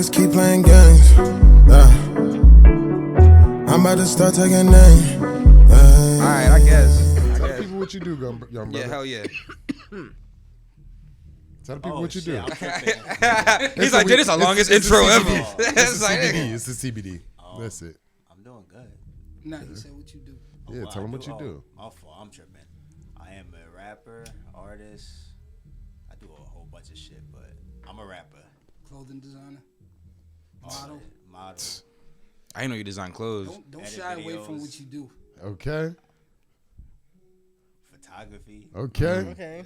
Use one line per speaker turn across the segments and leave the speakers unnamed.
niggas keep playing games. I'm about to start taking names.
Alright, I guess.
Tell the people what you do, young brother.
Yeah, hell yeah.
Tell the people what you do.
He's like, dude, it's the longest intro ever.
It's the CBD. It's the CBD. That's it.
I'm doing good.
Nah, he said what you do.
Yeah, tell them what you do.
My fault, I'm tripping. I am a rapper, artist. I do a whole bunch of shit, but I'm a rapper.
Clothing designer.
Model.
I didn't know you design clothes.
Don't shy away from what you do.
Okay.
Photography.
Okay.
Okay.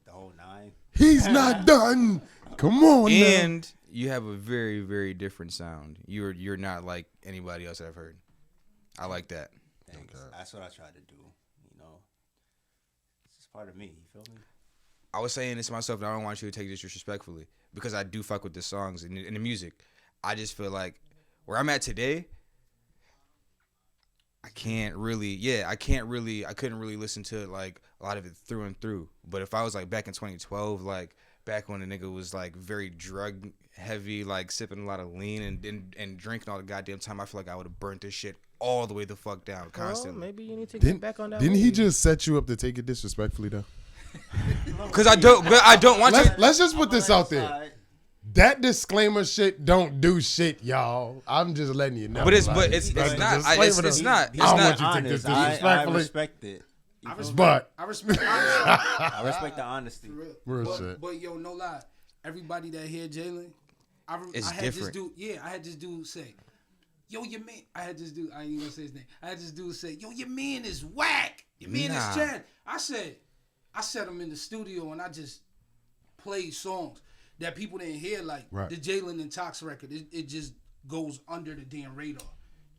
The whole nine.
He's not done. Come on,
And you have a very, very different sound. You're not like anybody else that I've heard. I like that.
Thanks. Okay. That's what I try to do. You know, it's just part of me. You feel me?
I was saying this to myself, and I don't want you to take this disrespectfully because I do fuck with the songs and the music. I just feel like where I'm at today, I couldn't really listen to it, like a lot of it through and through. But if I was like back in 2012, like back when the nigga was like very drug heavy, like sipping a lot of lean and drinking all the goddamn time, I feel like I would have burnt this shit all the way the fuck down constantly.
Well, maybe you need to get back on that.
Didn't he just set you up to take it disrespectfully though?
Because I don't want to.
Let's just put this out there. That disclaimer shit don't do shit, y'all. I'm just letting you know.
But it's not.
I
It's
don't
not.
want you to take this disrespectfully.
I respect it.
I respect
I respect the honesty.
Real shit.
But yo, no lie. Everybody that hear Jxylen, I had
different.
I had this dude say, yo, your man. I ain't even gonna say his name. I had this dude say, yo, your man is whack. Your man is trash. I set him in the studio and I just played songs that people didn't hear, like the Jxylen and Tox record. It just goes under the damn radar.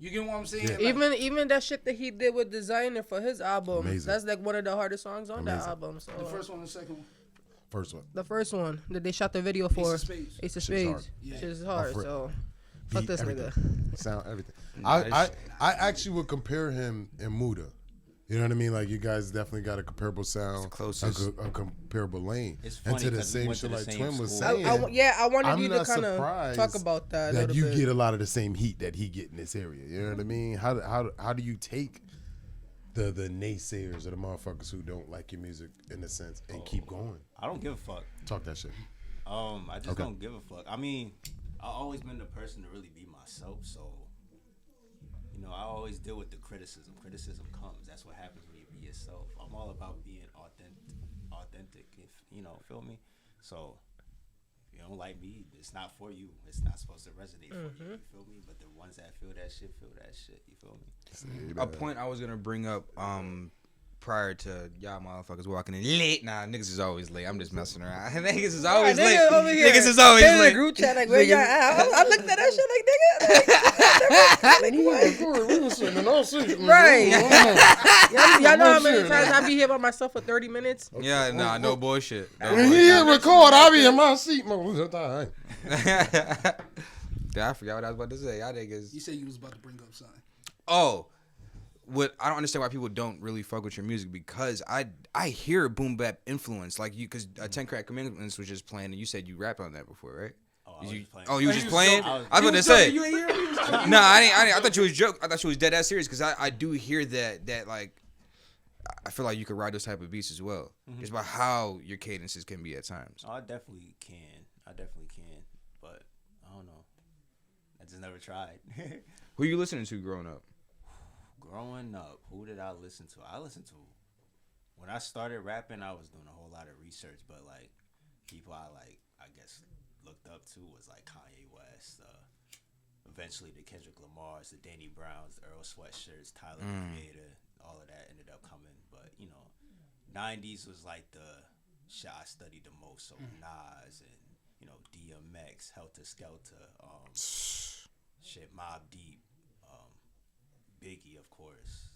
You get what I'm saying?
Yeah.
Like,
Even that shit that he did with Designer for his album,
amazing.
That's like one of the hardest songs on that album. So
the first one and the second one.
The first one that they shot the video for. Ace of Spades. Shit is hard. So fuck this nigga.
Sound everything. I actually would compare him and Muda. You know what I mean? Like, you guys definitely got a comparable sound, a comparable lane.
It's funny
and to the same shit like Twin was saying.
I wanted you to kind of talk about that.
That you get a lot of the same heat that he get in this area. You know what I mean? How do you take the naysayers or the motherfuckers who don't like your music in a sense and keep going?
I don't give a fuck.
Talk that shit.
I just don't give a fuck. I mean, I've always been the person to really be myself, so. You know, I always deal with the criticism. Criticism comes. That's what happens when you be yourself. I'm all about being authentic. If you know, feel me. So, if you don't like me, it's not for you. It's not supposed to resonate for you. You feel me? But the ones that feel that shit. You feel me?
A point I was gonna bring up prior to y'all motherfuckers walking in late. Nah, niggas is always late. I'm just messing around. Niggas is always late. Niggas is always late.
In the group chat, like, where y'all at? I looked at that shit like, nigga. Right. Y'all know how many times I be here by myself for 30 minutes?
Yeah, nah, no bullshit.
When he hit record, I'll be in my seat.
Yeah, I forgot what I was about to say. Y'all niggas.
You said you was about to bring up something.
Oh. What I don't understand why people don't really fuck with your music, because I hear a boom bap influence, like you, because 10 Crack Commandments was just playing and you said you rapped on that before, right? You was just playing? I was about to say. No, I thought you was joke. I thought you was dead ass serious, because I do hear that like I feel like you could ride those type of beats as well. Mm-hmm. It's about how your cadences can be at times.
Oh, I definitely can, but I don't know. I just never tried.
Who you listening to growing up?
Growing up, who did I listen to? When I started rapping, I was doing a whole lot of research, but like people I guess looked up to was like Kanye West, eventually the Kendrick Lamars, the Danny Browns, the Earl Sweatshirts, Tyler the Creator, all of that ended up coming. But you know, 90s was like the shit I studied the most. So Nas and you know DMX, Helter Skelter, Mobb Deep. Biggie, of course,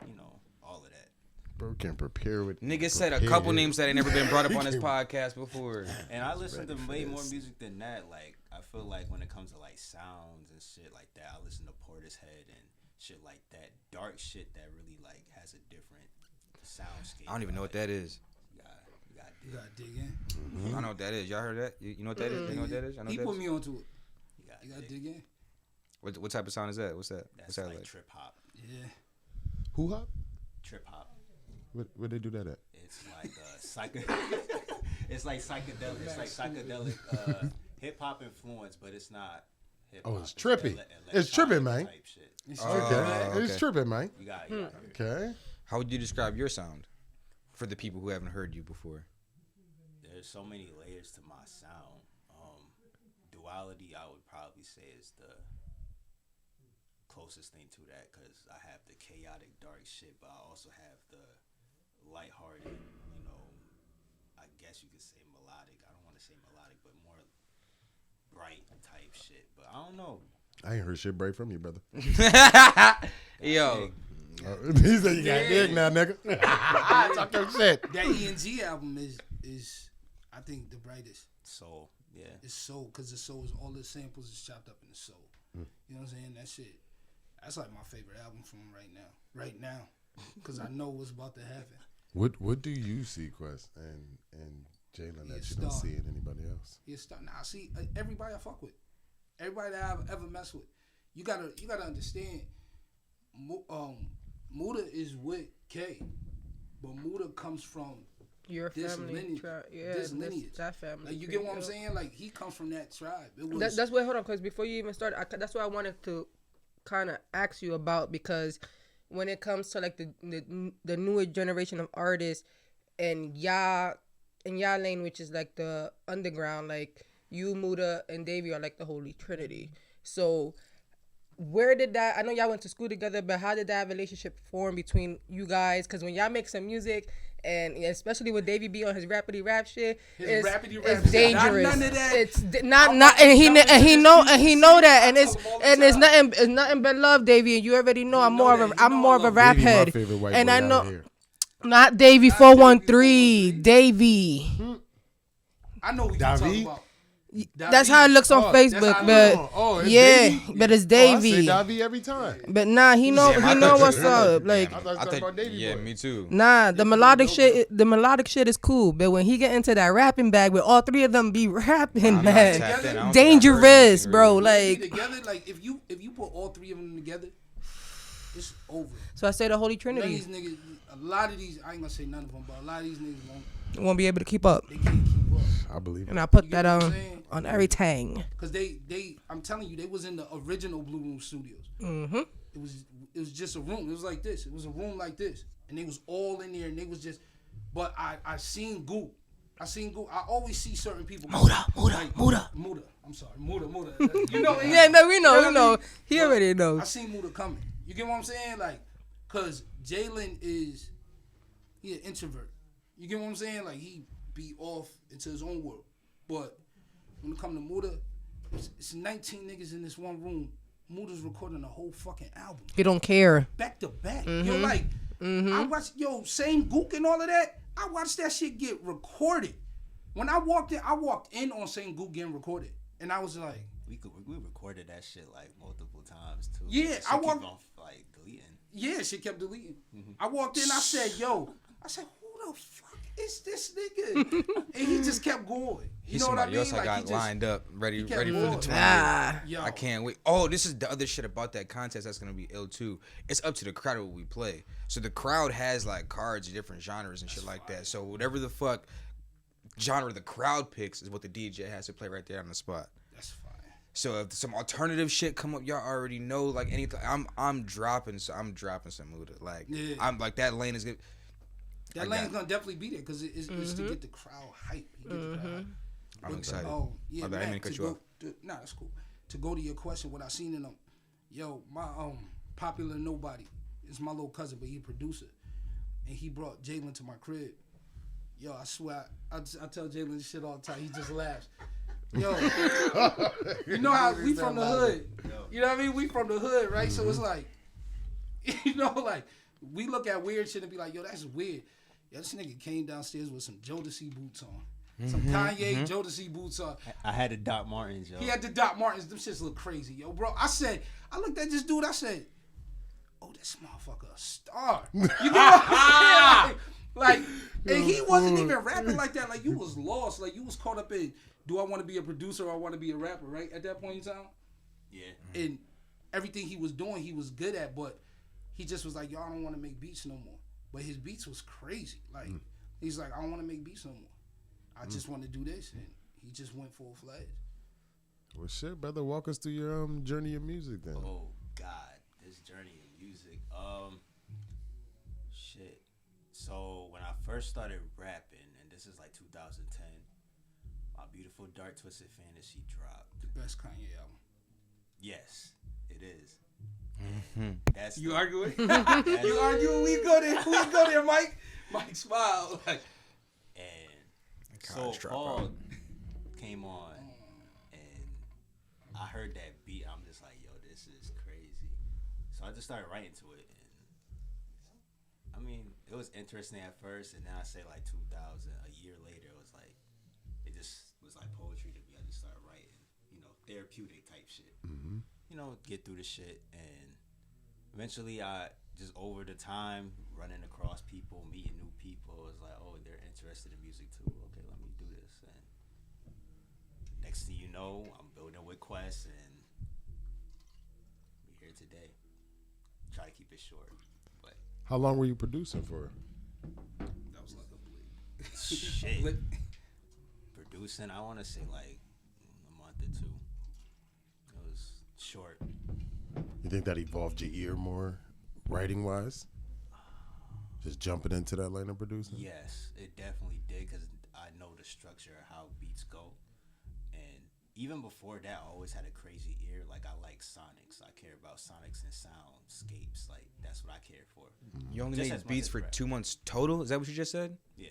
you know, all of that.
Bro can prepare with.
Niggas said a couple names that ain't never been brought up on this podcast before.
And I listen to way more music than that. Like, I feel like when it comes to like sounds and shit like that, I listen to Portishead and shit like that. Dark shit that really like has a different soundscape.
I don't even know what that is.
You gotta dig in.
I know what that is. Y'all heard that? You know what that is? You know what that is? I know
he
that
put
is.
me onto it. You gotta dig in.
What type of sound is that? What's that?
That's
What's that
like trip hop.
Yeah.
Who hop?
Trip hop.
Where they do that at?
It's like it's like psychedelic. It's like psychedelic hip hop influence, but it's not hip hop.
Oh, it's trippy. It's tripping, man.
Type shit.
It's
Okay. It's tripping, man.
You got it.
Okay.
How would you describe your sound for the people who haven't heard you before?
There's so many layers to my sound. Duality, I would probably say, is the closest thing to that, because I have the chaotic dark shit, but I also have the lighthearted, I guess you could say melodic. I don't want to say melodic, but more bright type shit. But I don't know.
I ain't heard shit break from you, brother.
Yo.
He said you got dick now, nigga. Talk your shit.
That E&G album is I think the brightest.
Soul, yeah.
It's soul, because the soul is all the samples is chopped up in the soul. You know what I'm saying? That shit. That's like my favorite album from him right now. Right now, because I know what's about to happen.
What do you see, Qwest and Jxylen, that you don't see in anybody else?
He a star. Nah, see, everybody I fuck with, everybody that I've ever messed with, you gotta understand. Muda is with K, but Muda comes from
your
this
family,
lineage. This lineage.
That family.
Like, you get what I'm saying? Like, he comes from that tribe. It was,
that's why. Hold on, because before you even start, that's what I wanted to kind of ask you about, because when it comes to like the newer generation of artists and Jxylen, which is like the underground, like you, Muda, and Davey are like the Holy Trinity. So where did that? I know y'all went to school together, but how did that relationship form between you guys? Because when y'all make some music, and especially with Davey B on his rapidy rap shit, it's dangerous.
Not none of that.
It's not, and he know that, and it's nothing but love, Davey, and you already know I'm more of a rap head, and I know not Davey 413, Davey.
I know what you're talking about.
That's how it looks on Facebook, but but it's Davey.
I say Davey every time.
But nah, he know what's up. Like,
I think, me too.
Nah, the melodic shit is cool, but when he get into that rapping bag with all three of them be rapping, man, dangerous, bro. Like
together, like if you put all three of them together, it's over.
So I say the Holy Trinity.
These niggas, a lot of these, I ain't gonna say none of them, but a lot of these niggas
won't be able to keep up.
They can't keep up.
I believe it.
And I put that on everything.
Cause they, I'm telling you, they was in the original Blue Room Studios.
Mm-hmm.
It was just a room. It was like this. It was a room like this, and they was all in there, and they was just. But I seen Goop. I always see certain people. Muda. I'm sorry, Muda. You know.
Yeah, no, we know. He already knows.
I seen Muda coming. You get what I'm saying? Like, cause Jxylen he an introvert. You get what I'm saying? Like, he be off into his own world. But when it come to Muda, it's 19 niggas in this one room. Muda's recording a whole fucking album.
He don't care.
Back to back.
Mm-hmm.
Yo, like, I watched, same Gook and all of that. I watched that shit get recorded. When I walked in on Saint Gook getting recorded. And I was like,
we recorded that shit like multiple times too.
Yeah, I walked
on like deleting.
Yeah, shit kept deleting. I walked in, I said, who the fuck is this nigga? And he just kept going. You know what I mean?
Else I got lined up, ready for the 20. I can't wait. Oh, this is the other shit about that contest that's gonna be ill too. It's up to the crowd what we play. So the crowd has like cards of different genres and shit like that. So whatever the fuck genre the crowd picks is what the DJ has to play right there on the spot.
That's fine.
So if some alternative shit come up, y'all already know. Like anything, I'm dropping some Muda. Like I'm like that lane is good.
That lane's gonna definitely be there because it's to get the crowd hype.
I'm excited.
Oh yeah,
man, I didn't mean to cut you off.
Nah, that's cool. To go to your question, what I seen in them, my popular nobody is my little cousin, but he a producer, and he brought Jxylen to my crib. Yo, I swear, I tell Jxylen this shit all the time. He just laughs. Yo, you know how we from the hood. You know what I mean? We from the hood, right? So it's like, like we look at weird shit and be like, yo, that's weird. Yo, this nigga came downstairs with some Jodeci boots on. Some Kanye Jodeci boots on.
I had the Doc Martens, yo.
He had the Doc Martens. Them shits look crazy, yo, bro. I looked at this dude. I said, oh, this motherfucker a star. You get what I'm saying? Like, and he wasn't even rapping like that. Like, you was lost. Like, you was caught up in, do I want to be a producer or I want to be a rapper, right? At that point in time.
Yeah.
And everything he was doing, he was good at, but he just was like, yo, I don't want to make beats no more. But his beats was crazy. Like, he's like, I don't want to make beats no more. I just want to do this. And he just went full-fledged.
Well, shit, brother, walk us through your journey of music then.
Oh, God. This journey in music. Shit. So, when I first started rapping, and this is like 2010, My Beautiful Dark Twisted Fantasy dropped.
The best Kanye album.
Yes, it is. That's
You
the-
arguing?
that's-
You arguing? We go there, Mike. Mike smile. Like,
And so
College dropout.
Paul came on, and I heard that beat. I'm just like, yo, this is crazy. So I just started writing to it, and I mean, it was interesting at first, and then I say like 2000, a year later, it was like, it just was like poetry to me. I just started writing, therapeutic type shit. Get through the shit, and eventually I just over the time running across people, meeting new people, it was like, oh, they're interested in music too. Okay, let me do this. And next thing you know, I'm building with Qwest, and we're here today. Try to keep it short, but
How long were you producing for?
that was like a blip.
shit.
Blip.
Producing, I want to say like a month or two. It was short.
You think that evolved your ear more, writing wise? Just jumping into that lane of producing?
Yes, it definitely did, because I know the structure of how beats go. And even before that, I always had a crazy ear. Like, I like sonics. I care about sonics and soundscapes. Like, that's what I care for.
You only
Just
made
as much
beats
as
for
rap.
2 months total? Is that what you just said?
Yeah.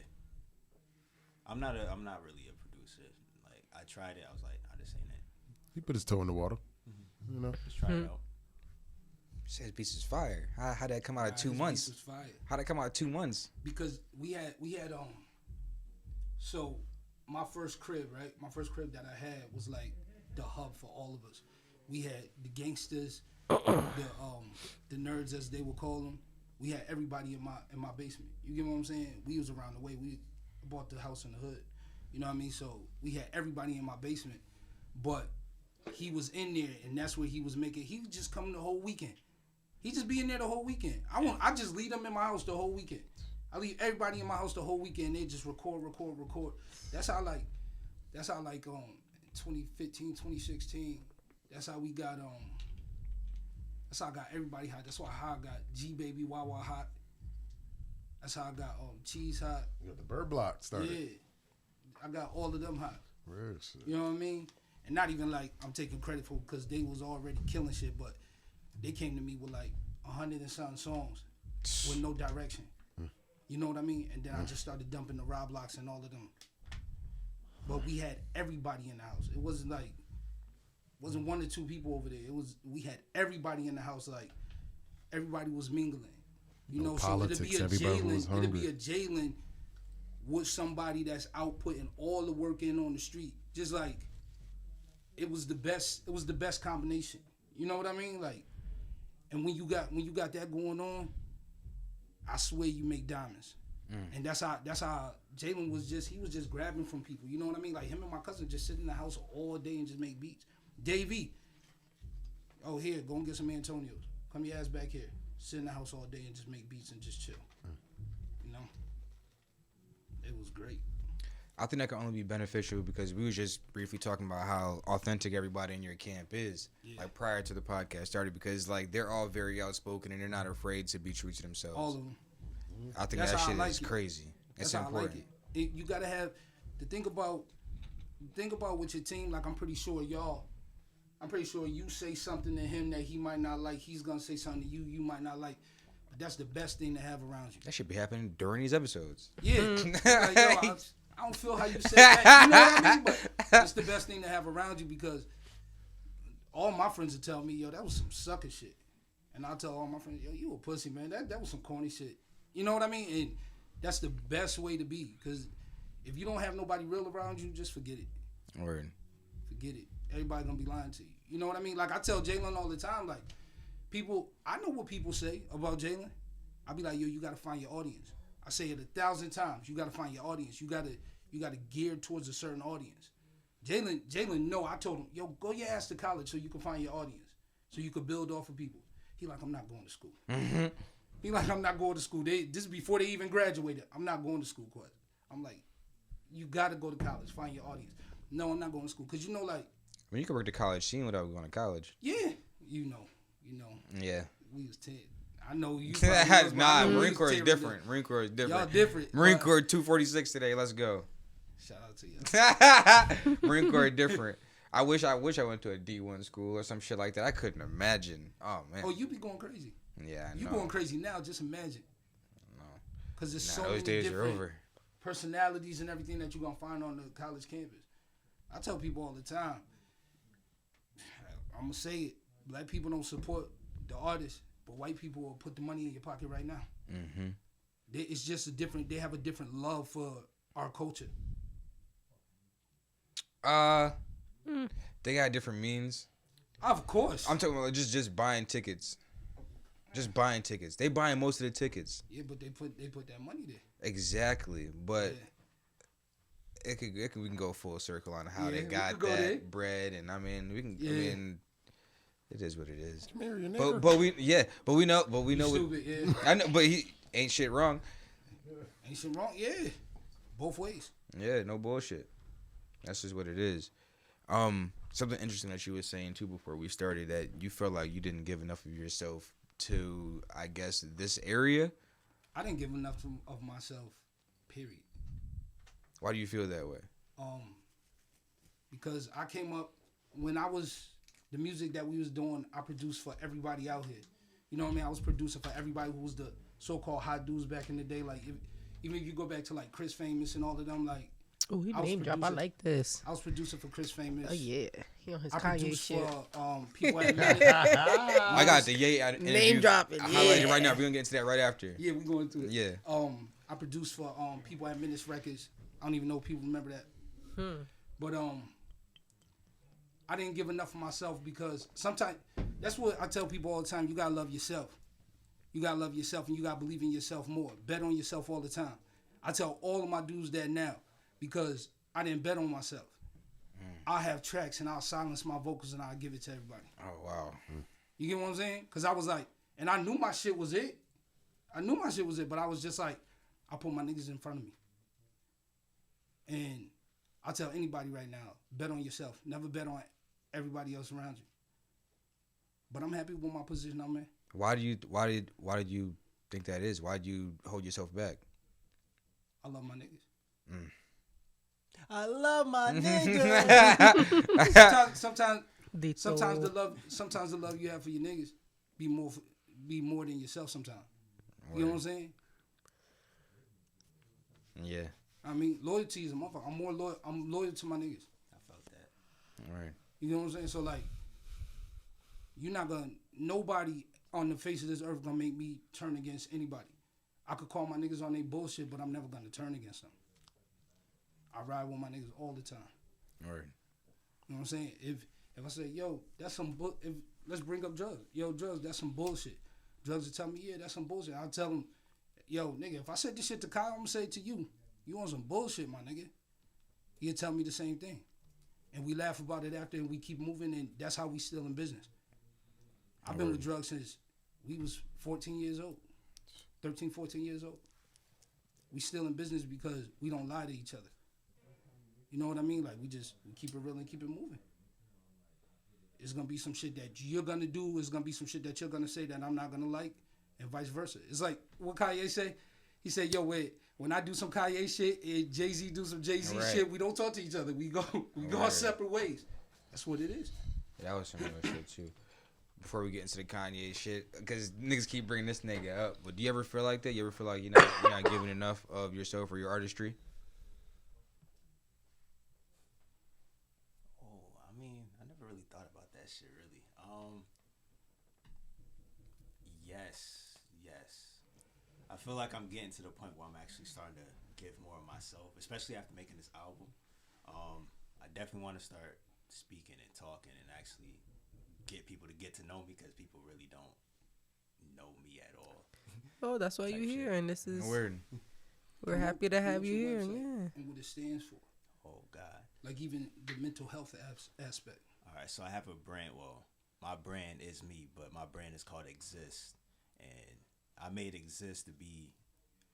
I'm not really a producer. Like, I tried it. I was like, this ain't it.
He put his toe in the water. You know?
Just try it out.
Says beats is fire. How'd that come out of 2
His
months?
beats was fire.
How'd that come out of 2 months?
Because we had so my first crib that I had was like the hub for all of us. We had the gangsters, the nerds as they would call them. We had everybody in my basement. You get what I'm saying? We was around the way. We bought the house in the hood. You know what I mean? So we had everybody in my basement, but he was in there, and that's where he was making. He would just come the whole weekend. He just be in there the whole weekend. I just leave them in my house the whole weekend. I leave everybody in my house the whole weekend. They just record. That's how 2015, 2016. That's how we got That's how I got everybody hot. That's why I got G Baby Wawa hot. That's how I got Cheese hot.
You got the Bird Block started.
Yeah, I got all of them hot.
Real shit.
You know what I mean? And not even like I'm taking credit for because they was already killing shit, but they came to me with like 100 and something songs with no direction. You know what I mean? And then I just started dumping the Roblox and all of them. But we had everybody in the house. It wasn't like one or two people over there. We had everybody in the house. Like everybody was mingling. You
No
know,
politics,
so it'd
everybody
be a
was
Jxylen. It'd be
hungry.
a Jxylen with somebody that's out putting all the work in on the street. Just like it was the best. It was the best combination. You know what I mean? Like, and when you got that going on, I swear you make diamonds. And that's how Jxylen was just grabbing from people. You know what I mean? Like him and my cousin just sit in the house all day and just make beats. Davey, oh here, go and get some Antonios. Come your ass back here. Sit in the house all day and just make beats and just chill. You know? It was great.
I think that can only be beneficial because we was just briefly talking about how authentic everybody in your camp is, like prior to the podcast started, because like they're all very outspoken and they're not afraid to be true to themselves.
All of them.
I think
That's
that
how I
shit
like
is
it.
crazy.
That's
It's
how
important.
I like it. You gotta have to think about with your team. Like I'm pretty sure you say something to him that he might not like. He's gonna say something to you might not like. But that's the best thing to have around you.
That should be happening during these episodes.
Yeah. Like, yo, I don't feel how you said that. You know what I mean? But it's the best thing to have around you because all my friends will tell me, yo, that was some sucker shit. And I'll tell all my friends, yo, you a pussy, man. That was some corny shit. You know what I mean? And that's the best way to be. Because if you don't have nobody real around you, just forget it.
Word.
Forget it. Everybody gonna be lying to you. You know what I mean? Like I tell Jxylen all the time, like I know what people say about Jxylen. I be like, yo, you gotta find your audience. I say it 1,000 times. You gotta find your audience. You gotta gear towards a certain audience. Jxylen, no, I told him, yo, go your ass to college so you can find your audience, so you can build off of people. He like, I'm not going to school. He like, I'm not going to school. This is before they even graduated. I'm not going to school, Qwest. I'm like, you got to go to college, find your audience. No, I'm not going to school. Because, like.
I mean, you could work the college scene without going to college.
Yeah. You know.
Yeah.
We was 10. I know you.
Nah, Marine Corps is different. Marine Corps is different.
Y'all different.
Marine Corps 246 today. Let's go.
Shout out to you.
Marine Corps different. I wish I went to a D1 school or some shit like that. I couldn't imagine. Oh man.
Oh, you be going crazy.
Yeah, I know.
You going crazy now? Just imagine.
No.
Because there's so
those
many
days are
different
over.
personalities and everything that you're gonna find on the college campus. I tell people all the time. I'm gonna say it. Black people don't support the artists, but white people will put the money in your pocket right now.
Mm-hmm.
It's just a different. They have a different love for our culture.
They got different means.
Of course.
I'm talking about just buying tickets. Just buying tickets. They buying most of the tickets.
Yeah, but they put that money there.
Exactly, but
Yeah.
we can go full circle on how
Yeah,
they
we
got
could go
that
there.
bread, and I mean we can.
Yeah.
I mean, it is what it is.
Come here, your neighbor.
But we know
You stupid, yeah.
I know, but he ain't shit wrong.
Ain't shit wrong, yeah. Both ways.
Yeah, no bullshit. That's just what it is. Something interesting that you were saying too before we started, that you felt like you didn't give enough of yourself to, I guess, this area.
I didn't give enough of myself, period.
Why do you feel that way?
Because I came up when I was the music that we was doing. I produced for everybody out here. You know what I mean? I was producing for everybody who was the so-called hot dudes back in the day. Like even if you go back to like Chris Famous and all of them, like.
Oh, he
I was
name drop. I
producing-
like this.
I was producing for Chris Famous.
Oh yeah, he on his
I
Kanye
produced
shit.
for people at Minute.
I got the interview.
Name dropping,
I highlighted
yeah.
right now. We're gonna get into that right after.
Yeah, we going through it.
Yeah.
I produced for people at Menace Records. I don't even know if people remember that. But I didn't give enough of myself because sometimes that's what I tell people all the time. You gotta love yourself. You gotta love yourself and you gotta believe in yourself more. Bet on yourself all the time. I tell all of my dudes that now because I didn't bet on myself. I'll have tracks and I'll silence my vocals and I'll give it to everybody.
Oh wow.
You get what I'm saying? Because I was like, and I knew my shit was it. But I was just like, I put my niggas in front of me. And I tell anybody right now, bet on yourself. Never bet on everybody else around you. But I'm happy with my position I'm in.
Why did you think that is? Why do you hold yourself back?
I love my niggas.
I love my nigga.
Sometimes
Dito.
the love you have for your niggas be more than yourself sometimes. You know what I'm saying?
Yeah.
I mean, loyalty is a motherfucker. I'm loyal to my niggas.
I felt that.
All right.
You know what I'm saying? So like, nobody on the face of this earth gonna make me turn against anybody. I could call my niggas on their bullshit, but I'm never gonna turn against them. I ride with my niggas all the time.
All right.
You know what I'm saying? If I say, yo, that's some let's bring up drugs. Yo, drugs, that's some bullshit. Drugs will tell me, yeah, that's some bullshit. I'll tell them, yo, nigga, if I said this shit to Kyle, I'm gonna say it to you. You on some bullshit, my nigga. He'll tell me the same thing. And we laugh about it after and we keep moving and that's how we still in business. I've been with drugs since we was 14 years old. 13, 14 years old. We still in business because we don't lie to each other. You know what I mean? Like we keep it real and keep it moving. It's gonna be some shit that you're gonna do. It's gonna be some shit that you're gonna say that I'm not gonna like, and vice versa. It's like what Kanye say. He said, "Yo, wait. When I do some Kanye shit and Jay-Z do some Jay-Z shit, we don't talk to each other. We go our separate ways. That's what it is."
That was some real shit too. Before we get into the Kanye shit, because niggas keep bringing this nigga up, but do you ever feel like that? You ever feel like you're not giving enough of yourself or your artistry?
I mean, I never really thought about that shit really. Yes. I feel like I'm getting to the point where I'm actually starting to give more of myself, especially after making this album. I definitely want to start speaking and talking and actually get people to get to know me because people really don't know me at all.
Oh, that's why you're here, and this is
Weird.
we're happy to have
Promote
you
your
here.
website
Yeah.
And what it stands for.
Oh, God.
Like even the mental health aspect.
All right, so I have a brand. Well, my brand is me, but my brand is called Exist, and I made Exist to be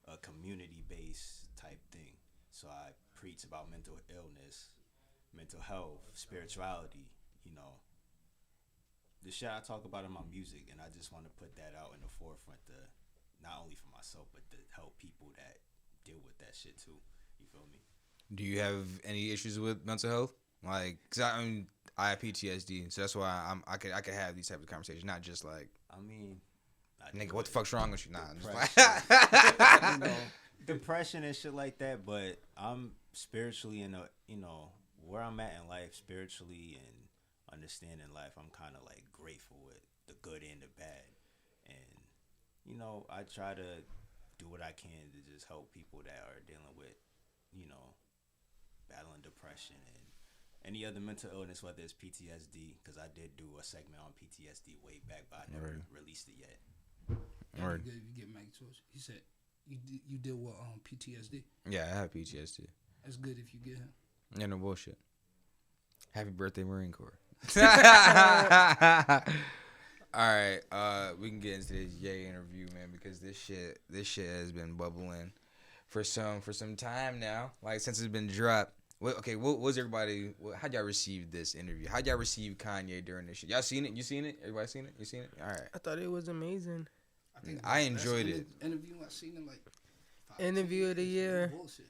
a community-based type thing. So I preach about mental illness, mental health, spirituality. You know, the shit I talk about in my music, and I just want to put that out in the forefront to not only for myself, but to help people that deal with that shit too. You feel me?
Do you have any issues with mental health? Like, cause I have PTSD, so that's why I could have these types of conversations, not just like,
I mean,
nigga, what the fuck's wrong with you? Nah, I'm just like,
you know, depression and shit like that. But I'm spiritually in a, you know, where I'm at in life, spiritually and understanding life. I'm kind of like grateful with the good and the bad, and you know, I try to do what I can to just help people that are dealing with, you know, battling depression and any other mental illness, whether it's PTSD, because I did do a segment on PTSD way back, but I never released it yet.
Word.
You get Mike George. He said you deal with PTSD.
Yeah, I have PTSD.
That's good if you get him.
Yeah, no bullshit. Happy birthday, Marine Corps. All right, we can get into this Ye interview, man, because this shit has been bubbling for some time now. Like since it's been dropped. What was everybody? How'd y'all receive this interview? How'd y'all receive Kanye during this shit? Y'all seen it? You seen it? Everybody seen it? You seen it? All right.
I thought it was amazing.
I enjoyed it.
Interview I seen in like 5
Interview of the year.
Bullshit.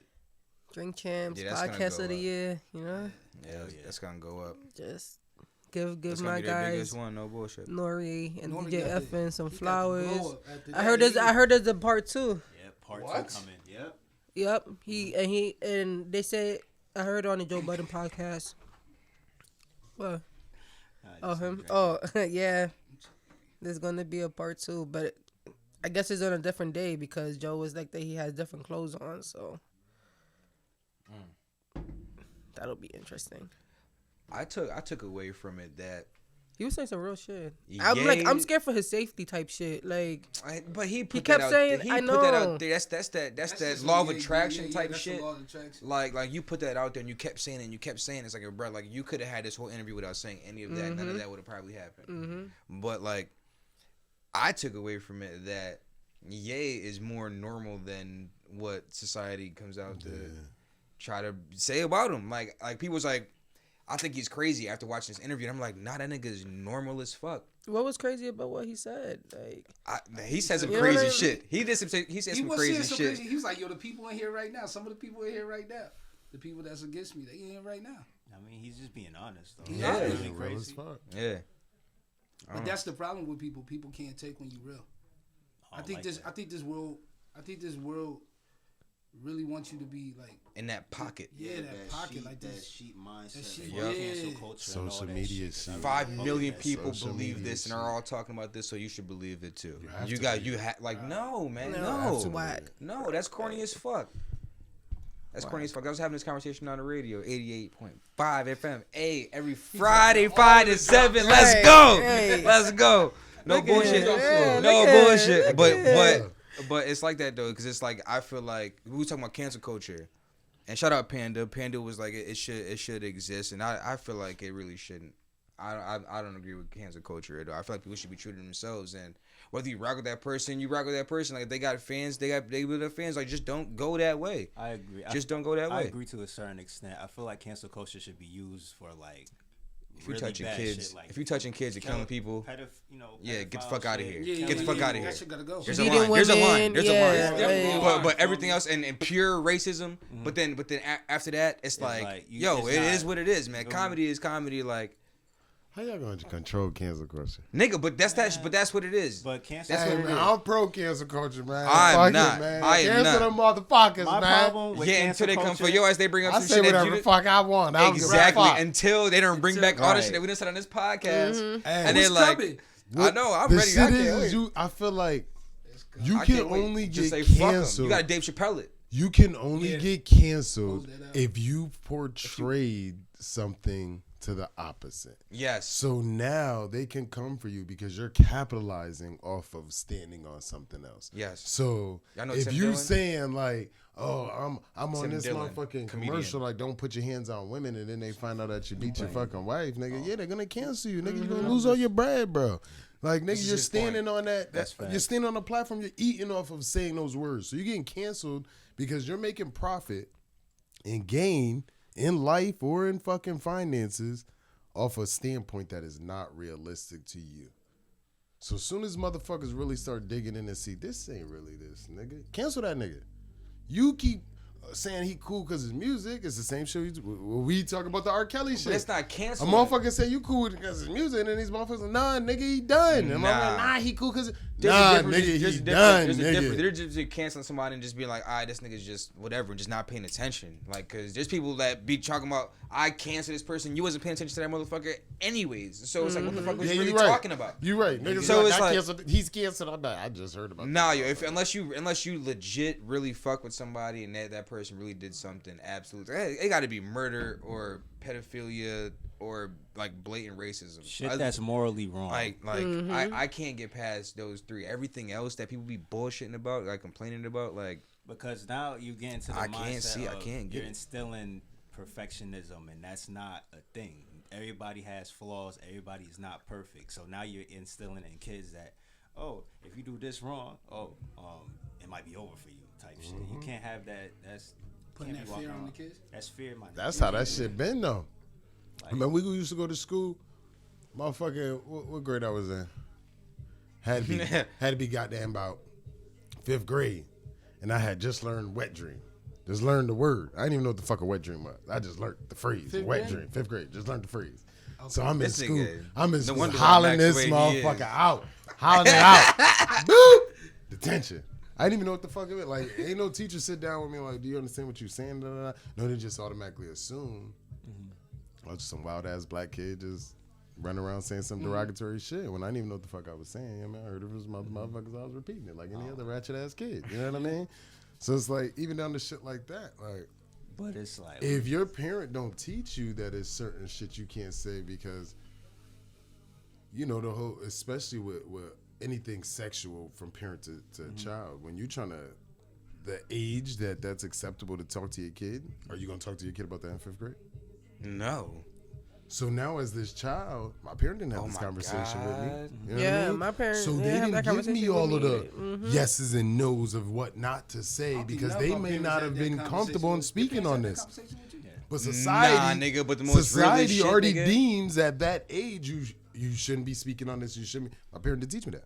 Drink Champs,
Yeah, that's gonna
podcast
go
of the
up.
year. You know,
Yeah, that's gonna go up.
just give
That's
my
gonna be their
guys
biggest one. No bullshit.
Nori and
Nori
DJ
got the-
Effin some
he got the
flowers.
glow up at the
I heard there's a part 2.
Yeah, part
What?
2 coming. Yep.
Yep. And they said I heard on the Joe Budden podcast. What? Oh him. Oh yeah. There's gonna be a part 2, but I guess it's on a different day because Joe was like that he has different clothes on, so that'll be interesting.
I took away from it that
He was saying some real shit.
Ye-
I'm scared for his safety type shit. Like
but he put
kept
that out
saying,
there.
I
He put that
know.
out there. That's that
just
law of
what-
attraction
yeah,
type
that's the
shit.
law of attraction.
Like you put that out there and you kept saying it and you kept saying it. It's like, bro, like you could have had this whole interview without saying any of that. None of that would have probably happened. But like I took away from it that Ye is more normal than what society comes out to try to say about him. Like people was like, I think he's crazy after watching this interview. And I'm like, nah, that nigga is normal as fuck.
what was crazy about what he said? Like
He said some
You know what I
crazy
mean?
shit. He said some
was
crazy
saying some
shit.
crazy. He was like, yo, the people in here right now. Some of the people in here right now. The people that's against me, they in here right now.
I mean, he's just being honest, though.
He's
Yeah.
honest.
Really
Real as
crazy.
fuck.
Yeah.
But that's the problem with people. People can't take when you real. I think this world really wants you to be like
In that pocket.
that pocket
sheep,
like
that
this.
sheep mindset,
That sheep-
that
yeah.
cancel culture, and all
Social
that
media
shit, 'cause I
shit.
really
5
fuck with
million
that
people
social
believe
media
this and
shit.
are all talking about this, so you should believe it too.
have
You
to
got
believe
you like no man,
No,
no,
that's whack.
no, that's corny as fuck. That's corny as fuck. I was having this conversation on the radio, 88.5 FM, every Friday, 5 to 7. Let's
Hey,
go,
hey.
let's go. No
Look at
bullshit,
him. Yeah,
no
look at him.
bullshit.
Look
But
at him.
but it's like that though, because it's like I feel like we were talking about cancel culture. And shout out Panda. Panda was like it should exist, and I feel like it really shouldn't. I don't agree with cancel culture at all. I feel like people should be true to themselves, and whether you rock with that person, you rock with that person. Like if they got fans, they with their fans. Like just don't go that way.
I agree.
Just don't go that
I
way.
agree to a certain extent. I feel like cancel culture should be used for like
If you're
really
touching
bad
kids,
shit, like
if you're touching kids, you're killing people. Yeah, get the
pedophile
fuck outta
shit,
here.
Yeah,
Get the fuck outta here.
That shit gotta go.
There's a
Beating
line. There's a line.
women,
There's
yeah,
a line.
like-
But everything else and pure racism. But then after that, it's like,
like, you-
yo,
it's
it is
not-
what it is, man. Comedy is comedy. Like
How y'all going to control cancel culture?
nigga, but that's what it is.
But cancel
Hey,
culture.
man, I'm pro cancel culture, man.
I'm
Fuck
not.
It, man.
I am
cancel
not.
them motherfuckers,
My
man.
problem with
Yeah,
cancel
until they come
culture,
for your ass, they bring up
I
some
say
shit that
whatever
you
the fuck I want. I don't
exactly
give a fuck.
until they don't bring back all the
Right.
shit that we done said on this podcast,
Hey,
and they're
what's
like,
coming?
I know, I'm
the
ready.
shit
I can't
is,
wait.
you. I feel like you
I
can
can't wait.
only
Just
get
say fuck 'em.
canceled.
You gotta Dave Chappelle it.
You can only
Yeah.
get canceled
Close that out.
if you portrayed something to the opposite.
Yes.
So now they can come for you because you're capitalizing off of standing on something else.
Yes.
So
Y'all know
if
Tim
you
Dillon?
saying like, oh, I'm on
Tim
this
Dillon,
motherfucking
comedian.
commercial, like don't put your hands on women, and then they find out that you beat your fucking wife, nigga. Yeah, they're gonna cancel you, nigga. You're gonna lose all your bread, bro. Like, nigga,
is
you're
his
standing
point.
on that.
That's
You're
facts.
standing on a platform. You're eating off of saying those words. So you're getting canceled because you're making profit and gain in life or in fucking finances off a standpoint that is not realistic to you. So as soon as motherfuckers really start digging in and see this ain't really this, nigga, cancel that nigga. You keep saying he cool because his music. It's the same shit we talk about the R. Kelly shit.
But it's not
A
canceling.
motherfucker say you cool because his music, and then these motherfuckers, nah, nigga, he done. And I'm like, nah, he cool because, nah, nigga, he done, nigga.
They're just canceling somebody and just being like, all right, this nigga's just whatever, and just not paying attention. Like, because there's people that be talking about, I cancel this person, you wasn't paying attention to that motherfucker anyways. So it's like, what the fuck was you really
you right.
talking about?
You right, nigga.
So
So
it's
I
like-
canceled. He's canceled. I just heard about.
Nah,
this.
yo, unless you legit really fuck with somebody and that person really did something absolutely, it got to be murder or pedophilia or like blatant racism.
Shit that's morally wrong.
Like I can't get past those three. Everything else that people be bullshitting about, like complaining about, like
because now you get into the
I
mindset
can't see- I
of
can't get
you're
it.
instilling perfectionism, and that's not a thing. Everybody has flaws. Everybody is not perfect. So now you're instilling in kids that, oh, if you do this wrong, it might be over for you type shit. You can't have that. That's
Putting
can't
that
be
fear
walking
on the
around.
kids?
That's fear, my nigga.
That's how that shit been though.
Like-
Remember we used to go to school, motherfucker. What grade I was in? Had to be goddamn about 5th grade, and I had just learned wet dream. Just learned the word. I didn't even know what the fuck a wet dream was. I just learned the phrase.
Fifth
Wet
grade?
dream. 5th grade. Just learned the phrase. So I'm in
This
school.
nigga-
I'm in
no
school
wonder
hollering
Max
this
the way he
motherfucker
is.
out. Hollering it out. Boop. Detention. I didn't even know what the fuck it was. Like, ain't no teacher sit down with me like, do you understand what you're saying? Da, da, da. No, they just automatically assume I was just some wild ass black kid just running around saying some derogatory shit when I didn't even know what the fuck I was saying. I mean, I heard it was motherfuckers. I was repeating it like any other ratchet ass kid. You know what I mean? So it's like even down to shit like that. Like
But it's like
if your parent don't teach you that it's certain shit you can't say because you know the whole, especially with anything sexual from parent to child, when you're trying to the age that's acceptable to talk to your kid, are you gonna talk to your kid about that in 5th grade?
no.
So now, as this child, my parent didn't have
Oh
this
my
conversation with me.
God.
You know
Yeah,
what I mean?
my parents
So
didn't
they
have
didn't
that
give me
conversation
all
with
of
me
the
either.
yeses and nos of what not to say because
None
they
of our
may
parents
not
had
have
that
been
conversation
comfortable in
with-
speaking
your
on
parents had
this.
that conversation with you?
But society,
Nah, nigga, but the most
society
realest shit,
already
nigga.
deems at that age you shouldn't be speaking on this. You shouldn't. My parent didn't teach me that.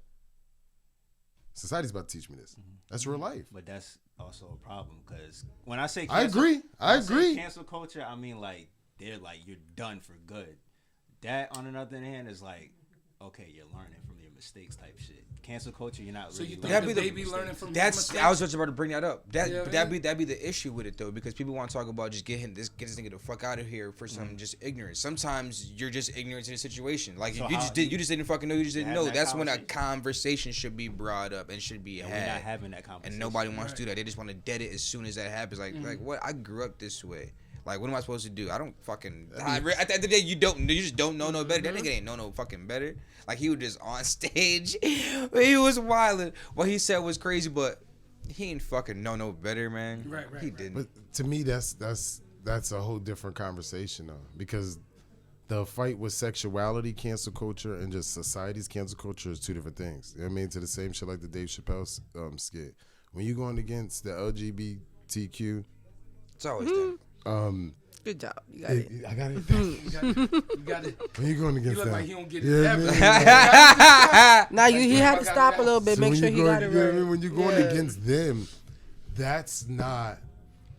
Society's about to teach me this. That's real life.
But that's also a problem because when I say
I agree. I
when say
agree.
cancel culture, I mean like they're like you're done for good. That on another hand is like, okay, you're learning from your mistakes type shit. Cancel culture, you're not
So
really
you
learning
think the
from
baby
your
learning
mistakes.
from
That's
mistakes?
I was just about to bring that up.
Yeah,
That'd be the issue with it though, because people want to talk about just get this nigga the fuck out of here for some just ignorance. Sometimes you're just ignorant to the situation. Like
So
you
how-
just didn't fucking know. You just didn't
have
know.
that
That's when a
conversation.
conversation should be brought up and should be
And we're not
had.
having that conversation.
And nobody wants to do that. They just want to dead it as soon as that happens. Like what? I grew up this way. Like, what am I supposed to do? I don't fucking. At the end of the day, you just don't know no better. That nigga ain't know no fucking better. Like, he was just on stage. He was wilding. What he said was crazy, but he ain't fucking know no better, man.
Right,
He
right.
didn't.
But to me, that's a whole different conversation though, because the fight with sexuality, cancel culture, and just society's cancel culture is two different things. You know what I mean? To the same shit like the Dave Chappelle skit. When you going against the LGBTQ,
It's always that.
Good job. You got it.
I got it.
You got it.
When you going
He
against
look
them,
like he don't get it
Yeah,
ever.
man.
Now he had to
I got
stop
it
a little bit,
So
make
when
sure
you
he
going-
got it
you know what I
right.
mean? When you're going
Yeah.
against them, that's not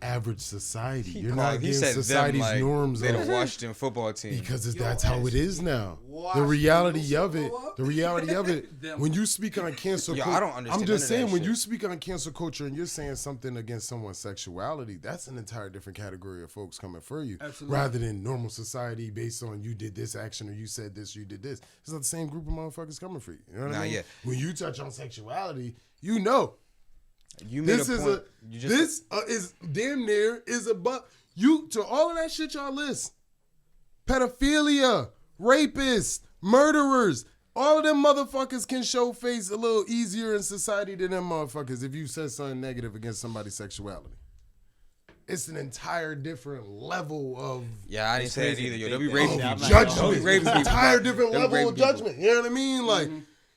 average society. You're not
He
against
said them
society's
like
norms
they're
of
the Washington football team.
because
Yo,
that's how it is now. The reality of it,
Them.
when you speak on cancel
Yo,
culture,
I don't understand
I'm just
none of that
saying, when
shit.
you speak on cancel culture and you're saying something against someone's sexuality, that's an entire different category of folks coming for you.
Absolutely.
Rather than normal society based on you did this action or you said this, you did this. It's not the same group of motherfuckers coming for you. You know what I
Nah,
mean?
yeah.
When you touch on sexuality, you know.
You made
This
a
is
point.
this is damn near is above you to all of that shit y'all list. pedophilia, rapists, murderers. All of them motherfuckers can show face a little easier in society than them motherfuckers if you said something negative against somebody's sexuality. It's an entire different level of
Yeah, I didn't say that either. Yo, they'll be raping people.
judgment.
They'll be raping
It's an
people.
entire different
They'll
level
rape
of
people.
judgment. You know what I mean? Like,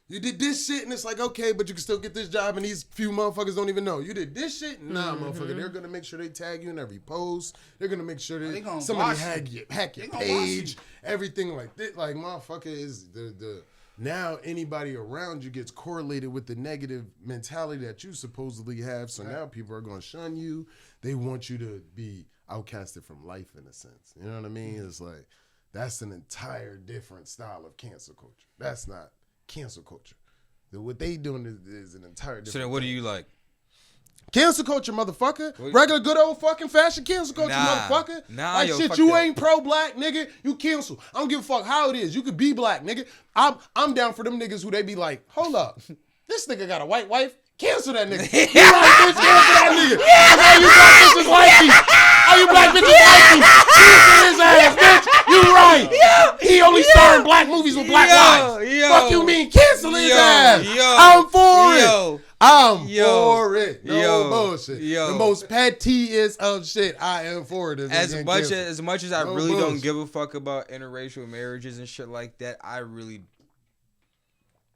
you did this shit and it's like, okay, but you can still get this job and these few motherfuckers don't even know. You did this shit? Nah, motherfucker. They're going to make sure they tag you in every post. They're going to make sure
They gonna
somebody
watch
hack your
They gonna watch
page. Everything like that. Like, motherfucker is the now anybody around you gets correlated with the negative mentality that you supposedly have. So now people are going to shun you. They want you to be outcasted from life in a sense. You know what I mean? It's like, that's an entire different style of cancel culture. That's not cancel culture. What they doing is an entire different
So then what do
thing.
you like?
Cancel culture, motherfucker. Regular good old fucking fashion cancel culture,
Nah.
motherfucker.
Nah,
like
yo,
shit,
fuck
you
that.
ain't pro-black, nigga. You cancel. I don't give a fuck how it is. You could be black, nigga. I'm down for them niggas who they be like, hold up, this nigga got a white wife. Cancel that nigga. You right, bitch, cancel that nigga. All you black bitches like me. All you black bitches like me. Cancel his ass, bitch. You right. He only starring black movies with black wives. Fuck you mean cancel his ass. I'm for it. I'm for it. No bullshit. The most pettiest of shit. I am for it.
As much as I
No
really don't
bullshit.
give a fuck about interracial marriages and shit like that, I really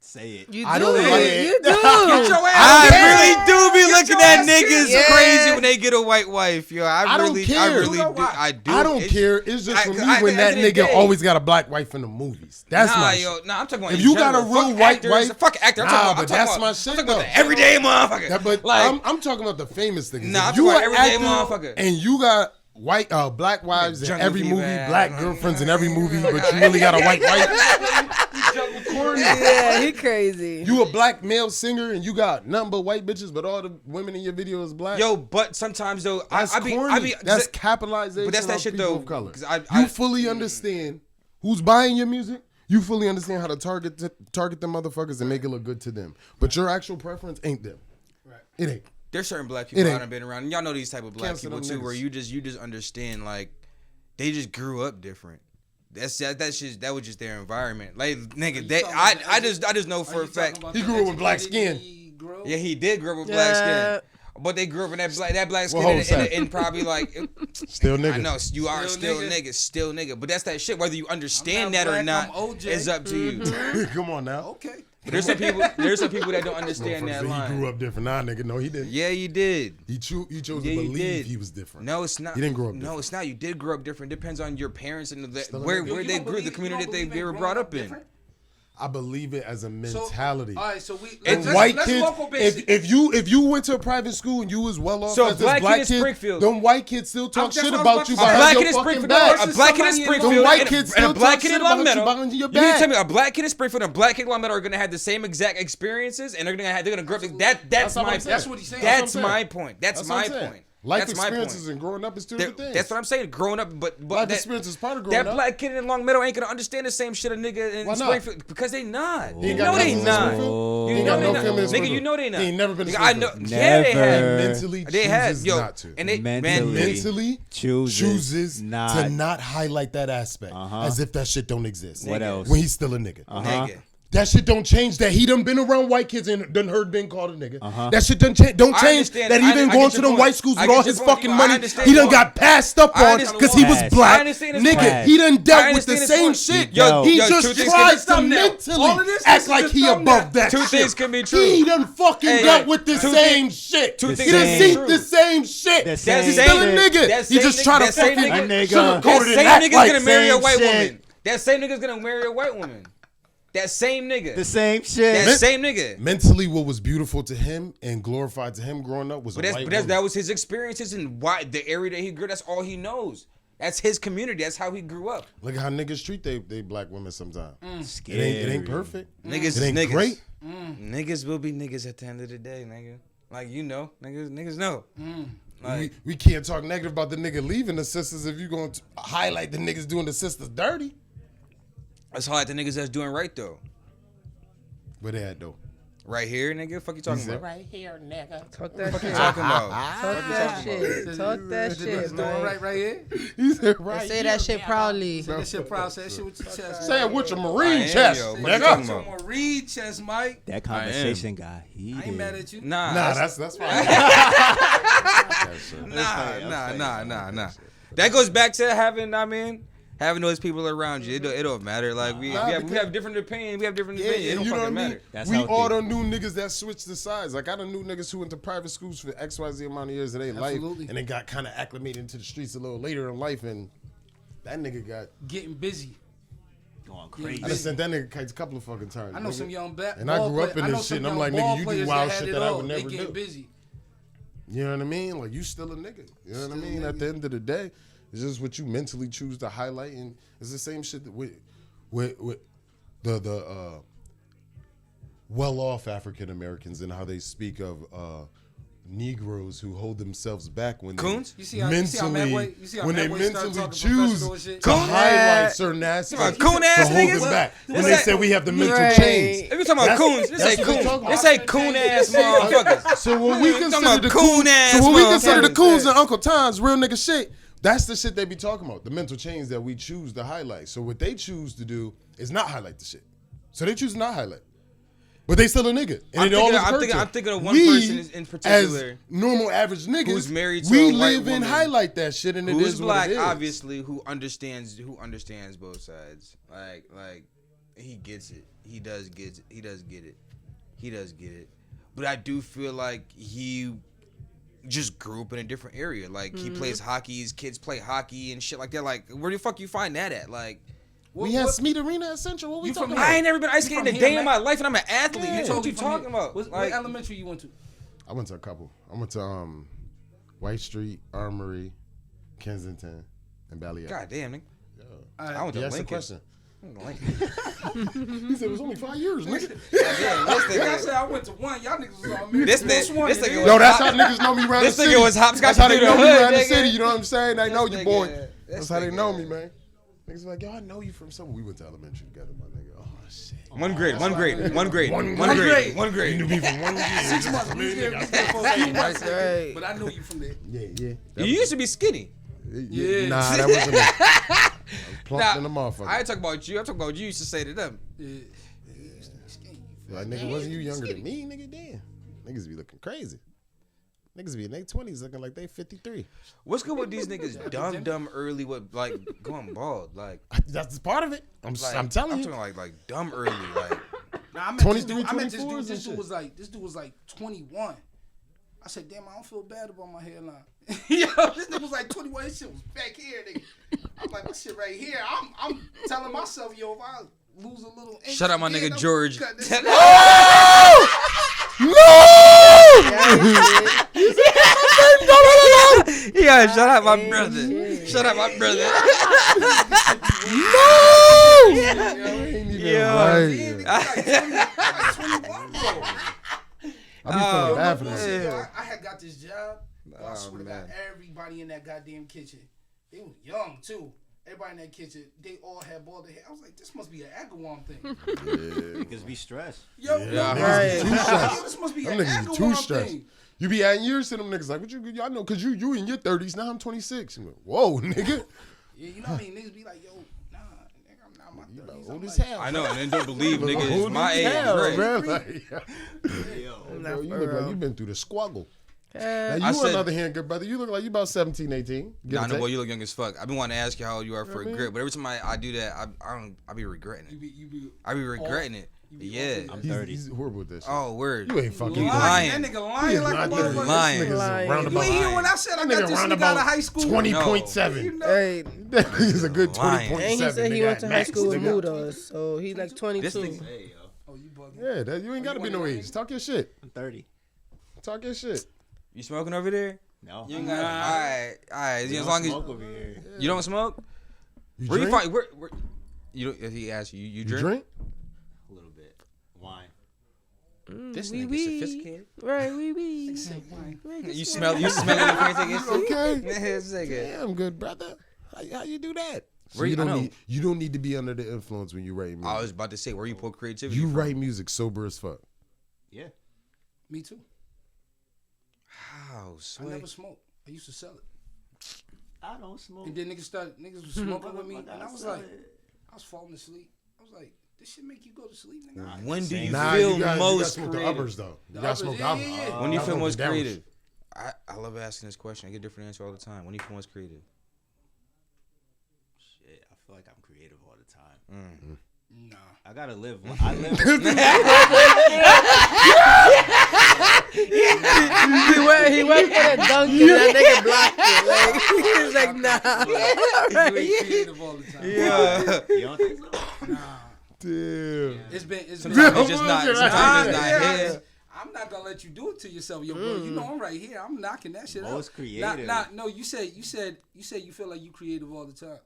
Say it.
You do.
I don't like it.
You do.
I really do be looking at niggas
Yeah.
crazy when they get a white wife, yo.
I don't care.
I really
You know
do. I do.
I don't
It's-
care. It's just for me
I-
when
at
that
the end of the
nigga
day-
always got a black wife in the movies. That's
nah,
my
yo,
shit.
nah, I'm talking about
If
in
you got
general.
a real
Fuck
white
actors,
wife-
fuck actor. I'm
Nah,
talking about,
but
I'm talking
that's
about,
my
I'm
shit,
talking about
though.
the everyday motherfucker.
Yeah, but
like,
I'm talking about the famous things.
Nah, I'm
If you
talking
an
about everyday
actor
motherfucker.
and you got white black wives in
Jungle
every
Fever,
movie,
man.
black girlfriends in every movie, but you really got a white wife.
Yeah, he crazy.
You a black male singer and you got nothing but white bitches, but all the women in your video is black.
yo, but sometimes though,
That's
I be,
corny. That's capitalization.
but that's that
of
shit,
people
though,
of color.
'cause I
You fully understand who's buying your music. You fully understand how to target them motherfuckers and make it look good to them. But your actual preference ain't them. Right. It ain't.
There's certain black people
It
I
ain't.
done been around, and y'all know these type of black
Cancel
people
them
too, where
niggas.
you just understand like they just grew up different. That was just their environment. Like nigga, I just know for a fact.
He grew up with black skin.
Yeah, he did grow up with black skin. But they grew up in that black skin
Well, hold on,
and probably like
Still nigga.
I know you are
Still
still
nigga.
still nigga. But that's that shit. Whether you understand
I'm
that or
not
not
black, I'm OJ.
is up to you.
Come on now.
Okay.
But there's some people that don't understand that
He
line.
grew up different. Nah, nigga. No, he didn't.
Yeah, you did.
He chose
Yeah,
to
you
believe
did.
he was different.
No, it's not.
He didn't grow up
No,
different.
it's not. You did grow up different. Depends on your parents and
Still a
where
nigga.
they grew, the community that they were brought up in.
I believe it as a mentality.
All right, so
And
let's
white
let's
kids,
local basic.
if you went to a private school and you was well off
So
as this
black
black
kid in
kid,
Springfield.
them white kids still talk
That's
shit
what I was
about
about
you
to say.
A
behind
black
your
kid in
fucking
Springfield,
back.
a black kid in
Them
Springfield,
Them white
and
kids
a
still
black
talk
kid
shit
in
about
Long
you
Meadow.
behind your
You mean to tell
back.
me a black kid in Springfield and a black kid in Long Meadow are gonna have the same exact experiences and they're gonna grow up? That's
what
my
I'm saying.
That's what he's saying.
That's
what I'm
my
saying.
point. That's
what
my
I'm saying.
point.
Life
That's my
experiences
point.
and growing up is two different things.
That's what I'm saying. Growing up, but
Life
that,
experience is part of growing
that
up.
black kid in Long Meadow ain't gonna understand the same shit a nigga in
Why not?
Springfield because they not.
He
You
ain't
know
got
they
cousins in
not.
Springfield? He
You
ain't
know
got
they
no
not.
family in
Nigga, you
Springfield.
know they not.
He ain't never been to
Nigga, I know.
Springfield.
Yeah, they have.
Never.
Mentally
They have.
chooses
Yo,
not to.
and they
Mentally.
Mentally chooses
not.
to not highlight that aspect
Uh-huh.
as if that shit don't exist.
What else?
When he's still a nigga.
nigga.
That shit don't change that he done been around white kids and done heard being called a nigga.
Uh-huh.
That shit don't change
I
change
understand.
that he
I
been
get
going
your
to them
point.
white schools
I
with
get
all
your
his
point.
fucking
I
money.
understand
He done
your
got passed up
I
on
understand
because he was
Pass.
black.
I understand his
Nigga,
point.
he done
I
dealt with the
understand his
same
point.
shit.
Yo,
He
two
just
things
tries
can
to
be thumbnail.
mentally
All of this
act
is
like
the
he
thumbnail.
above that
Two
shit.
things can be true.
He done fucking
Hey,
dealt
hey,
with the
two
same shit.
two
He
things
done
can be
seen
true.
the same shit.
The
He's
same
still a
shit.
nigga.
That
He
same
just
nigga-
try to
that same
fucking
nigga-
A nigga.
sugarcoat
That
it
same
and act
nigga's
like
gonna marry a
same
white
shit.
woman. That same nigga's gonna marry a white woman. That same nigga.
The same shit.
That same nigga.
mentally what was beautiful to him and glorified to him growing up was
But
a white woman.
that was his experiences and why the area that he grew. That's all he knows. That's his community. That's how he grew up.
Look at how niggas treat they black women sometimes. It ain't perfect.
Niggas,
It ain't
niggas.
great.
Niggas will be niggas at the end of the day, nigga. Like you know, niggas know. Like
We can't talk negative about the nigga leaving the sisters if you going to highlight the niggas doing the sisters dirty.
that's how like the niggas that's doing right though.
Where they at though?
Right here, nigga. Fuck you talking about?
Right here, nigga.
Talk that shit.
Talking about?
Talk that shit. Talk that shit, man.
Right here.
He said right.
Say that shit proudly.
Say that shit proud. Say that shit with your chest.
Say it with your
I
Marine
am,
chest,
yo. Fuck you
nigga.
talking
Your
about?
Marine chest, Mike.
That conversation got heated.
I ain't mad at you.
Nah,
Nah, that's fine.
nah. That goes back to having, having those people around you. It don't matter. Like we have different opinions. We have different opinions. It don't
you know
fucking
what I mean?
matter.
That's
We
healthy.
all done knew niggas that switched the sides. Like I done knew niggas who went to private schools for XYZ amount of years of their life,
Absolutely.
and they got kind of acclimated into the streets a little later in life, and that nigga got.
Getting busy.
Going crazy.
I done sent that nigga kites a couple of fucking times.
I know
nigga.
some young
And I grew up in this shit, and I'm like, nigga, you do wild shit that I would never
They getting
do.
busy.
You know what I mean? Like you still a nigga. You know what I mean? At the end of the day, it's just what you mentally choose to highlight, and it's the same shit that with the well-off African Americans and how they speak of Negroes who hold themselves back when
Coons?
they
You see how
mentally when they
Madway started
mentally
talking professional and
choose
shit?
to highlight certain aspects
Coon
to
ass
hold
niggas?
them back. When
What's
they
that?
say we have the mental
Right.
chains.
If you talking about coons, this
that's
ain't
what they
coons.
talking
This
about.
ain't coon ass motherfuckers.
So when we
Talking
consider
about
the
coon ass
so when we consider the
motherfuckers.
coons and Uncle Tom's real nigga shit, that's the shit they be talking about. The mental chains that we choose to highlight. So what they choose to do is not highlight the shit. So they choose to not highlight. But they still a nigga. And
I'm
it always
thinking- I'm
occurred
thinking-
to
I'm thinking of one
we,
person in particular
as normal average niggas
who's married to
we
a white
live and
woman
highlight that shit, and it
Who's
is
black,
what it is.
obviously, who understands both sides. Like he gets it. He does get it. He does get it. But I do feel like he just grew up in a different area. Like he plays hockey, his kids play hockey and shit like that. Like where the fuck you find that at? Like
We had Smeet Arena at Central. What we
You
talking
from
about?
I ain't never been ice skating a
from
day
here,
in
man?
my life, and I'm an athlete.
Yeah.
What you talking about?
What
Like,
elementary you went to?
I went to a couple. I went to White Street, Armory, Kensington, and Balliet.
God damn, nigga.
Alright.
I went to
He asked a
Lincoln.
question.
I went to Lincoln.
He said it was only 5 years, nigga.
Damn, this
Like I
nigga-
said, I went to one. Y'all niggas was on me.
This nigga
Yo,
was
that's how niggas know me around
This
the
nigga
city.
was hopscotch
That's how they
through the
know me
hood,
around the
nigga.
city. You know what I'm saying? They know you,
nigga-
boy.
this
That's how they know
nigga-
me, man. Niggas like, yo, I know you from somewhere. We went to elementary together, my nigga. Oh, shit.
One grade.
One grade.
You
You
knew
knew me from 1 year.
6 months. We was there for 4 months.
right.
But I knew you from there.
Yeah.
You used to be skinny.
Yeah. Nah, that wasn't me. I was plumped in the motherfucker.
I ain't talking about you. I'm talking about you used to say to them.
Yeah.
Like, nigga, wasn't you younger than me, nigga? Damn. Niggas be looking crazy. Niggas be in their 20s looking like they 53.
What's good with these niggas dumb early with like going bald? Like,
That's part of it. I'm telling
I'm
you.
talking like dumb early. Like,
Nah, I met
23,
this
24s and
dude. This
shit.
dude was like 21. I said, damn, I don't feel bad about my hairline. Yo, this nigga was like 21. His shit was back here, nigga. I'm like, my shit right here. I'm telling myself, yo, if I lose a little inch
Shut up, my
again,
nigga
I'm
George.
cut this-
yeah, shut up, my brother. Shut up, my brother.
Yeah, nigga, like 21, bro.
I be feeling bad for this.
Yo, I had got this job. I swear to God, everybody in that goddamn kitchen, they was young too. Everybody in that kitchen, they all had bald hair. I was like, this must be an Agawam thing.
Niggas be stressed.
Yo,
Niggas be too stressed.
this must be
Them
an
niggas be too
Agawam
stressed.
thing.
You be adding years to them niggas like, what you? I know, cause you in your 30s now. I'm 26. I'm like, whoa, nigga.
Yeah, you know what I mean? Niggas be like, yo, nah, nigga, I'm not my 30s.
Old
I'm
as
like,
hell.
I know, and then don't believe niggas
Old
my
as
age.
hell,
Right.
man. Like,
Yo.
bro, you look like you been through the squuggle. Now
Uh,
you
I
on
said-
the other hand, good brother, you look like you about 17, 18. Give
Nah,
or
no,
take.
boy, you look young as fuck. I've been wanting to ask you how old you are for a
Mhm.
grip, but every time I do that, I be regretting
You
it.
be
I be regretting it.
you be
Yeah.
off
I'm
He's-
30.
He's horrible with this shit.
Oh, word.
You ain't fucking
lying.
That nigga
He
lying
is
like a
not 30.
motherfucker.
Lying.
This nigga's
Lying.
roundabout.
You ain't hear when I said I got this nigga out of high school?
20.7.
You know?
hey,
He's a good
Lying.
20.7.
and he said he
nigga,
went to
at
high
max,
school with
nigga.
Muda, so he's like 22.
This nigga-
Hey, yo.
Oh, you bugging.
Yeah, you ain't got to be no age. Talk your shit.
I'm 30.
Talk your shit.
You smoking over there?
No.
You ain't got. Alright.
We
As
don't
long as
smoke over here.
you don't smoke,
You
where
drink?
you find where you don't? If he asks you, you
You
drink?
drink?
A little bit. Wine.
This
Wee
nigga
wee.
sophisticated.
Right, we.
Say wine.
You smell it. You can't take it.
Okay.
This nigga.
Damn, good brother. How you do that? So
Where
you
you- I
don't
know.
need you don't need to be under the influence when you write music.
I was about to say where you pull creativity.
You
from.
write music sober as fuck.
Yeah.
Me too.
How?
I
Sway?
never smoked. I used to sell it.
I don't smoke.
And then niggas was smoking with me,
Motherfucker,
and I was
sell
like,
it.
I was falling asleep. I was like, this shit make you go to sleep, nigga.
When do you
Nah,
feel
you gotta
most
smoke the
creative?
uppers though. You
The
gotta
uppers,
smoke the
yeah,
uppers.
yeah, yeah.
When do you
Gotta
feel
smoke
most
the downs.
creative? I love asking this question. I get a different answer all the time. When do you feel most creative?
Shit, I feel like I'm creative all the time.
Nah.
I gotta live. I live.
He went for the dunk and that nigga blocked it. Like he's like, nah.
You ain't creative all the time.
Yeah.
You don't think so?
Nah.
Damn.
It's been.
Sometimes it's just not. Sometimes it's not
Yeah.
here.
I'm not gonna let you do it to yourself, yo, bro. You know I'm right here. I'm knocking that shit out.
Most creative.
No, you said you feel like you creative all the time.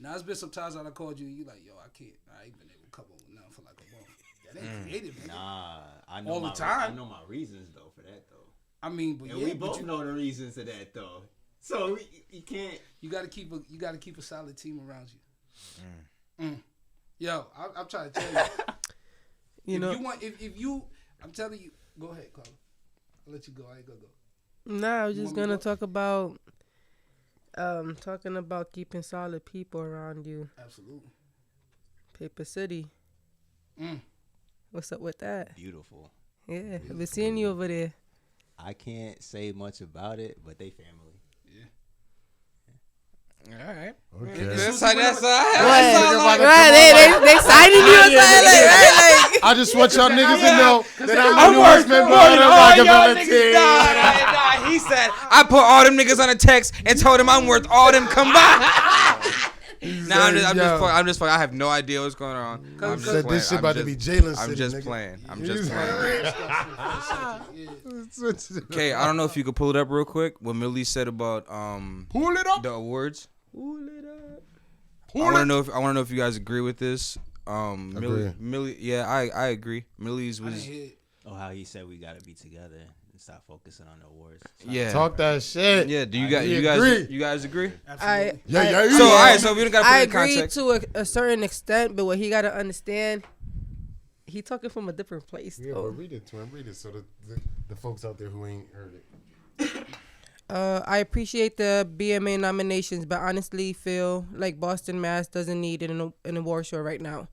Now it's been some times that I called you and you like, yo, I can't. I ain't been able to come up with nothing for like a month. That ain't creative, nigga.
Nah, I know
All the
my,
time.
I know my reasons though for that though,
I mean, but
and
yeah,
we
but
both know the reasons to that though. So you can't.
you gotta keep a solid team around you. Yo, I'm trying to tell you.
You know,
if you, I'm telling you, go ahead, Carla. I'll let you go. I ain't gonna go.
nah, I was
You
just
want me to
gonna talk about talking about keeping solid people around you.
Absolutely.
Paper City. What's up with that?
Beautiful.
Yeah, I've been seeing you over there.
I can't say much about it, but they family.
All right.
Okay.
That's how.
Right,
Right,
they signing you or something like, right?
I just want y'all niggas to know that I'm
I'm
the newest member of the Rockefeller team.
Nah, he said I put all them niggas on a text and told him I'm worth all them combined. Nah, I'm just fucking. I have no idea what's going on. I'm just
Said
playing.
this shit
I'm
about to
just-
be Jxylen
I'm
City,
just
nigga.
playing. I'm just playing.
Yeah.
Okay, I don't know if you could pull it up real quick. What Millie said about
Pull it up.
the awards.
Pull it up.
I want to know if you guys agree with this.
Agree.
Millie, yeah, I agree. Millie's
I didn't
was
hear it.
Oh, how he said we gotta be together and stop focusing on the awards.
yeah.
Talk that shit.
Yeah, do you
We
guys
agree.
you guys agree?
Absolutely.
Yeah.
So all right, so we don't got to put
I
it in
agree
context.
to a certain extent, but what he gotta understand, he talking from a different place.
Yeah,
Though.
but read it to him. Read it so the folks out there who ain't heard it.
I appreciate the BMA nominations, but honestly feel like Boston, Mass doesn't need an award show right now.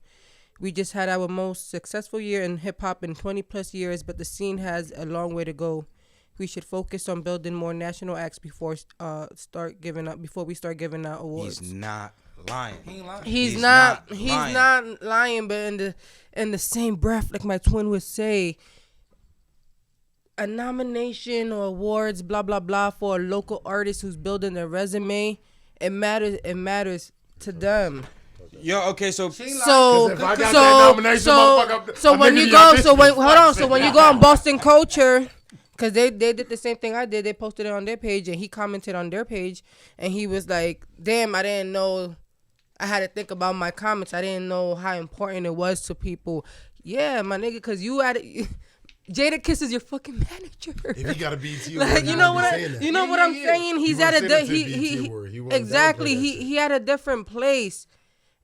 We just had our most successful year in hip hop in 20 plus years, but the scene has a long way to go. We should focus on building more national acts before we start giving out awards.
He's not lying.
He ain't lying.
He's
not
not lying, but in the same breath, like my twin would say, a nomination or awards, blah blah blah, for a local artist who's building their resume, it matters to them.
Yo, okay, so
She ain't lying.
So
If I got that nomination, motherfucker,
when
I'm
you
nigga,
go,
y'all
so when
bitches
hold on,
is
so when you go on Boston Culture, because they did the same thing I did, they posted it on their page, and he commented on their page, and he was like, "Damn, I didn't know." I had to think about my comments. I didn't know how important it was to people. Yeah, my nigga, because you had it. Jada Kiss is your fucking manager.
If he got a BET
Like,
award,
you
he
know
won't
what
be
I,
saying that.
you know what I'm saying? He's
won't
at
say
a
that to
he
the BET award. He won't
exactly
downplay that shit.
he had a different place,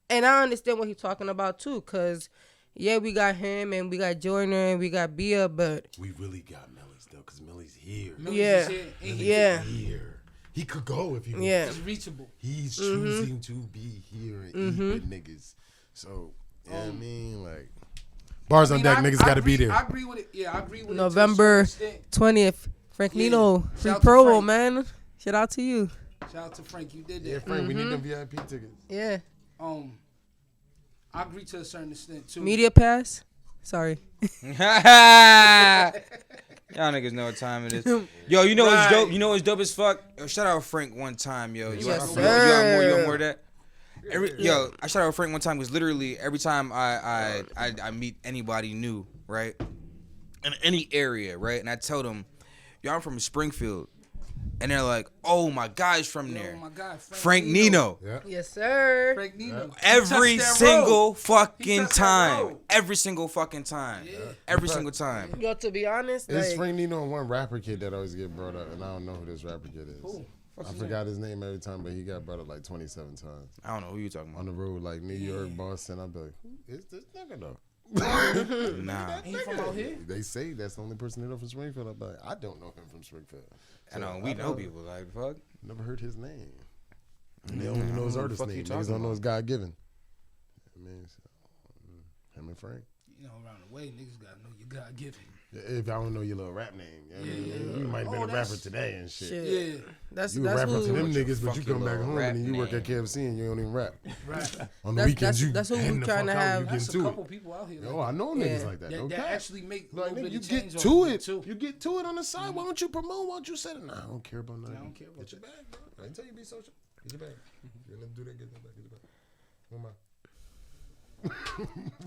and I understand what he's talking about too. Cause yeah, we got him and we got Joyner and we got Bia, but
We really got Millie's though, because Millie's here.
Millie's
yeah,
just here, and he-
yeah,
Here. He could go if he wants.
yeah.
It's reachable.
He's choosing to be here and eat with niggas. So, I mean, like, bars on deck, niggas got to be there.
I agree with it. Yeah, I agree with
November
it. to a certain extent.
20th, Frank
Yeah.
Nino, free
Shout out to
promo,
Frank.
man. Shout out to you.
Shout out to Frank. You did
Yeah,
that.
Frank, we need them VIP tickets.
Yeah,
I agree to a certain extent too.
media pass. Sorry.
y'all niggas know what time it is. Yo, you know what's dope? You know what's dope as fuck? Yo, shout out Frank one time, yo. You
Yes,
want
sir.
you want more of that? Yo, I shout out Frank one time because literally every time I meet anybody new, right, in any area, right, and I tell them, yo, I'm from Springfield, and they're like, oh, my guy's from there.
Oh my God,
Frank Nino.
Yeah.
Yes, sir.
Frank Nino.
Every
He touched that
single
road.
fucking
touched that
time.
road.
Every single fucking time. Every single time.
Yo, to be honest,
It's
like,
Frank Nino and one rapper kid that always get brought up, and I don't know who this rapper kid is. I forgot his name every time, but he got brought up like 27 times.
I don't know who you talking
On
about.
the road, like New York, Boston, I'd be like, who is this nigga though?
Nah.
He from out here?
They say that's the only person they know from Springfield. But I don't know him from Springfield.
I know, we know people, like, fuck.
Never heard his name. And they only know his artist
fuck you
name.
talking
Niggas don't know
about?
his God given. I mean, him and Frank.
You know, around the way, niggas gotta know you God given.
If I don't know your little rap name, you know what I mean? You might have been a rapper
that's-
today and shit.
Shit.
Yeah.
That's
You a rapper
who.
to them
your
niggas, but you
fucking
come back
little
home
rap
and you work at
name.
KFC and you don't even rap.
Right.
On the
That's-
weekends, you
that's what we
heading the
trying
fuck
to
out,
have.
you
That's
getting
a
to
couple
it.
people out here.
Yo, I know niggas
Yeah.
like that.
that
Okay.
actually make a
Like,
little
nigga,
bit
you
of
get
change
to
off of
it.
too.
You get to it on the side. Why don't you promote? Why don't you say it? Nah, I don't care about nothing.
I don't care about
Get your bag, bro. I didn't tell you be social. Get your bag. You're gonna do that. Get that bag. Get your bag. One more.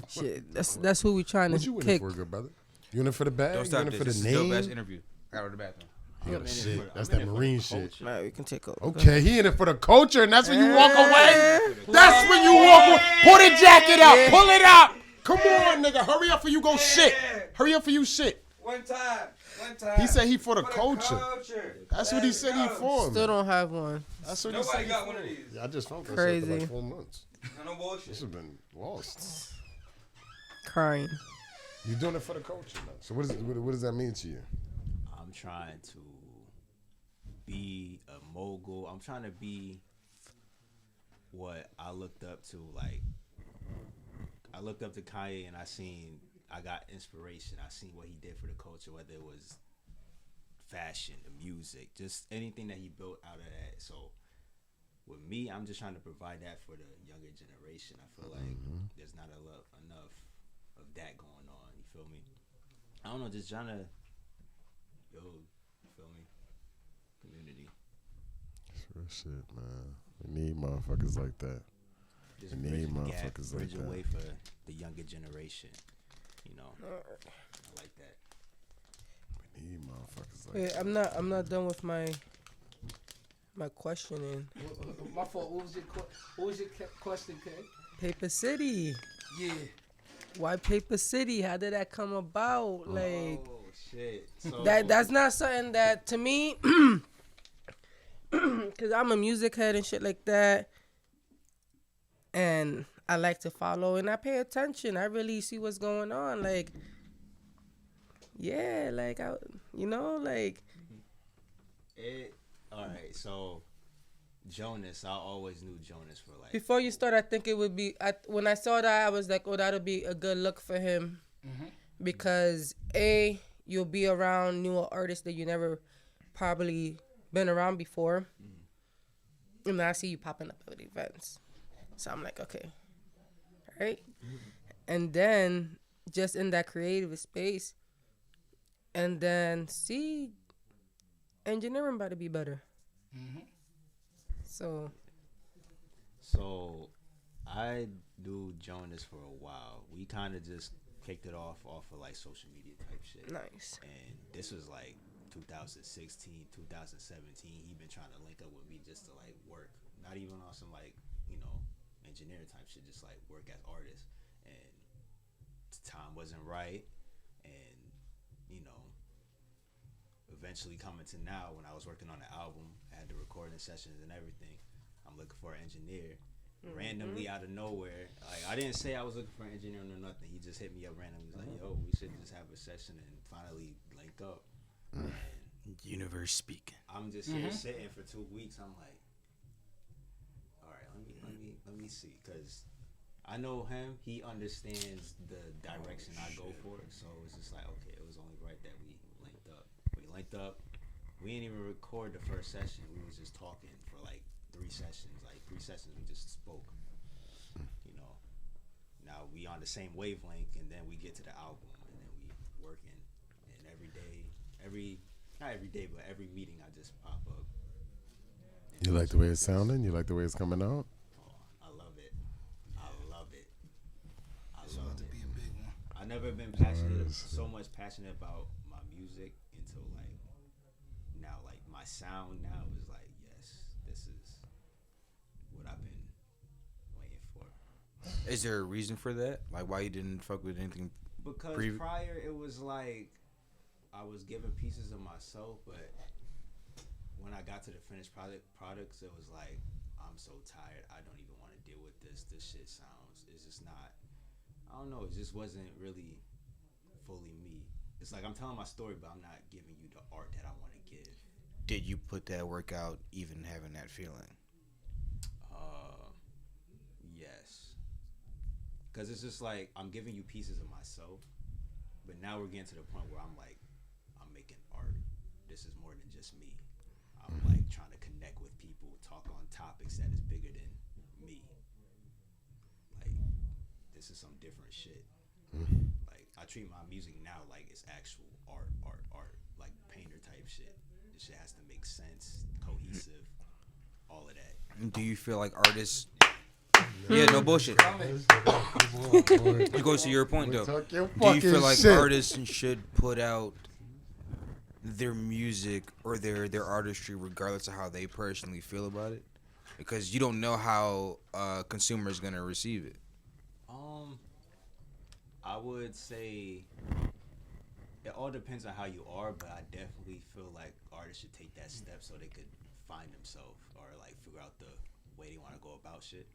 Shit, that's who we trying
What
to
you in it
kick.
for, good brother? You in it for the bag?
Don't
You
stop
in it
this.
for the
This is the dope ass
name?
interview. I got to go to the bathroom.
Oh,
I'm
shit.
in it
That's
for
that
the
Marine
culture.
shit.
Right, we can take over.
Okay, he in it for the culture, and that's when you walk away. That's when you walk away. Pull the jacket up. Pull it up. Come on, nigga. Hurry up for you go shit. Hurry up for you shit.
One time.
He said he for the culture. That's what he said he for.
Still don't have one.
That's what he
Nobody
said.
got one of these.
Yeah, I just found that shit
Crazy.
for like 4 months.
No bullshit.
This has been lost.
Crying.
You doing it for the culture, man. So what does that mean to you?
I'm trying to be a mogul. I'm trying to be what I looked up to. Like, I looked up to Kanye and I got inspiration. I seen what he did for the culture, whether it was fashion, the music, just anything that he built out of that. So with me, I'm just trying to provide that for the younger generation. I feel like there's not enough of that going on. You feel me? I don't know, just trying to build, you feel me? Community.
That's real shit, man. We need motherfuckers like that.
Just
We
bridge
need
the gap,
motherfuckers like
bridge
that.
away for the younger generation. You know, I like that.
We need motherfuckers like
Wait,
that.
I'm not done with my questioning.
My fault. What was your question, K?
Paper City.
Yeah.
Why Paper City? How did that come about? Like
Oh shit! So
that's not something that to me, because I'm a music head and shit like that, and I like to follow and I pay attention. I really see what's going on. Like, yeah, like like.
All right, so Jonas, I always knew Jonas for like.
Before you start, I think it would be. When I saw that, I was like, "Oh, that'll be a good look for him," because you'll be around newer artists that you never probably been around before, and I see you popping up at events, so I'm like, okay, all right, and then just in that creative space, and then see engineering about to be better. So
I knew Jonas for a while. We kind of just kicked it off of like social media type shit.
nice.
And this was like 2016, 2017. He been trying to link up with me just to like work, not even on some like engineering type shit, just like work as artists. And the time wasn't right, and eventually coming to now when I was working on the album, I had the recording sessions and everything. I'm looking for an engineer. Randomly out of nowhere, like I didn't say I was looking for an engineer or nothing. He just hit me up randomly. He's like, "Yo, we should just have a session and finally link up." And
Universe speaking.
I'm just here sitting for 2 weeks. I'm like, all right, let me see, because I know him. He understands the direction I go for. So it's just like, okay, it was only right that we linked up. We didn't even record the first session. We was just talking for like 3 sessions. Like 3 sessions, we just spoke. Now we on the same wavelength, and then we get to the album, and then we working. And not every day, but every meeting, I just pop up.
You like the way it's sounding? You like the way it's coming out?
Oh, I love it. I love it. I never been so much passionate about my music until like now. Like my sound now is like, yes, this is what I've been waiting for.
Is there a reason for that? Like why you didn't fuck with anything?
Because prior it was like I was giving pieces of myself, but when I got to the finished products, it was like, I'm so tired. I don't even want to deal with this. This shit sounds, it's just not I don't know. It just wasn't really fully me. It's like I'm telling my story, but I'm not giving you the art that I want to give.
Did you put that work out even having that feeling?
Yes. Because it's just like I'm giving you pieces of myself, but now we're getting to the point where I'm like, I'm making art. This is more than just me. I'm like trying to connect with people, talk on topics that is bigger than me. Like, this is some different shit. Like, I treat my music now like it's actual art, like painter type shit. This shit has to make sense, cohesive, all of that.
Do you feel like artists? Yeah, no bullshit. It goes to your point though. Do you feel like artists should put out their music or their artistry regardless of how they personally feel about it? Because you don't know how consumers gonna receive it.
I would say it all depends on how you are, but I definitely feel like artists should take that step so they could find themselves or like figure out the way they want to go about shit.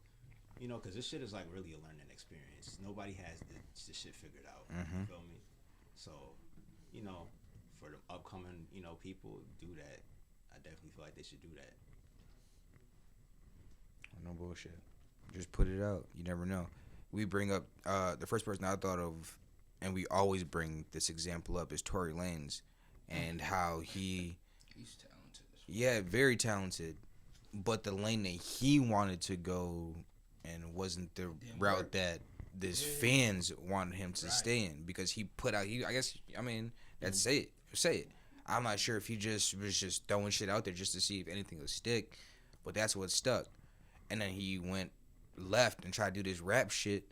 You know, because this shit is like really a learning experience. Nobody has this shit figured out. You feel me? So, you know, for the upcoming, you know, people do that. I definitely feel like they should do that.
No bullshit. Just put it out. You never know. We bring up the first person I thought of, and we always bring this example up, is Tory Lanez, and how he's
talented.
Yeah, very talented, but the lane that he wanted to go and wasn't the route that his fans wanted him to stay in, because he put out. That's say it. I'm not sure if he just was just throwing shit out there just to see if anything would stick, but that's what stuck. And then he went left and tried to do this rap shit,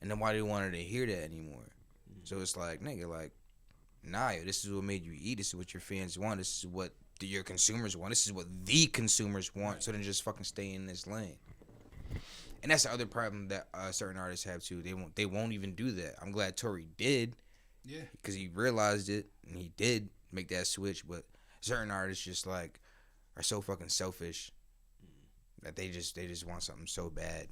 and nobody wanted to hear that anymore. So it's like, nigga, like, nah, yo, this is what made you eat. This is what your fans want. This is what your consumers want. This is what the consumers want. So then just fucking stay in this lane. And that's the other problem that certain artists have too. They won't even do that. I'm glad Tory did. Yeah. Because he realized it and he did make that switch. But certain artists just like are so fucking selfish that they just want something so bad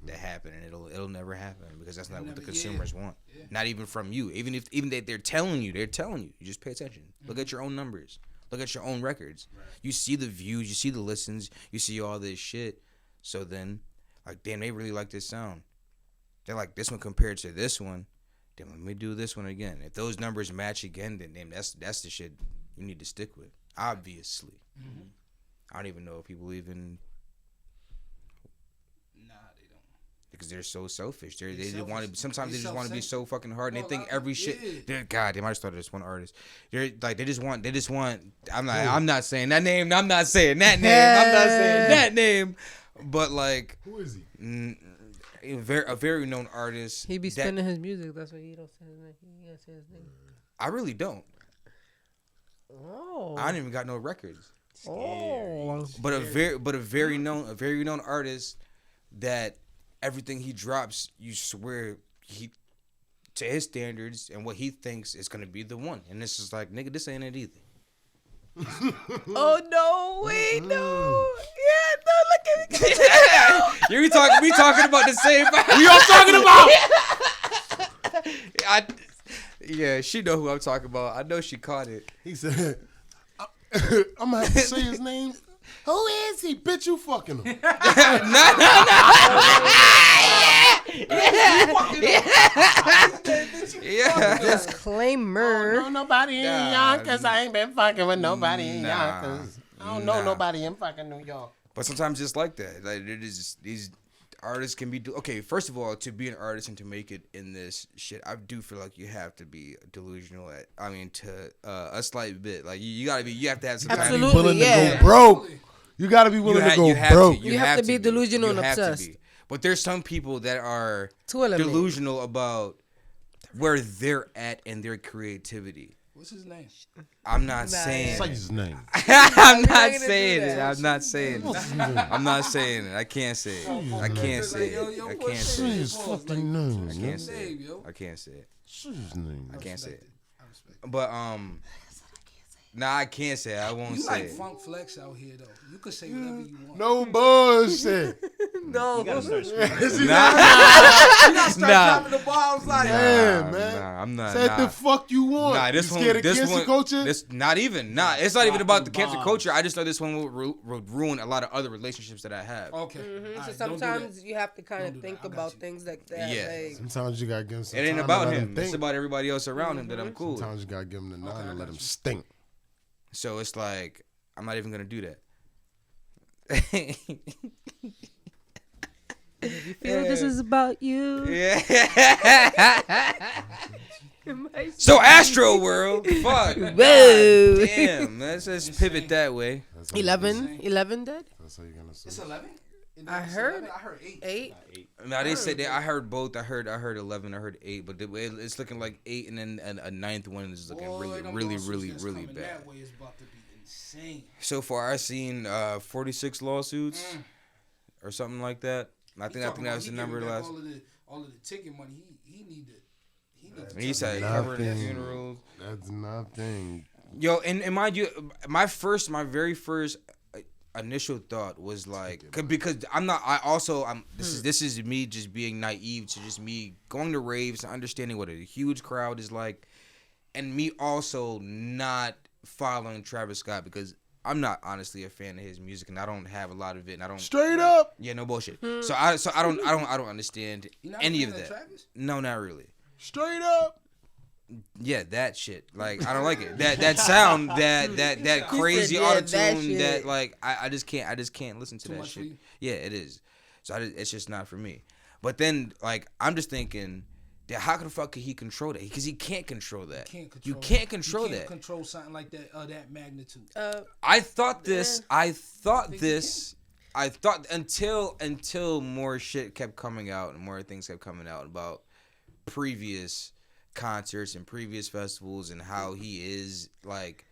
to happen, and it'll never happen because that's not what the consumers want. Yeah. Not even from you. Even that they're telling you. You just pay attention. Look at your own numbers. Look at your own records. Right. You see the views. You see the listens. You see all this shit. So then, like, damn, they really like this sound. They're like, this one compared to this one. Then let me do this one again. If those numbers match again, then damn, that's the shit you need to stick with. Obviously. I don't even know if people even. Because they're so selfish. They just want to. Sometimes they just want to be so fucking hard, and they think every shit. God, they might have started this one artist. They're like, they just want. I'm not saying that name. I'm not saying that name. But like,
who is he?
A very known artist.
He be spinning his music. That's why he don't say his name. He can't say his name.
I really don't.
Oh.
I don't even got no records.
Oh.
But a very known artist that. Everything he drops, you swear to his standards and what he thinks is gonna be the one, and this is like, nigga, this ain't it either.
Oh no! Wait, no! Yeah, no! Look at me!
We talking about the same.
We all talking about.
Yeah, she know who I'm talking about. I know she caught it.
He said, "I'm gonna have to say his name." Who is he? Bitch, you fucking him.
No. Yeah.
Disclaimer.
I don't know nobody in Yonkers. I ain't been fucking with nobody in Yonkers. I don't know nobody in fucking New York.
But sometimes it's like that. Like, it is, these artists can be... Okay, first of all, to be an artist and to make it in this shit, I do feel like you have to be delusional to a slight bit. Like, you have to have some kind of...
Absolutely,
to go broke. You gotta be willing to go broke.
You have to be delusional and obsessed.
But there's some people that are delusional about where they're at in their creativity.
What's his name?
I'm not saying.
Say his name.
I'm not saying it. I'm not saying it. I can't say it. I can't say it. I can't say it.
His fucking name.
I can't say it. I can't say it.
Say his name.
I can't say it. But Nah, I can't say it. I won't
You
say
like
it.
Funk Flex out here though. You could say whatever you want.
No bullshit.
No.
You gotta start screaming.
You gotta start dropping the bombs like
Yeah, man.
Nah, I'm not.
Say
nah.
the fuck you want.
Nah, this
you
one.
scared of
This
cancel
one.
culture?
This not even. Nah, it's not even about the
Dropping
cancel
bombs.
culture. I just know this one will ruin a lot of other relationships that I have.
Okay.
So
Alright, don't do
sometimes
that.
you have to kind
Don't
of
do
think
that. I got
about
you.
things like that.
Yeah.
Like,
Sometimes you gotta give him some
It ain't
time
about
to let
him. It's
think.
about everybody else around him that I'm cool.
Sometimes you gotta give him the nine
I
and let
got
him
you.
stink.
So it's like I'm not even gonna do that.
you feel this is about you.
Yeah.
My
So Astro World, fuck.
Whoa.
Damn, let's just pivot that way.
That's how you gonna say-
11 dead?
That's how you gonna say.
It's 11.
I heard
8.
8.
Now they said that I heard both. I heard 11. I heard 8, but it's looking like 8, and then a ninth one is looking really bad.
That way is about to be insane.
So far, I've seen 46 lawsuits or something like that. I think that was the number last.
All of the ticket money. He need to.
And he said covering
Nothing.
funerals.
That's nothing.
Yo, and mind you, my very first initial thought was like, because I'm this is me just being naive to just me going to raves and understanding what a huge crowd is like, and me also not following Travis Scott because I'm not honestly a fan of his music and I don't have a lot of it and I don't
Straight up.
yeah, no bullshit. So I don't understand
You not
any
a
of
fan
that.
Travis?
No, not really.
Straight up.
Yeah, that shit. Like I don't like it. That sound, that crazy
yeah, that
autotune, that
shit.
like I just can't listen to
Too
that
much for
shit.
you?
Yeah, it is. So it's just not for me. But then like I'm just thinking, that how the fuck could he control that? Because he can't control that. You can't control
You can't
that.
control something like that. That magnitude.
I thought until more shit kept coming out and more things kept coming out about previous concerts and previous festivals and how he is like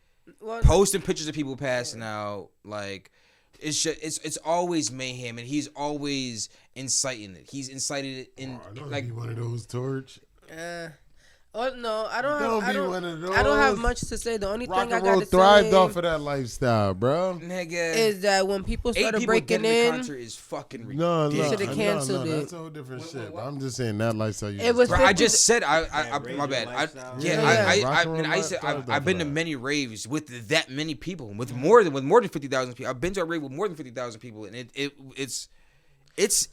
posting pictures of people passing out. Like it's always mayhem and he's always inciting it. He's incited it in
Don't
like
be one of those, Torch.
Oh no, I don't
Don't
have.
be one of
I don't have
those.
much to say. The only
Rock
thing I
and
got
roll
to
thrived
say
off of that lifestyle, bro.
nigga.
is that when people
8
started
people
breaking
dead in
in,
the concert is fucking
No,
ridiculous.
Should've canceled it.
That's a whole different shit. But I'm just saying that lifestyle. You
It was
Bro, I just said my
radio
bad.
lifestyle.
I've been to many raves with that many people, with more than 50,000 people. I've been to a rave with more than 50,000 people, and it's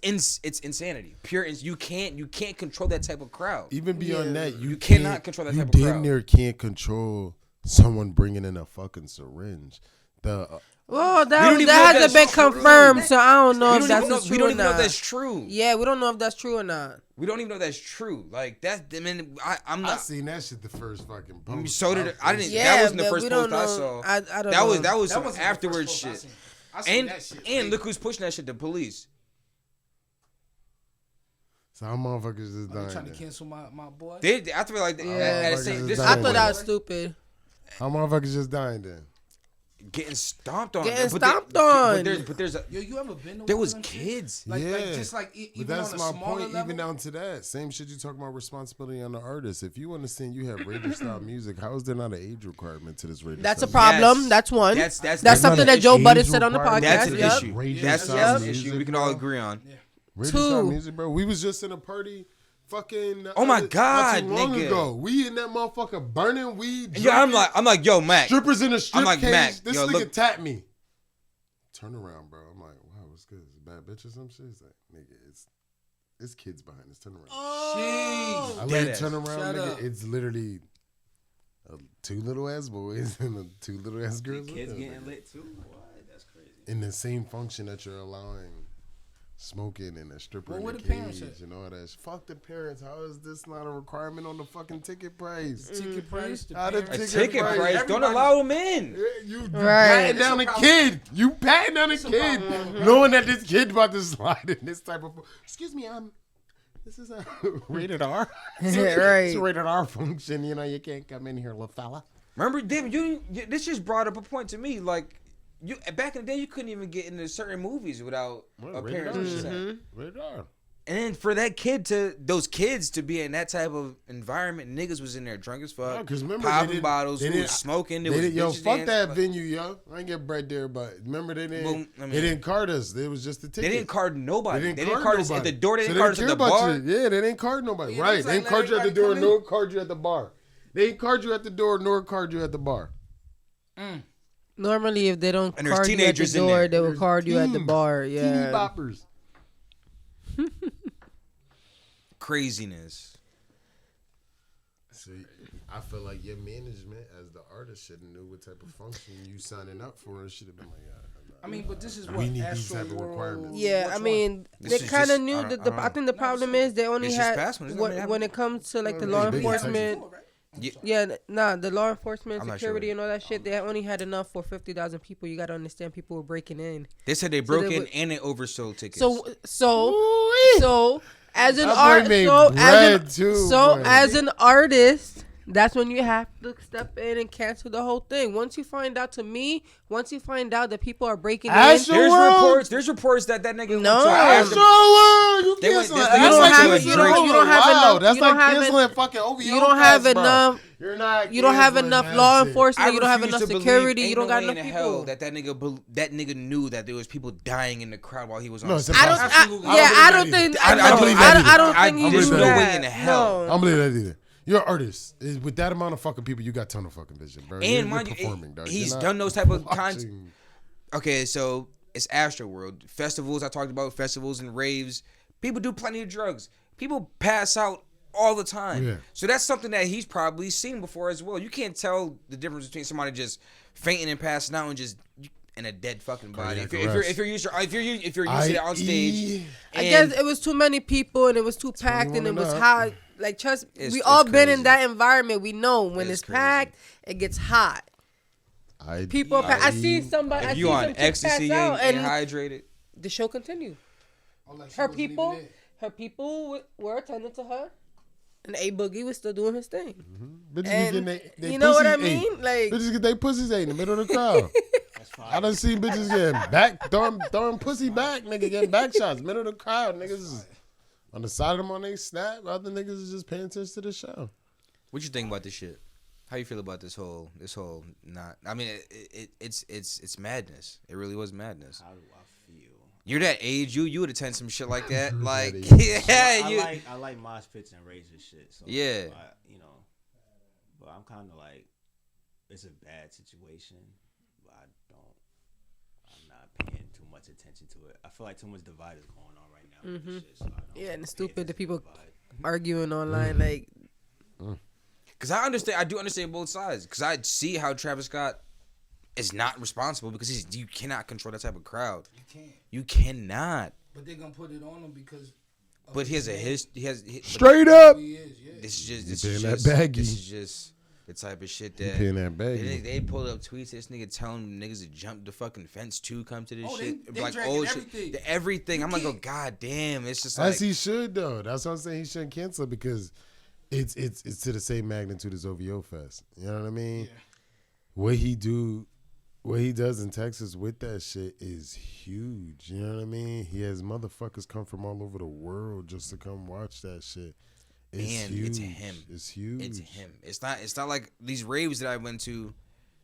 insanity. Pure. You can't control that type of crowd.
Even beyond that, you
cannot control that type of
You
crowd.
damn near can't control someone bringing in a fucking syringe.
well,
We don't
that
even know if
hasn't been
that's true.
confirmed, so I don't know
We
if
don't
that's
even know,
true
we don't
or
even know if
not.
that's true.
Yeah, we don't know if that's true or not.
We don't even know if that's true. Like that. I mean, I'm
I
not.
seen that shit the first fucking post.
So did I didn't.
Yeah,
that wasn't the
but
first
we don't
post I
know.
saw.
I don't
that was
know.
that was
That
some
wasn't the
afterwards
first post
shit.
I seen
And
that shit.
and look who's pushing that shit. The police.
So how motherfuckers just
Are they
dying
trying to
there?
cancel my boy?
I feel like
Yeah.
at the
Motherfuckers
same,
is
this
dying.
I
is
thought that was stupid.
How motherfuckers just dying then?
getting stomped on.
Getting
But
stomped
there-
on.
But there's a,
Yo, you ever been to
there
one
was
of them shits?
kids.
Like,
Yeah.
just like
But
even
that's
on a
my
smaller
point,
level.
even down to that. Same shit you talking about responsibility on the artist. If you understand you have radio style music, how is there not an age requirement to this radio
That's a
style
problem.
Yes.
That's one.
That's
That's
not
something
an
that Joe
age
Budden said on the
requirement.
podcast.
That's an
Yep.
issue.
Radio
That's
style
an
music,
issue. We can
bro.
all agree on.
Radio style
Two.
music, bro. We was just in a party fucking
Oh my
not
God,
too long
nigga.
ago. We in that motherfucker burning weed.
Yeah,
drinking,
I'm like, yo, Mac.
strippers in a strip
I'm like,
cage.
Mac,
This
yo,
nigga
look-
tapped me. Turn around, bro. I'm like, wow, what's good? Is it a bad bitch or some shit? He's like, nigga, it's kids behind us. Turn around.
Jeez.
I let
Dead
it
ass.
turn around,
Shut
nigga.
up.
It's literally two little ass boys and two little ass girls.
Kids
with them,
getting
nigga.
lit too. What? That's crazy.
In the same function that you're allowing smoking and a stripper
Well,
in
where
a
the parents
cage
at?
and all that. Fuck the parents. How is this not a requirement on the fucking ticket price?
Ticket price. The
How the
parents.
A ticket
price.
price. Don't
Everybody-
allow them in.
Yeah, you
Right.
patting down a kid. You patting down a kid, knowing that this kid about to slide in this type of. Excuse me, this is a rated R. It's a
Right.
rated R function. You know, you can't come in here, little fella.
Remember, David, this just brought up a point to me. Like, you back in the day, you couldn't even get into certain movies without a
Rated
parent's
R
consent.
shit. Rated R.
And then for those kids to be in that type of environment, niggas was in there drunk as fuck,
Because remember,
popping bottles, who was smoking. There was
yo,
bitches
fuck
dancing,
that
like-
venue, yo. I ain't get bread there, but remember they didn't.
Well, I mean-
they didn't card us. It was just the ticket.
They didn't card nobody. They didn't card us at
nobody.
the door. They
So
didn't card us at
care
the
about
bar.
you. Yeah, they didn't card nobody.
Yeah,
Right.
it's
They
like
didn't card you at the
let
door,
everybody
nor card you at the bar. They didn't card you at the door, nor card you at the bar.
Normally, if they don't
And there's
card you at the
teenagers in
door,
there.
they will
There's
card you at the
teens.
bar.
Teeny
Yeah.
boppers.
Craziness.
See, I feel like your management as the artist should have knew what type of function you signing up for and should have been like,
I mean, but this is
We
what
need these
Astro
type of
World.
requirements.
Yeah,
which
I
one?
mean,
This
they
is
kind
just-
of knew
I
that.
don't
I think the problem is they only
It's just
had
past one. It's not really
when it comes to like the
Yeah,
law
big
enforcement.
Before, right?
Yeah, nah, the law enforcement,
I'm not
security,
sure.
and all that shit. They only had enough for 50,000 people. You gotta understand, people were breaking in.
They said they broke
they
in
would-
and they oversold tickets.
So as an
That boy
artist,
made
so
bread too, boy.
as an artist, that's when you have to step in and cancel the whole thing. Once you find out that people are breaking
Astro
in,
World?
there's reports that nigga went
No.
to an
Astro
after-
World, you
They went-
canceling.
this
That's
nigga
don't
like
have-
canceling
you don't- you don't have
Wow,
enough-
That's
you don't
like
have
canceling fucking OVO.
you don't have
Fest, bro.
enough.
You're not.
You don't have
canceling
enough
that
law
shit.
enforcement. You don't have
refuse
enough
to believe
security.
ain't
You don't
no
got
way
enough
in
people.
hell that nigga knew that there was people dying in the crowd while he was on.
No, it's
stage.
I don't.
Absolutely.
I don't think.
I don't believe that either.
I don't
I-
think he
there's
knew
no
that.
way in hell.
I don't believe that either. You're an artist. With that amount of fucking people, you got tunnel fucking vision, bro.
And
you're
mind you,
performing, dog.
he's
You're not
done those type of kinds.
watching.
Okay, so it's Astro World festivals. I talked about festivals and raves. People do plenty of drugs. People pass out all the time.
Yeah.
So that's something that he's probably seen before as well. You can't tell the difference between somebody just fainting and passing out and just in a dead fucking body.
Cardiac
If
arrest.
you're used to it on stage,
I
and
guess it was too many people and it was too packed and it
21
was
and up.
hot. Like, trust,
It's-
we
it's
all been
crazy.
in that environment. We know when
It's
it's
crazy.
packed, it gets hot. People, I see somebody. I
if
see
you
some
on
chick
ecstasy
pass out
and
and
hydrated,
the show continued.
Oh, like she
Her
wasn't even
people,
there.
were attending to her, and A Boogie was still doing his thing.
Bitches be
And
getting they
you know what I
pussies
mean?
ate.
Like,
Bitches get their pussies ate in the middle of the crowd.
That's fine.
I done seen bitches getting back, throwing pussy back, nigga, getting back shots, middle of the crowd. Niggas is on the side of them on they snap. Other niggas is just paying attention to the show.
what you think about this shit? How you feel about this whole not? I mean, it's madness. It really was madness.
How do I feel?
You're that age. You would attend some shit like that. Like,
age.
yeah,
I like mosh pits and raves and shit. So
Yeah.
but I'm kind of like, it's a bad situation, but I'm not paying too much attention to it. I feel like too much divide is going on right now. With this shit, so I don't
yeah, and
pay
it's stupid
attention
that
to
people
divide.
arguing online. Like,
Because I do understand both sides. Because I see how Travis Scott is not responsible because you cannot control that type of crowd.
You can't.
You cannot.
But they're gonna put it on him because. of
But he has
his
a
name.
but
Straight up.
He is, yeah.
This is just
You
this
paying
is
that
just
baggy.
this is just the type of shit that
paying that baggy.
They pulled up tweets. This nigga telling niggas to jump the fucking fence to come to this
Oh,
shit.
they
Like
dragging
old
everything.
shit, everything.
You
I'm like, oh
can't-
god damn. It's just
As
like
he should though. That's what I'm saying. He shouldn't cancel it because it's to the same magnitude as OVO Fest. You know what I mean?
Yeah.
What he does in Texas with that shit is huge. You know what I mean? He has motherfuckers come from all over the world just to come watch that shit. It's
And
huge.
it's him.
It's huge.
it's him. It's not like these raves that I went to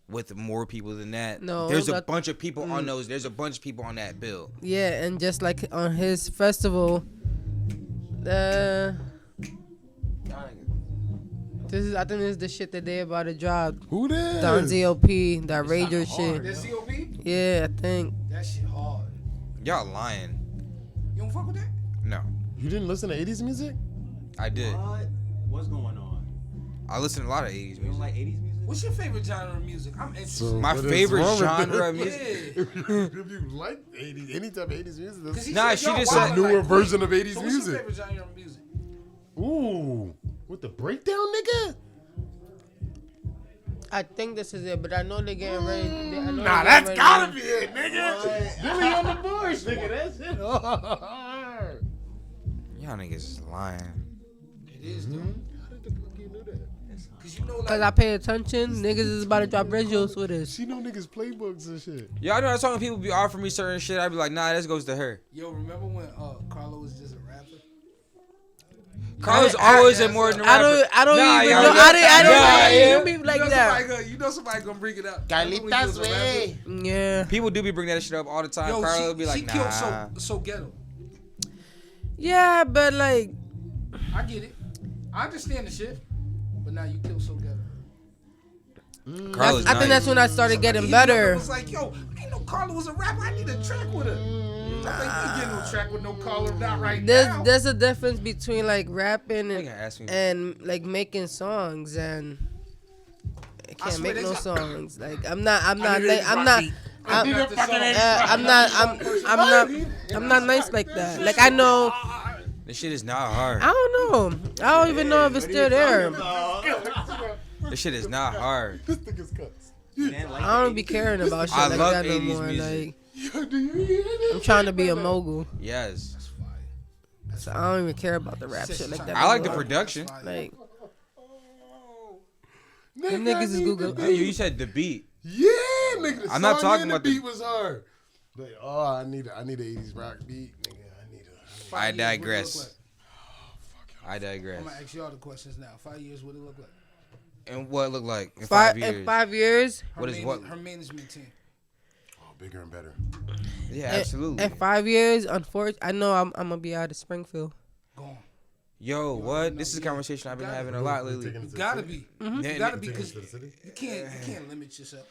with more people than that.
No,
there's a
that-
bunch of people on those. There's a bunch of people on that bill.
yeah, and just like on his festival, I think this is the shit that they about to drop.
Who this?
Don ZOP, that Rager shit.
That COP?
Yeah, I think.
That shit hard.
Y'all lying?
You don't fuck with that?
No,
You didn't listen to 80s music?
I did.
What's going on?
I listen to a lot of 80s
You don't
music.
like 80s music?
What's your favorite genre of music? I'm interested.
My
what is
favorite
wrong with
genre
that?
of music.
Yeah.
If you like 80s, any type of 80s music,
'Cause
that's
he
Nah,
said
she
y'all
just
wildin'
said-
newer
like
version of
Queen.
80s
So what's your
music.
favorite genre of music?
Ooh, with the breakdown, nigga.
I think this is it, but I know they're getting ready.
Nah, that's gotta be it, nigga. Billy on the bush, nigga. That's it. Hard.
Y'all niggas is lying.
It is though.
How did the fuck you know that?
Cause you know
Cause
like
I pay attention. Niggas is about to drop visuals with this.
She know niggas playbooks and shit.
Y'all know when people be offering me certain shit. I be like, nah, this goes to her.
yo, remember when Carlo was just a rapper?
Carlos always in more than a rapper.
I don't
Nah,
even
y'all
know.
know-
I
yeah.
don't be like that.
You know somebody gonna bring it up.
Carlitas, way.
Yeah.
People do be bringing that shit up all the time.
Yo,
Carlos be like,
she killed
nah.
so ghetto.
Yeah, but like,
I get it. I understand the shit, but now you kill so ghetto.
Carlos
I think that's when I started getting better.
It was like, yo, I ain't know Carla was a rapper. I need a track with her. I'm like, you get no track with no Carla, not right now.
There's a difference between like rapping
They gonna ask me.
and like making songs, and I can't
swear
make
they
no
got-
songs. Like I'm not
I
nice like that. Like I know,
This shit is not hard.
I don't know. I don't even know if it's still there.
This shit is not hard.
This nigga's cuts.
I don't be caring about shit
I
like
love
that no
80s
more.
music.
Like I'm trying to be a mogul,
Yes.
so I don't even care about the rap shit like that.
I like the
no more.
production.
Like them niggas is Google.
Hey, you said the beat.
Yeah, nigga. The
I'm not
song
talking
and
about
the
the-
beat was hard. Like, oh, I need an 80s rock beat, nigga.
I digress. I
I'm
digress.
gonna ask y'all the questions now. 5 years, what it look like?
And what it look like in 5 years?
In 5 years.
What is what?
Her management team.
Oh, bigger and better.
Yeah, absolutely.
In 5 years, unfortunately, I know I'm gonna be out of Springfield.
Gone.
Yo, what? This is a conversation I've been having a lot lately.
You gotta be. You gotta be because
To the city?
you can't limit yourself.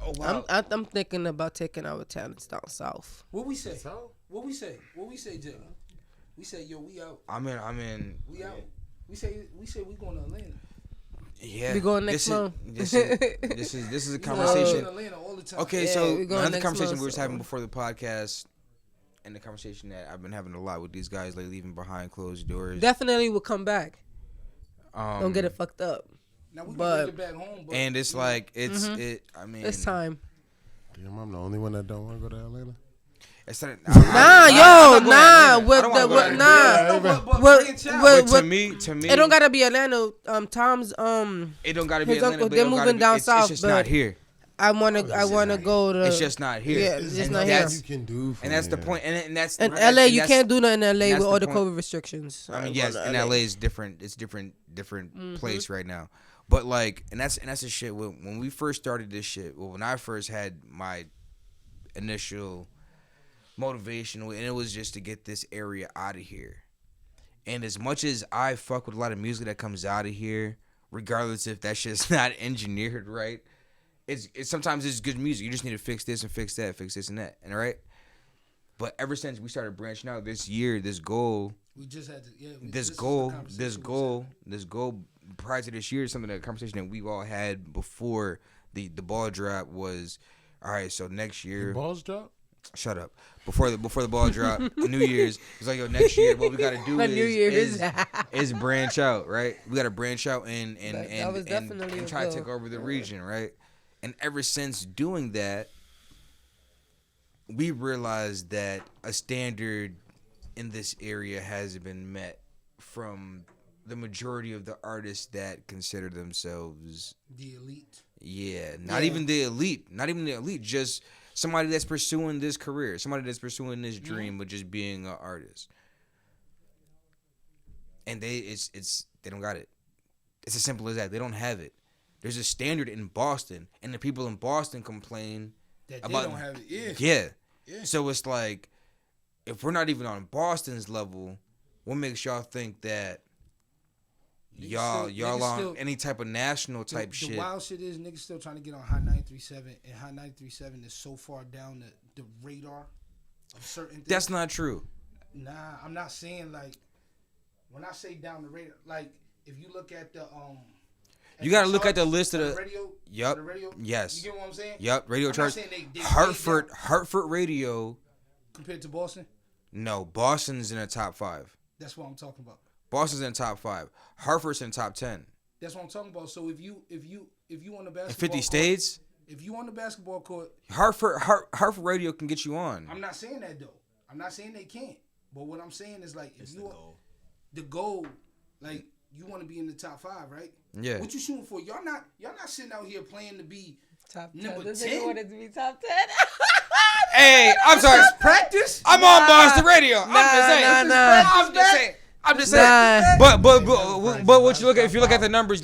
Oh wow.
I'm thinking about taking our talents down south.
What we say?
So?
What we say? What we say, Jay? We say, yo, we out.
I'm in.
We out. We say we going to Atlanta.
Yeah.
We going next
this
month.
This is a
We in
conversation.
Atlanta all the time.
Okay,
Yeah,
so
we going
another
next
conversation
month,
we were
so-
having before the podcast, and the conversation that I've been having a lot with these guys lately, even behind closed doors.
Definitely will come back. Don't get it fucked up.
Now we
but-
can bring it back home, but
And it's like it. I mean,
It's time.
Damn, I'm the only one that don't want to go to Atlanta.
It's not,
Nah,
I'm not going to Atlanta.
with
I don't wanna
the
go
with,
to
nah.
Atlanta.
but
With-
branch out.
with-
But to me,
It don't gotta be Atlanta. Tom's
it don't gotta be
his
Atlanta.
uncle,
But
they're
it don't gotta
moving
be,
down
it's
south,
just
but
not here.
I wanna go to.
It's just not here.
Yeah, it's just
And
not
that's-
here.
You can do from
And that's the
here.
point. And that's
In
and
LA, you
that's-
can't do nothing in LA
that's
with all the
point.
COVID restrictions.
I mean,
ain't
yes,
going to
in LA is different. It's different place right now. But like, and that's the shit. When we first started this shit, when I first had my initial motivation, and it was just to get this area out of here. And as much as I fuck with a lot of music that comes out of here, regardless if that shit's not engineered right, it's sometimes it's good music. You just need to fix this and fix that, fix this and that, and right. But ever since we started branching out this year, this goal.
We just had to,
This goal prior to this year is something that a conversation that we've all had before the ball drop was, all right, so next year,
Balls drop?
shut up. Before the ball drop, New Year's, it's like, yo, next year, what we got to do
New Year's.
is branch out, right? We got to branch out and
That was definitely a
try to
goal.
take over the region, right? And ever since doing that, we realized that a standard in this area hasn't been met from the majority of the artists that consider themselves
the elite.
not even the elite, just somebody that's pursuing this career, somebody that's pursuing this dream of just being an artist. And they don't got it. It's as simple as that. They don't have it. There's a standard in Boston, and the people in Boston complain
That
about
they don't have it.
yeah. So it's like, if we're not even on Boston's level, what makes y'all think that y'all
niggas
on
still-
any type of national type
The
shit?
wild shit is niggas still trying to get on High 937, and High 937 is so far down the radar of certain things.
That's not true.
Nah, I'm not saying like when I say down the radar, like if you look at the
You gotta look at the list of the
radio.
Yup.
The radio.
Yes.
You get what I'm saying?
Yup. Radio
I'm not
charts.
saying they
Hartford
down
Radio.
compared to Boston.
No, Boston's in the top 5.
That's what I'm talking about.
Boston's in the top 5. Hartford's in the top 10.
That's what I'm talking about. So if you on the basketball
In 50
court,
states,
if you on the basketball court,
Hartford Radio can get you on.
I'm not saying that though. I'm not saying they can't. But what I'm saying is like if
It's
you
the goal.
the goal, like you want to be in the top 5, right?
Yeah.
What you shooting for? Y'all not sitting out here playing to be
Top 10.
Number
This
10?
nigga wanted to be top 10.
Hey, I'm sorry.
practice.
I'm on Boston Radio. I'm just saying.
nah.
I'm just saying. I'm just saying.
Nah.
But what you look at, if you look at the numbers,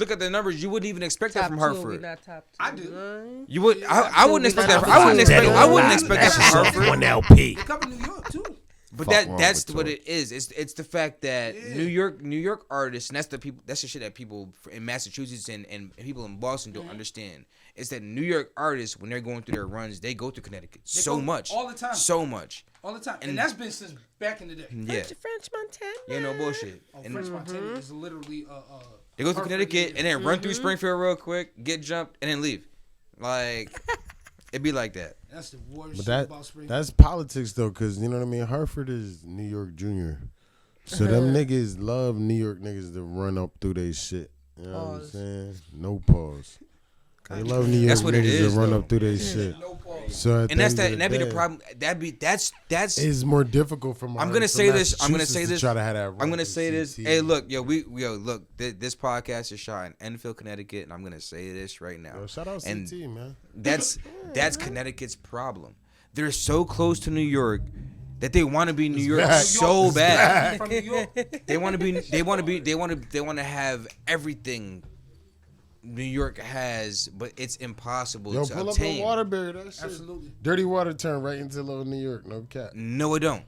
you wouldn't even expect that
Top
from
2, we
Hartford.
not top 2.
I do.
You would. I wouldn't expect that.
Top
I wouldn't
2.
expect that from Hartford.
One LP.
They cover New York too.
But
Fuck wrong
that's
with
what
Torch.
it is. It's the fact that New York artists, and that's the people. That's the shit that people in Massachusetts and people in Boston don't understand. It's that New York artists, when they're going through their runs, they go through Connecticut
go
much,
all the time.
so much.
All the time. And that's been since back in the day.
Yeah,
French Montana.
yeah, no bullshit.
Oh,
And
French Montana is literally
they go through
Hartford
Connecticut
is-
and then run through Springfield real quick, get jumped, and then leave. Like it'd be like that.
That's the worst
But
shit
that
about spring.
that's politics though, cause you know what I mean. Hartford is New York Junior, so them niggas love New York niggas to run up through they shit. You know what I'm
Pause.
saying? No pause. They love New York
That's what it
niggas
is,
to run
though.
up through they shit.
No pause.
So at
And that's
the
that.
end
And
of
that'd be the
day,
problem. That's.
It's more difficult for my.
I'm gonna say this. I'm gonna say this.
Try to have that
I'm gonna say this.
CT.
Hey, look, look. This podcast is shot in Enfield, Connecticut, and I'm gonna say this right now.
Yo, shout out
And
CT, man.
That's Connecticut's problem. They're so close to New York that they want to be New York
back.
so bad.
From New York.
They want to be. They want to have everything New York has, but it's impossible
Yo,
to
pull
obtain.
up a Waterbury. That shit.
Absolutely.
Dirty water turn right into little New York. No cap.
No, it don't.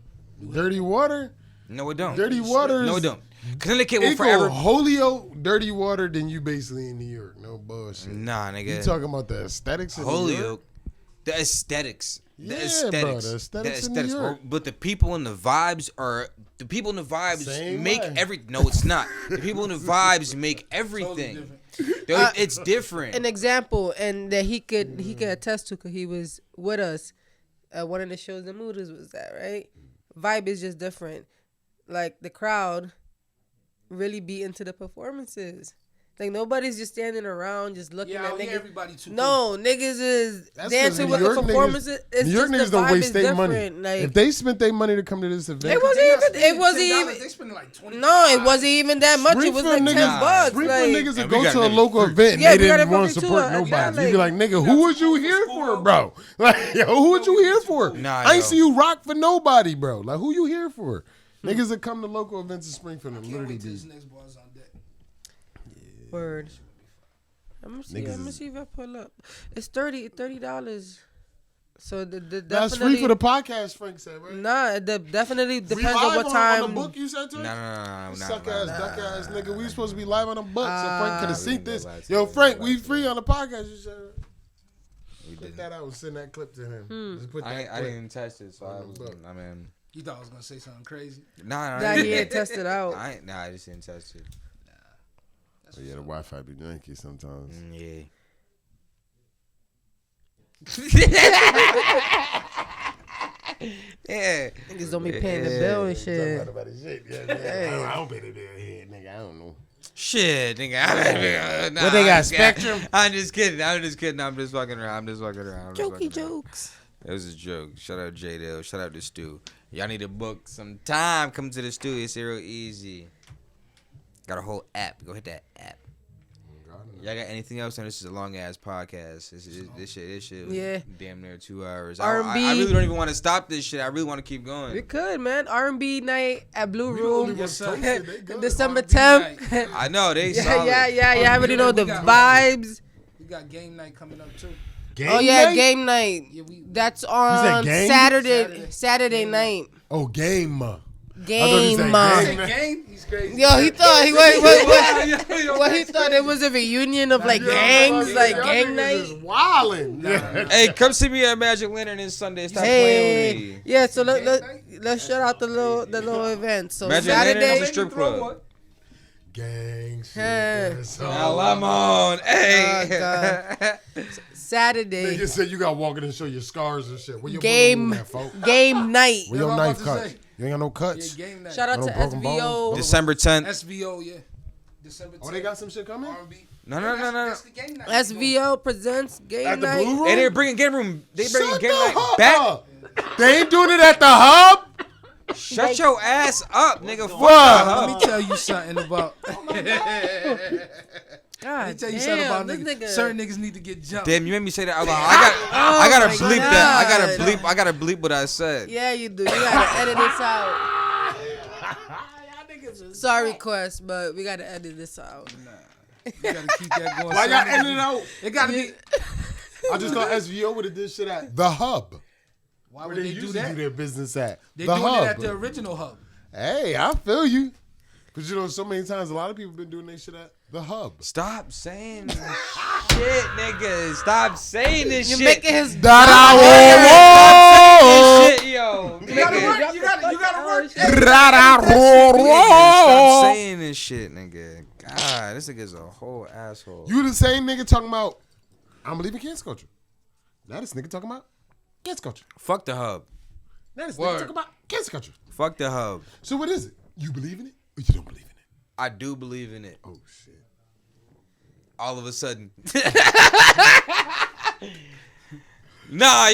Dirty water.
No, it don't.
Dirty water.
No, it
is
don't. Connecticut will
It go
forever.
Holyoke, dirty water, then you basically in New York. No bullshit.
Nah, nigga.
You talking about the aesthetics of New York?
Holyoke. The aesthetics. The
Yeah,
aesthetics.
bro, the aesthetics in New York.
But the people and the vibes
Same
make
way.
every. No, it's not. The people and the vibes make everything. It's different.
An example, and that he could attest to, because he was with us at one of the shows the Mooders was at, right? Vibe is just different. Like the crowd really be into the performances. Like nobody's just standing around just looking
Yeah,
at
out here
niggas.
everybody too.
No, niggas is
That's 'cause
dancing
New
with
York
the performances. It's
New York
just
niggas
the
don't
vibe
waste
is
their money.
different. Like
If they spent their money to come to this event,
it wasn't even. It wasn't even.
They spending like 20.
No, it wasn't even that much. It was like
Springfield
$10.
Springfield
Like,
niggas
Yeah,
that
we
go
got
to a
niggas
local
free.
event and
Yeah,
they
we got
didn't
it
want to
free too.
support
Yeah,
nobody. You be
like-
like, nigga, who was you here for, bro? Like, yo, who was you here for?
Nah,
I ain't
yo.
see you rock for nobody, bro. Like, who you here for? Niggas that come to local events in Springfield and
Can't
literally
wait till
be.
this next bar's on deck.
word. I'm gonna see.
Niggas
I'm gonna
is-
see if I pull up. It's $30. So the
That's
definitely
free for the podcast, Frank said, right?
Nah, the definitely depends
Live
on what
on
time.
the book you said to
No,
us?
no.
Suck ass, duck ass nigga. We supposed to be live on the book, so Frank could have seen this.
live
Yo,
today,
Frank,
live
we
today.
free on the podcast. You said.
We
Put
didn't.
that out and send that clip to him. Just put that
I
clip.
didn't test it, so I was.
Look.
I mean,
You thought I was gonna say something crazy?
nah.
That he had tested out.
I just didn't test it.
Oh, yeah, the Wi-Fi be janky sometimes.
Yeah. Yeah.
Niggas don't be paying the bill and shit.
Talking about the shit. Yeah. I don't pay the bill here, nigga. I don't know.
Shit, nigga. Nah,
What they got,
I'm just kidding.
Spectrum?
I'm just kidding. I'm just fucking around.
Jokey jokes.
It was a joke. Shout out J Dale. Shout out to Stu. Y'all need to book some time. Come to the studio. It's real easy. Got a whole app. Go hit that app. Y'all got anything else? And this is a long ass podcast. This shit.
Yeah.
Damn near 2 hours.
R&B.
I really don't even want to stop this shit. I really want to keep going.
We could, man. R&B night at Blue
We the only
Room.
ones toasted. They good.
December
R&B night.
10th.
I know they
Yeah,
solid.
yeah. I already know the
We got-
vibes.
We got game night coming up too.
Game
Oh yeah,
night?
game night.
Yeah, we.
That's on
game?
Saturday night.
Oh, game. I thought you
Game.
said
Say
game.
game. He's crazy.
Yo, he thought he
Yo,
well, he thought it was a reunion of like gangs, like gang night.
Wildin'.
Hey, come see me at Magic Lantern this Sunday. Stop
Hey,
playing with me.
yeah. So
Gang night?
let's shout out the little event. So
Magic Lantern is a
Saturday.
strip club.
Gang shit.
Hey.
That's
Now
all.
I'm on. Hey.
Nigga
Saturday
said you got walking and show your scars and shit. Where your
game
bullet wound at, folk?
game night.
Where your
That's what I'm
knife
about to
cut?
say.
You ain't got no
Yeah,
cuts.
game night.
Shout out
No
to
broken bones?
SVO.
December 10th.
SVO, yeah. December 10th.
Oh, they got some shit coming?
R&B.
No.
That's the game night.
SVO presents game
At the
night.
Blue Room?
And they're bringing game room. They bringing
Shut
game
the
night
hub
back.
up. They ain't doing it at the hub?
Shut your ass up, nigga. Fuck
What?
the
Let
hub.
me tell you something about.
God
Let me tell you something
damn,
about
this
niggas.
nigga.
Certain niggas need to get jumped.
Damn, you made me say that out loud. I gotta
my
bleep that.
God.
I gotta bleep what I said.
Yeah, you do. You gotta edit this out.
niggas is
Sorry,
whack.
Qwest, but we gotta edit this out.
You gotta keep that going.
Why y'all
Son.
ending it out?
It gotta be.
I just thought SVO would have did shit at the hub.
Why
Where
would
they
they do
usually
that?
do their business at.
They're
the
doing
hub.
it at the original hub.
Hey, I feel you. But you know, so many times a lot of people been doing their shit at the hub.
Stop saying this shit, nigga. Stop saying this
You're
shit.
making his
Stop saying this shit, yo.
You gotta
Nigga.
work. You gotta work.
Stop saying this shit, nigga. God, this nigga's a whole asshole.
You the same nigga talking about, I'm believing cancel culture. Now this nigga talking about cancel culture.
Fuck the hub.
Now this
Word.
nigga talking about cancel culture.
Fuck the hub.
So what is it? You believe in it or you don't believe in it?
I do believe in it.
Oh shit.
All of a sudden. Nah.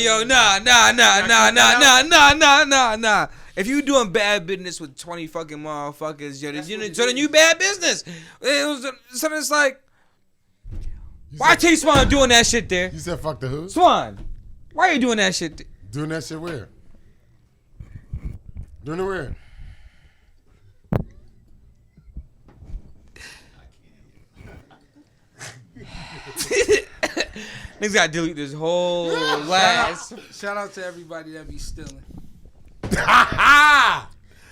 If you doing bad business with 20 fucking motherfuckers, yo, then you bad business. So it's like, why T Swan doing that shit there?
You said fuck the hood?
Swan, why are you doing that shit?
Doing that shit where? Doing it where?
Niggas gotta delete this whole last.
Shout out to everybody that be stealing.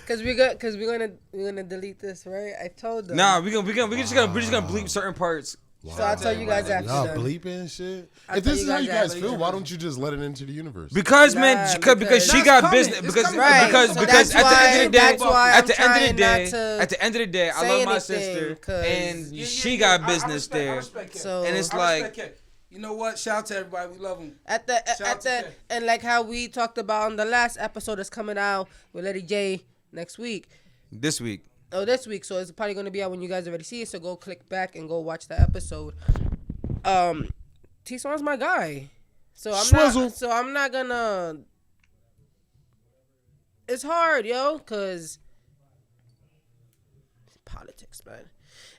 Cause we're gonna delete this, right? I told them.
Nah, we're just gonna bleep certain parts.
So I'll tell you guys after.
Y'all
that.
bleeping and shit.
I'll
If
tell
this
you
is how
guys
you guys
after.
feel, why don't you just let it into the universe?
Because man,
Nah,
because she
That's
got
coming.
business.
It's
Because
coming.
Right.
because
So
because
that's
at the end of the day,
that's why I'm
at the end of the
trying
day,
not to
at the end of the day, I
say
love my
anything,
sister,
'cause-
and
Yeah,
she
yeah,
got
I
business
respect- I
there,
respect Kat.
So-
and it's
I
like.
respect Kat. You know what? Shout out to everybody. We love them.
At the
Shout out to Kay.
and like how we talked about on the last episode that's coming out with Lady J next week.
This week.
Oh, this week. So it's probably gonna be out when you guys already see it. So go click back and go watch the episode. T Swan's my guy. So I'm not gonna. It's hard, yo, cause politics, man.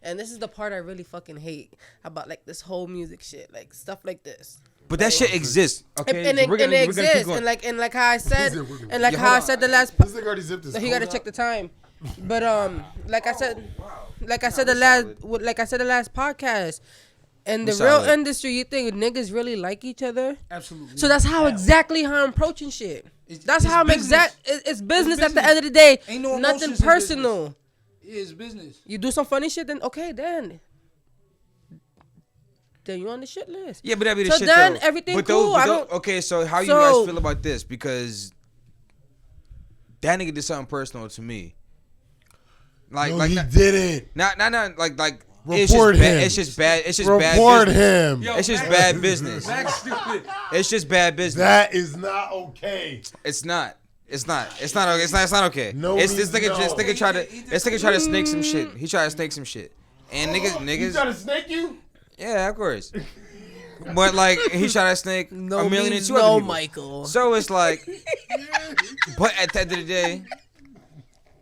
And this is the part I really fucking hate about like this whole music shit, like stuff like this.
But that shit exists. Okay,
And
so
it
we're gonna keep
exists,
going.
and like how I said,
We're gonna-
and like
Yeah,
how
hold
I
on.
said the last.
This nigga already zipped his
So he gotta
phone
check
out.
the time. But like I said,
solid.
like I said the last podcast, in the
We're
real
solid.
industry, you think niggas really like each other?
Absolutely.
So that's how exactly how I'm approaching shit. That's
it's
how I'm
business.
It's business at the
business.
end of the day.
Ain't no
Nothing
emotions in
personal.
It's business.
You do some funny shit, then okay, then you on the shit list.
Yeah, but that'd be the
So
shit
then
though.
everything
but
cool. I don't.
Okay, so how you
So-
guys feel about this? Because that nigga did something personal to me. Like,
No,
like
he
not,
didn't.
not like.
Report him.
It's just bad. It's just bad
Report
business.
him.
It's just bad business.
Max stupid.
It's just bad business.
That is not okay.
It's not. It's not. It's not okay. It's not okay.
No
It's this
means
nigga. This
no.
nigga tried to. This nigga tried to snake some shit. He tried to snake some shit. And
He
niggas.
trying to snake you?
Yeah, of course. But like he tried to snake
No
a million and
means
two
no,
other people.
Michael.
So it's like, but at the end of the day,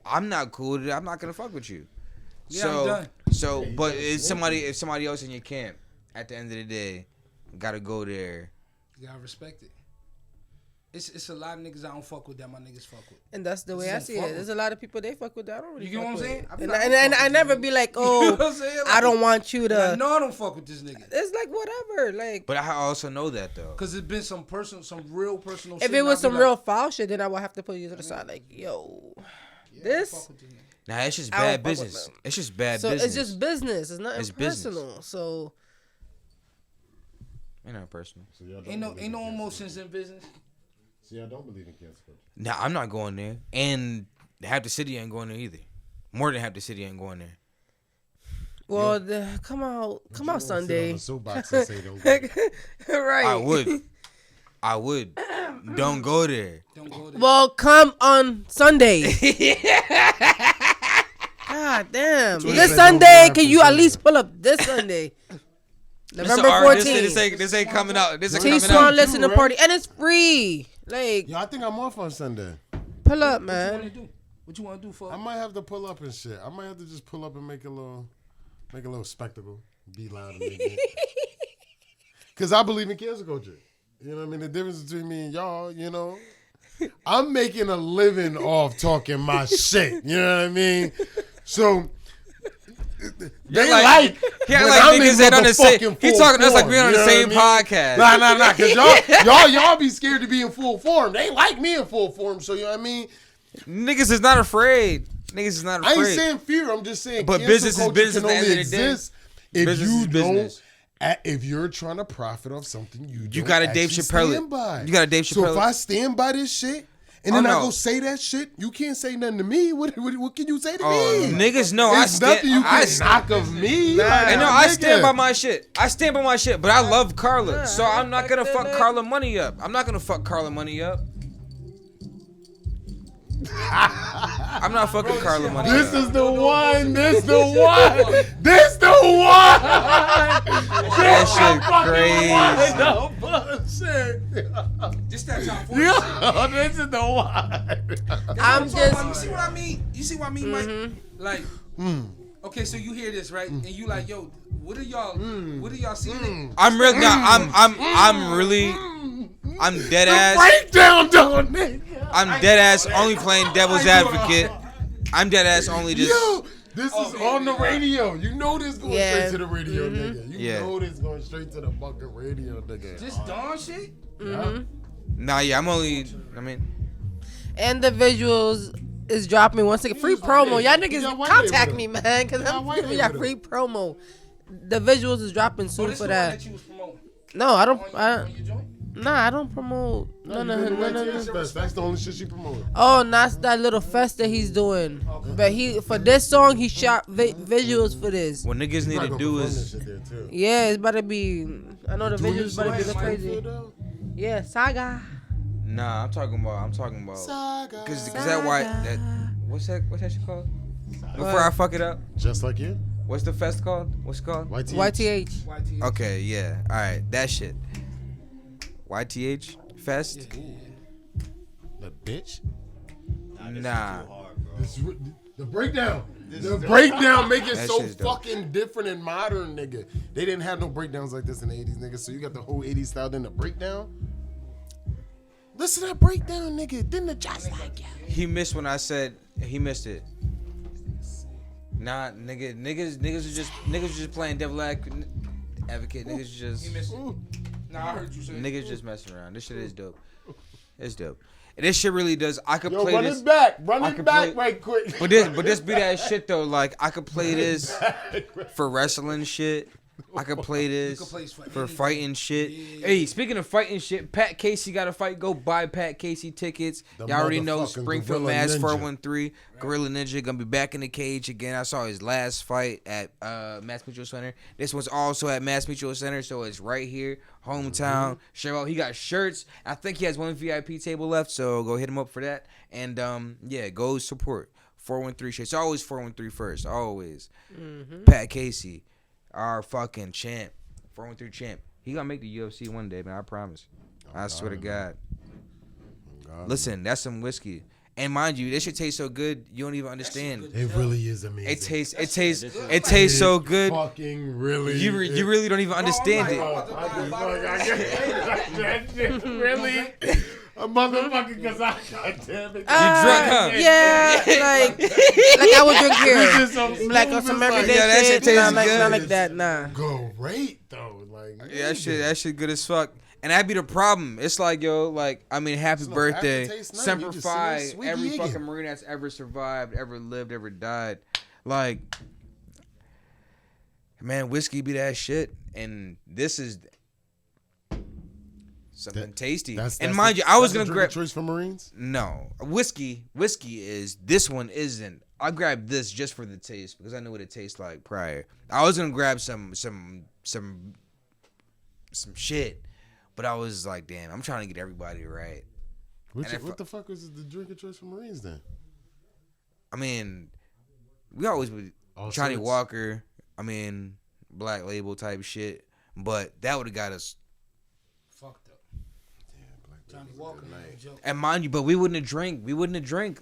I'm not cool with it. I'm not gonna fuck with you.
Yeah, I'm done.
So, but it's if somebody else in your camp, at the end of the day, gotta go there.
You gotta respect it. It's a lot of niggas I don't fuck with that my niggas fuck with.
And that's the way I
Don't
see
fuck
it.
with.
There's a lot of people they fuck with that. I don't really
You get
fuck
what I'm
with.
saying? I
And,
fuck
and I
with
never
this
be
nigga.
like,
You know what
oh,
I'm saying?
I don't want you to.
No, I don't fuck with this nigga.
It's like whatever. Like
But I also know that though.
Cause it's been some real personal shit.
if it
and
was
I
some
be
real
like,
foul shit, then I would have to put you to the side. Like, yo, this.
fuck with this nigga.
Nah, it's just
I don't
bad
fuck with
business.
them.
It's just bad
So
business.
it's just business. It's nothing
It's business.
personal. So
Ain't not personal.
So y'all don't
Ain't
believe in
no
cancel
emotions in business.
culture. So y'all don't believe in cancel culture.
Nah, I'm not going there. And half the city ain't going there either. More than half the city ain't going there.
well, come out
You won't sit
Sunday.
on the soapbox and say don't go.
Right.
I would. Don't go there.
Don't go there.
Well, come on Sunday. God damn.
what
This
they
Sunday,
don't
can
have
you
to
at
say.
least pull up this Sunday? November
This
14th.
this ain't coming out. This ain't
T
coming
Swan
out.
listening
right?
party. And it's free. Like,
Yo, I think I'm off on Sunday.
pull up,
What you
man.
wanna do? What you wanna do for?
I might have to pull up and shit. I might have to just pull up and make a little spectacle. Be loud and make it. Cause I believe in cancel culture. You know what I mean? The difference between me and y'all, you know, I'm making a living off talking my shit. You know what I mean? So they
like-
like
Yeah,
when
like
I'm in
niggas that on the same.
motherfucking
He
full
talking to us like
form,
we on
you
the
know
same
what I mean?
podcast.
Nah, cause y'all be scared to be in full form. They like me in full form, so you know what I mean.
Niggas is not afraid. Niggas is not
I
afraid.
ain't saying fear. I'm just saying.
But
cancel
business is
culture
business
can
at the
only
end of the day.
exist if
Business
you
is business.
don't. If you're trying to profit off something you don't
gotta Dave
actually
Chappelle it.
stand by.
You gotta Dave
So
Chappelle
if
it.
I stand by this shit and
Oh,
then I
no.
go say that shit, you can't say nothing to me. What can you say to
Oh,
me?
niggas know
There's nothing you can knock of me.
I know.
Like,
I
nigga.
stand by my shit. I stand by my shit. But I love Carla, so I'm not gonna fuck Carla money up. I'm not gonna fuck Carla money up. I'm not fucking Carla money up.
This is the one. This the one. This the one.
That shit crazy.
No bullshit.
Just that top 40.
Yo, this is the one.
I'm
You
just.
see what I mean? You see what I mean, Mike? Like, okay, so you hear this, right? And you like, yo, what are y'all seeing?
I'm really not. I'm really. I'm dead ass.
Breakdown, though, nigga.
I'm dead ass only playing devil's advocate. I'm dead ass only just.
Yo, this is on the radio. You know this going
Yeah.
straight to the radio, nigga. You
Yeah.
know this going straight to the fucking radio, nigga.
Just Dawn shit?
Nah, yeah, I'm only. I mean,
And the visuals is dropping once again. Free promo. Y'all
You
niggas
got white
contact
label
me, man, because
got
I'm
white
giving y'all
label
free promo. The visuals is dropping
Oh,
soon
this
for
the one
that.
that you was promoting
No, I don't.
on your joint?
Nah, I don't promote. No.
That's the only shit she promoted.
Oh, that's that little fest that he's doing. But he for this song he shot visuals for this.
what niggas need to do is.
Yeah, it's about to be. I know the
Doing
visuals
this
about to be
shit
look
in
crazy.
Springfield,
Yeah, Saga.
Nah, I'm talking about.
Saga.
Cause that white. That what's that shit called? Before I fuck it up,
Just like you.
what's the fest called? What's it called?
YTH.
YTH.
YT.
Okay, yeah. All right, that shit. YTH Fest?
The bitch.
Nah.
The breakdown. The breakdown make it
That
so
shit's dope.
fucking different and modern, nigga. They didn't have no breakdowns like this in the 80s, nigga. So you got the whole 80s style, then the breakdown. Listen to that breakdown, nigga. Then the just like you.
He missed when I said he missed it. Nah, niggas are just playing devil advocate. Niggas just
Nah, I heard you say.
niggas just messing around. This shit is dope. It's dope. And this shit really does. I could
Yo,
play
run
this.
it back.
I
Run it
could
back
play-
right quick.
But this be that shit though. Like I could play this for wrestling shit. I could play this
could play this for
for
anything.
fighting shit.
Yeah.
Hey, speaking of fighting shit, Pat Casey got a fight. Go buy Pat Casey tickets.
The
Y'all already know
motherfucking
Springfield,
Gorilla
Mass.
Ninja.
413 Gorilla Ninja gonna be back in the cage again. I saw his last fight at Mass Mutual Center. This one's also at Mass Mutual Center, so it's right here, hometown. Show out. He got shirts. I think he has one VIP table left, so go hit him up for that. And yeah, go support 413 shirts. Always 413 first. Always. Pat Casey, our fucking champ. 413 champ. He gonna make the UFC one day, man. I promise. I swear to God. Listen, that's some whiskey. And mind you, this shit tastes so good, you don't even understand.
It really is amazing.
It tastes so good.
Fucking really.
You really don't even understand it.
That shit really. A motherfucker, cause I goddamn it.
drunk, huh?
Yeah, like I would drink here.
So
Like on some everyday
Yeah, that
shit.
shit
Nah,
tastes
like,
good.
not like that, nah.
Great though, like
Yeah, that shit good as fuck. And that'd be the problem. It's like, yo, like, I mean, happy
no
birthday.
aftertaste, nothing.
Semper
You just sitting there
Fi,
sweet
every
eating.
fucking Marine that's ever survived, ever lived, ever died. Like, man, whiskey be that shit. And this is something tasty. And mind you, I was going to grab.
choice for Marines.
No, whiskey is, this one isn't. I grabbed this just for the taste because I knew what it tastes like prior. I was going to grab some shit. But I was like, damn, I'm trying to get everybody right.
What the fuck was the drinking choice for Marines then?
I mean, we always would
All
Johnny
sorts.
Walker. I mean, Black Label type shit. But that would have got us.
Fucked up. Johnny Walker, no joke.
And mind you, but we wouldn't have drank. We wouldn't have drank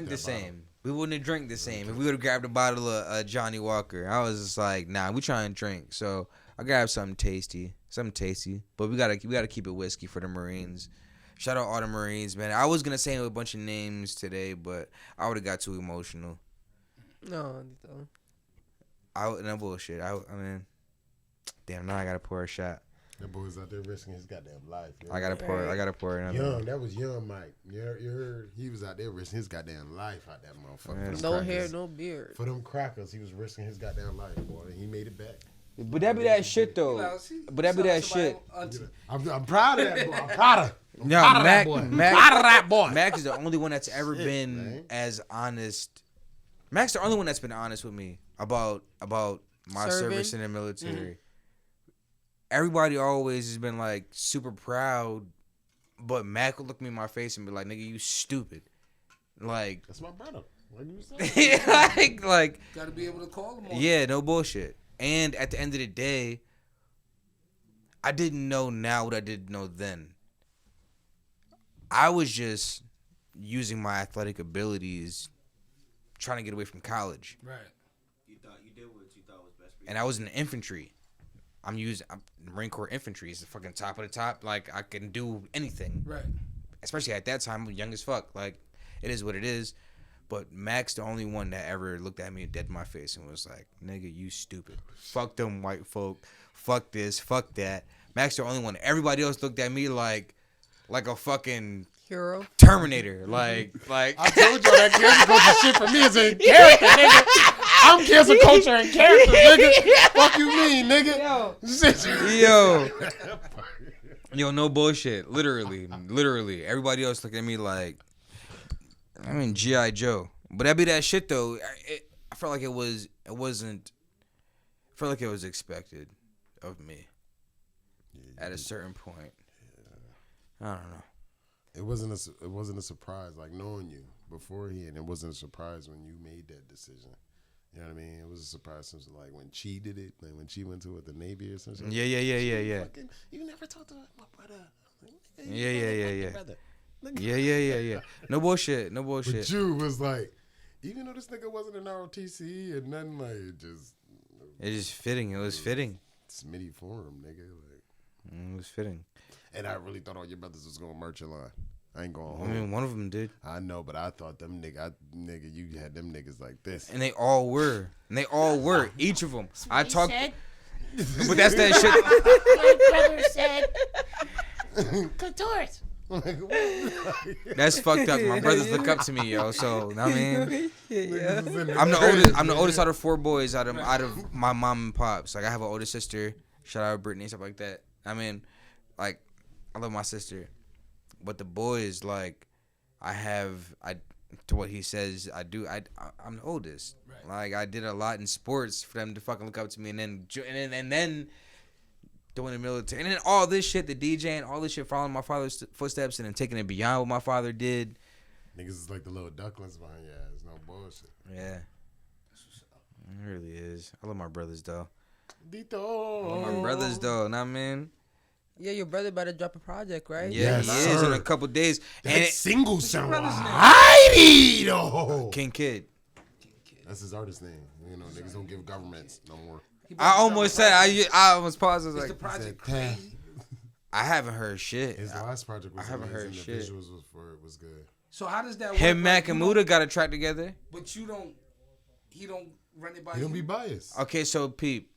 the same. We wouldn't have drank the same if we would have grabbed a bottle of Johnny Walker. I was just like, nah, we trying to drink. So I grabbed something tasty. But we gotta keep it whiskey for the Marines. Shout out all the Marines, man. I was gonna say a bunch of names today, but I would have got too emotional.
No.
No bullshit. I mean, damn. Now I gotta pour a shot.
That boy's out there risking his goddamn life. Yo.
I gotta pour another.
Young, that was young Mike. You heard? He was out there risking his goddamn life out that motherfucker.
Yeah.
No hair, no beard.
For them crackers, he was risking his goddamn life, boy. He made it back.
But that be that shit though. But that be that shit.
I'm proud of that boy. I'm proud of.
No,
proud of
Mac,
that boy.
Mac,
Proud of that boy.
Mac is the only one that's ever
Shit,
been
man.
as honest. Mac's the only one that's been honest with me about my service in the military. Mm-hmm. Everybody always has been like super proud, but Mac would look me in my face and be like, "Nigga, you stupid." Like
that's my brother. Like you said.
like
gotta be able to call him on.
Yeah, no bullshit. And at the end of the day, I didn't know now what I didn't know then. I was just using my athletic abilities, trying to get away from college.
Right.
You did what you thought was best for you.
And I was in the infantry. I'm Marine Corps infantry. It's the fucking top of the top. Like, I can do anything.
Right.
Especially at that time, young as fuck. Like, it is what it is. But Mac's the only one that ever looked at me dead in my face and was like, "Nigga, you stupid. Fuck them white folk. Fuck this. Fuck that." Mac's the only one. Everybody else looked at me like a fucking
hero,
Terminator. Like
I told y'all that cancel culture shit for me is in character, nigga. I'm cancel culture in character, nigga. Fuck you mean, nigga?
Yo, no bullshit. Literally. Everybody else looked at me like, I mean, G.I. Joe. But that be that shit though. I felt like it wasn't. I felt like it was expected of me at a certain point. I don't know.
It wasn't a surprise. Like knowing you beforehand, it wasn't a surprise when you made that decision. You know what I mean? It was a surprise since like when Chi did it, like when Chi went to the Navy or something.
Yeah.
Fucking, you never talked to my brother.
Yeah. No bullshit.
But Jew was like, even though this nigga wasn't an ROTC and nothing, like
it's just fitting. It was fitting.
Smitty for him, nigga. Like,
it was fitting.
And I really thought all your brothers was gonna merch your line. I ain't going home.
I mean, one of them did.
I know, but I thought them nigga, you had them niggas like this.
And they all were. Each of them. I talked. But that's that shit.
My brother said, contort.
That's fucked up. My brothers look up to me, yo. So I mean,
yeah.
I'm the oldest. I'm the oldest out of 4 boys out of my mom and pops. Like I have an older sister. Shout out Brittany, stuff like that. I mean, like I love my sister, but the boys, like to what he says, I do. I'm the oldest. Right. Like I did a lot in sports for them to fucking look up to me, and then doing the military, and then all this shit, the DJing, all this shit, following my father's footsteps, and then taking it beyond what my father did.
Niggas is like the little ducklings behind your ass. No bullshit.
Yeah, it really is. I love my brothers though.
Dito.
I love my brothers though. Know what I mean?
Yeah, your brother better drop a project, right?
Yeah,
Yes,
he is
sir.
in a couple days.
That
And
single sound mighty though.
King Kid.
That's his artist name. You know, niggas don't give governments no more.
I almost said I almost paused. I was
Is
like,
the project
Said,
crazy?
I haven't heard shit.
His last project was
I haven't
amazing.
heard
The
shit.
visuals was good.
So how does that work?
Him, Mac,
Like,
and
you
Muda
don't-
got a track together.
But he don't run it by
He
you.
don't be biased.
Okay, so peep.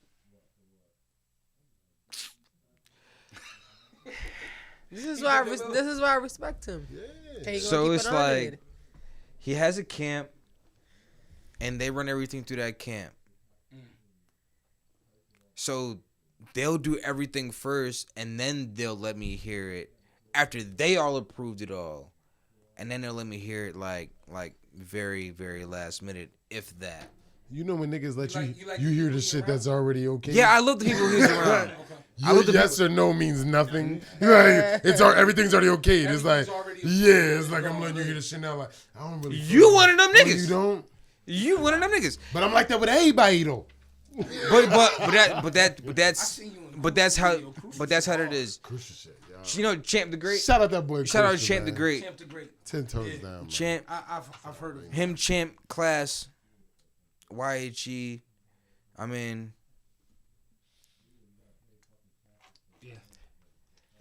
This is why I respect him.
Yeah.
And he gonna
So
keep
it's
it
like
100.
he has a camp, and they run everything through that camp. So they'll do everything first, and then they'll let me hear it after they all approved it all, and then they'll let me hear it like very, very last minute, if that.
You know when niggas let
You like
you hear
people
the shit
around?
that's already okay.
Yeah, I love the people who's around. I love the
Yes or no means nothing. Like, everything's already okay. It's like it's like I'm letting you hear the shit now. Like I don't really.
You one of them
No,
niggas.
you don't.
You one of them niggas.
But I'm like that with everybody though.
But that's how it is.
Crucial shit, y'all.
You know, Champ the Great.
Shout out that boy.
Shout out
Christian,
Champ the
man.
Great.
Champ the Great.
10 toes down. Man.
Champ.
I've heard of him.
Him, Champ, Class, YHE. I mean,
Yeah.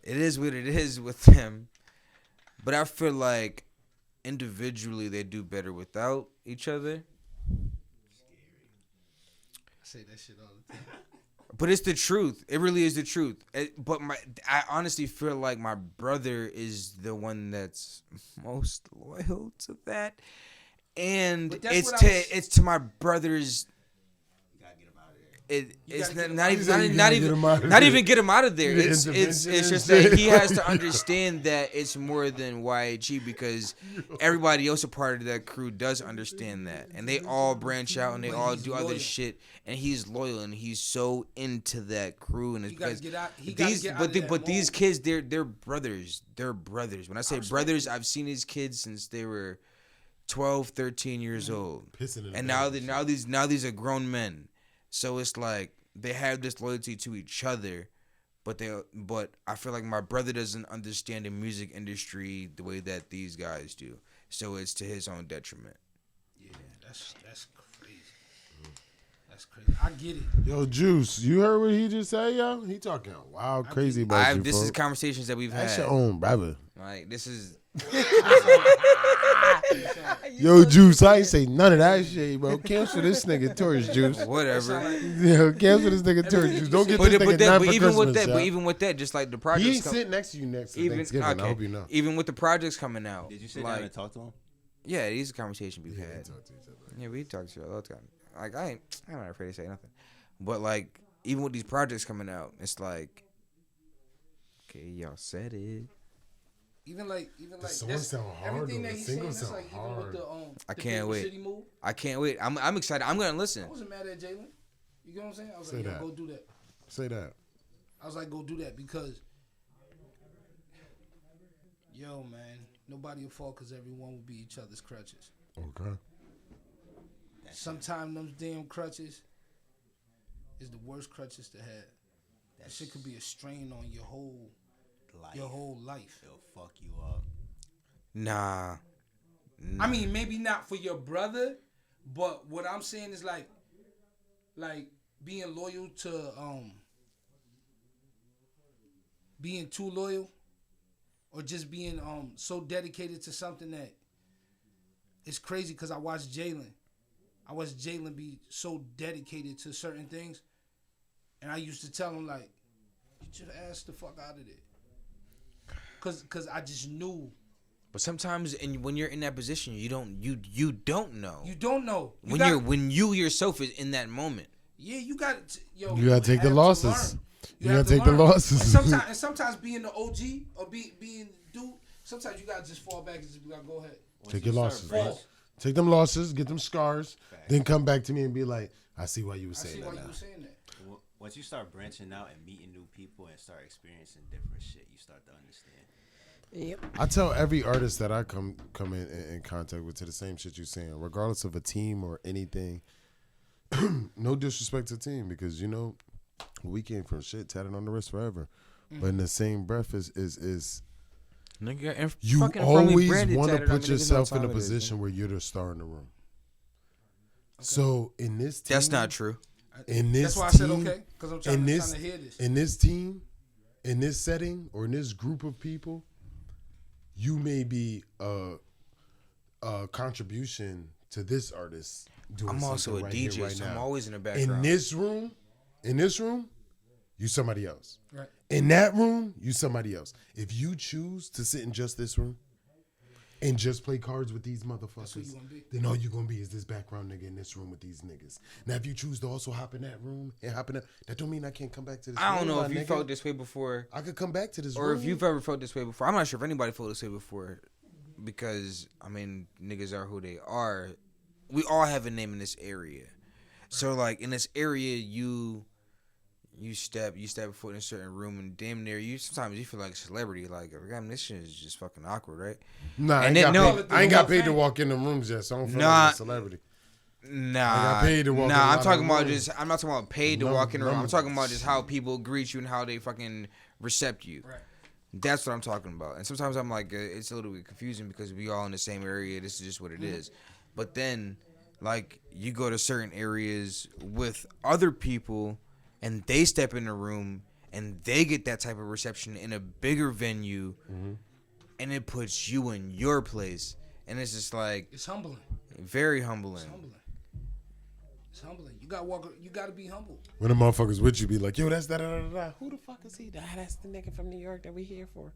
it is what it is with them. But I feel like individually they do better without each other.
say that shit all the time.
But it's the truth. It really is the truth. I honestly feel like my brother is the one that's most loyal to that, and it's to my brother's. It's not even get him out of there. It's just that he has to understand that it's more than YG, because everybody else a part of that crew does understand that, and they all branch out and they all do other shit, and he's loyal and he's so into that crew, and it's because these kids, they're brothers. They're brothers. When I say brothers, I've seen these kids since they were 12, 13 years old, and now these are grown men. So it's like they have this loyalty to each other, but I feel like my brother doesn't understand the music industry the way that these guys do. So it's to his own detriment.
Yeah, that's crazy. That's crazy. I get it.
Yo, Juice, you heard what he just said, yo? He talking wild crazy about you,
This is conversations that we've had.
That's your own brother.
Like, this is...
Yo, Juice, I ain't say none of that shit, bro. Cancel this nigga tourist, Juice.
Whatever.
Yeah, cancel this nigga tourist, Juice. Don't get this nigga none for Christmas,
but even with that, just like the projects...
He ain't sitting next to you next to Thanksgiving, okay. I hope you know.
Even with the projects coming out...
Did you sit down and talk to him?
Yeah, these are conversations we've had.
Talk to each other.
Yeah, we talk to each other all the time. Like, I'm not afraid to say nothing. But, like, even with these projects coming out, it's like... Okay, y'all said it.
Even like
songs sound hard,
everything
though.
that
The
he's saying.
singles
That's
sound
like
hard.
even with the
I
the
can't
Big
wait.
City move.
I can't wait. I'm excited. I'm gonna listen.
I wasn't mad at Jxylen. You get what I'm saying? I was
Say
like,
that.
yo, go do that.
Say that.
I was like, go do that because, yo, man, nobody will fall because everyone will be each other's crutches.
Okay.
Sometimes them damn crutches is the worst crutches to have. That shit could be a strain on your whole life.
It'll fuck you up.
Nah.
I mean, maybe not for your brother, but what I'm saying is like being loyal to being too loyal, or just being so dedicated to something that it's crazy. Because I watched Jxylen be so dedicated to certain things, and I used to tell him like, get your ass the fuck out of there. Cause I just knew.
But sometimes, when you're in that position, you don't know.
You don't know.
When you yourself is in that moment.
Yeah, you got yo.
You gotta take the losses. You gotta take the losses.
And sometimes being the OG or being dude, sometimes you gotta just fall back and just be like, go ahead.
Take your losses. Right? Take them losses, get them scars, then come back to me and be like, I see why you were saying that.
Once you start branching out and meeting new people and start experiencing different shit, you start to understand.
Yep.
I tell every artist that I come in contact with to the same shit you're saying, regardless of a team or anything. No disrespect to the team, because we came from shit tatted on the wrist forever. But in the same breath is
Nigga,
you always want to put yourself in a position where you're the star in the room. Okay. So in this team,
that's not true.
That's why I said okay, because I'm trying to hear this.
In this team, in this setting, or in this group of people, you may be a contribution to this artist.
I'm also a DJ, so I'm always in the background.
In this room, you somebody else.
Right.
In that room, you somebody else. If you choose to sit in just this room and just play cards with these motherfuckers, then all you're going to be is this background nigga in this room with these niggas. Now, if you choose to also hop in that room and hop in that don't mean I can't come back to this room.
I don't know if you felt this way before.
I could come back to this
room. Or if you've ever felt this way before. I'm not sure if anybody felt this way before, because, niggas are who they are. We all have a name in this area. So, like, in this area, you step foot in a certain room, and damn near sometimes you feel like a celebrity. Like, this shit is just fucking awkward, right?
Nah, I ain't got paid to walk in the rooms yet, so I don't feel like a celebrity.
Nah,
I got paid to walk in
I'm talking about I'm not talking about paid to walk in the room. I'm talking about just how
numbers.
people greet you and how they fucking recept you.
Right.
That's what I'm talking about. And sometimes I'm like, it's a little bit confusing because we all in the same area. This is just what it is. But then, like, you go to certain areas with other people, and they step in the room, and they get that type of reception in a bigger venue, and it puts you in your place. And it's just like...
It's humbling.
Very humbling.
It's humbling. You gotta walk. You gotta be humble.
When the motherfuckers with you be like, yo, that's da da da da.
Who the fuck is he? That's the nigga from New York that we here for.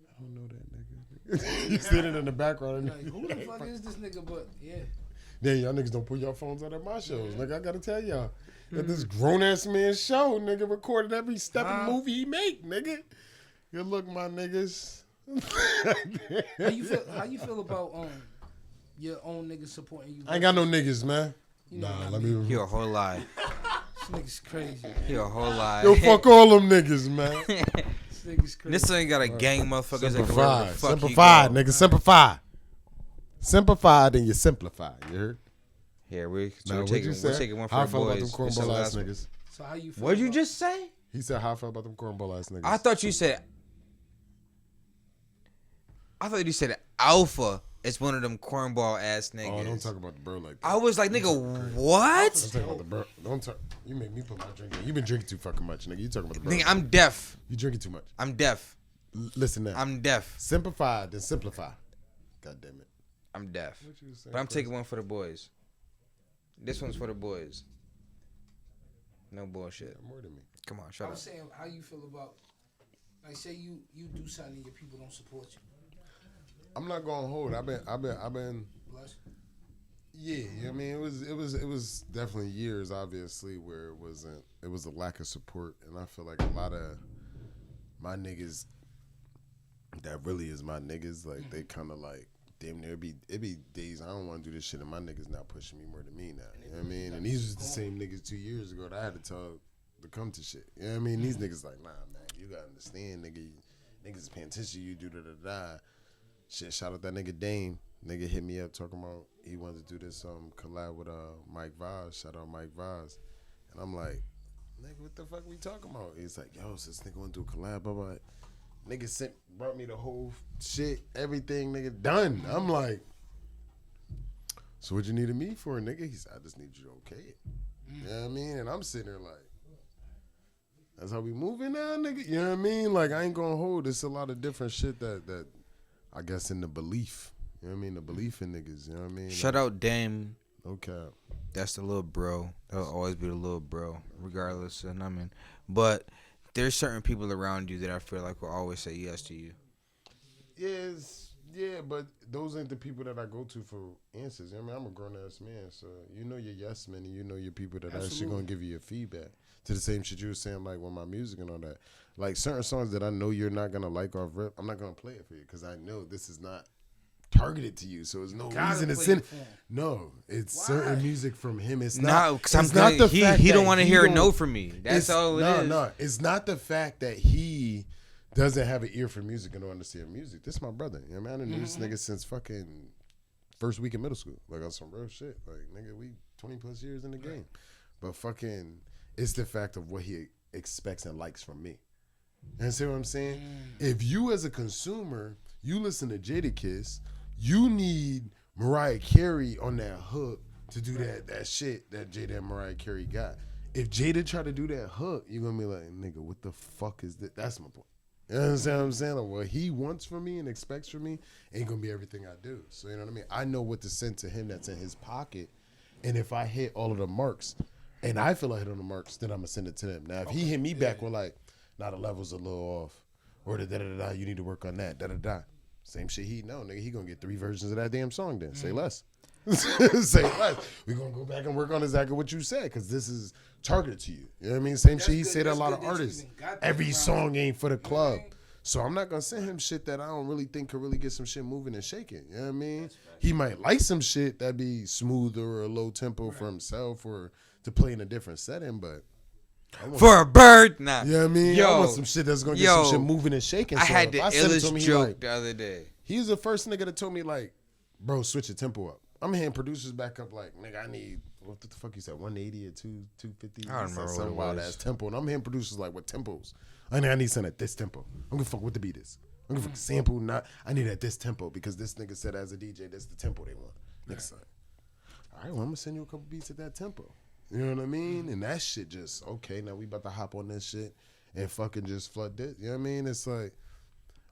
I don't know that nigga. You sitting in the background.
Like, who the fuck is this nigga? But yeah.
Then y'all niggas don't put your phones out at my shows. Nigga, I gotta tell y'all. That this grown ass man show, nigga, recorded every step of the movie he make, nigga. Good look, my niggas.
How you feel about your own niggas supporting you?
I ain't got no niggas, man.
You know
Nah,
what I
let
mean?
me.
He a whole lie.
This nigga's crazy.
He a whole lie.
Yo, fuck all them niggas, man.
This nigga's crazy.
This ain't got a gang motherfuckers that
Semper
can wherever
Fi,
the fuck
Semper
he
Fi,
go.
nigga, Semper Fi. Semper Fi, then you simplify. You heard?
Here we're
Now, what'd
taking
you say?
we're taking one for
How I
the
felt about them
boys. This is the
cornball ass
last one.
niggas.
So how you feel?
What'd you
about-
just say?
He said how I felt about them cornball ass niggas.
I thought you said Alpha is one of them cornball ass niggas.
Oh, don't talk about the bro like that.
I was like, nigga, what?
Don't talk about the bro. Don't talk. You make me put my drink in. You been drinking too fucking much, nigga. You talking about the bro.
Nigga, I'm deaf.
You drinking too much.
I'm deaf.
Listen now.
I'm deaf.
Simplify, then simplify. God damn it.
I'm deaf.
What you saying,
But I'm
Chris?
taking one for the boys. This one's for the boys. No bullshit.
More than me.
Come on,
I
shut
was
up.
saying, how you feel about, like, say you do something and your people don't support you.
I'm not gonna hold. I've been.
Bless.
Yeah, you know what I mean, it was definitely years, obviously, where it was a lack of support, and I feel like a lot of my niggas that really is my niggas, like they kind of like damn near it be days I don't want to do this shit, and my niggas now pushing me more than me now. You know what I mean? And these was the same niggas 2 years ago that I had to tell to come to shit. You know what I mean? These niggas like, nah, man, you gotta understand, nigga. Niggas is paying attention to you, do da da da. Shit, shout out that nigga Dame. Nigga hit me up talking about he wanted to do this collab with Mike Vaz. Shout out Mike Vaz. And I'm like, nigga, what the fuck we talking about? He's like, yo, so this nigga want to do a collab, blah. Nigga brought me the whole shit, everything, nigga, done. I'm like, so what you needed me for, nigga? He said, I just need you to okay it. You know what I mean? And I'm sitting there like, that's how we moving now, nigga? You know what I mean? Like, I ain't gonna hold. There's a lot of different shit that I guess in the belief. You know what I mean? The belief in niggas. You know what I mean?
Shout out Dame.
No cap.
That's the little bro. That'll always be the little bro, regardless. And I mean, but there's certain people around you that I feel like will always say yes to you.
Yeah, but those ain't the people that I go to for answers. You know what I mean? I'm a grown ass man, so you know your yes men and you know your people that actually gonna give you your feedback. To the same shit you were saying, like with my music and all that. Like certain songs that I know you're not gonna like off rip, I'm not gonna play it for you because I know this is not targeted to you. So there's no reason to send. No, it's certain music from him. It's not.
No, because I'm
not
not
the
he
fact
don't
that
want to
he
hear a
don't-
no from me. That's all it is.
No, it's not the fact that he doesn't have an ear for music and don't understand music. This is my brother. You know what I mean? I knew this nigga since fucking first week in middle school. Like on some real shit. Like nigga, we 20 plus years in the game. But fucking, it's the fact of what he expects and likes from me. You see what I'm saying? If you as a consumer, you listen to Jadakiss, you need Mariah Carey on that hook to do that shit that Jada and Mariah Carey got. If Jada try to do that hook, you're gonna be like, nigga, what the fuck is that? That's my point. You understand what I'm saying? Like, what he wants from me and expects from me ain't gonna be everything I do. So you know what I mean? I know what to send to him that's in his pocket. And if I hit all of the marks and I feel I hit on the marks, then I'm gonna send it to him. Now if he hit me back with like, nah, the level's a little off, or the da-da-da-da, you need to work on that, da-da-da. Same shit he know, nigga. He gonna get 3 versions of that damn song then. Say less. Say less. We gonna go back and work on exactly what you said, because this is targeted to you. You know what I mean? Same shit he
good.
said to a
That's
lot
good
of
that you
artists.
even got that
Every
around.
song ain't for the club. So I'm not gonna send him shit that I don't really think could really get some shit moving and shaking. You know what I mean? He might like some shit that be smoother or a low tempo for himself or to play in a different setting, but
For a bird, nah.
you know what I mean? I want some shit that's gonna get some shit moving and shaking.
I
So
had
if
the
I send it to
illest
him, he
joke
like,
the other day.
he's the first nigga that told me like, bro, switch the tempo up. I'm hitting producers back up like, nigga, I need, what the fuck you said, 180 or 250?
I don't remember
some
what it
wild
was.
ass tempo. And I'm hitting producers like, what tempos? I need something at this tempo. I'm gonna fuck what the beat is. I'm gonna fuck sample, I need it at this tempo because this nigga said as a DJ, that's the tempo they want. Next time. All right, well, I'm gonna send you a couple beats at that tempo. You know what I mean? And that shit just, okay, now we about to hop on this shit and fucking just flood this. You know what I mean? It's like,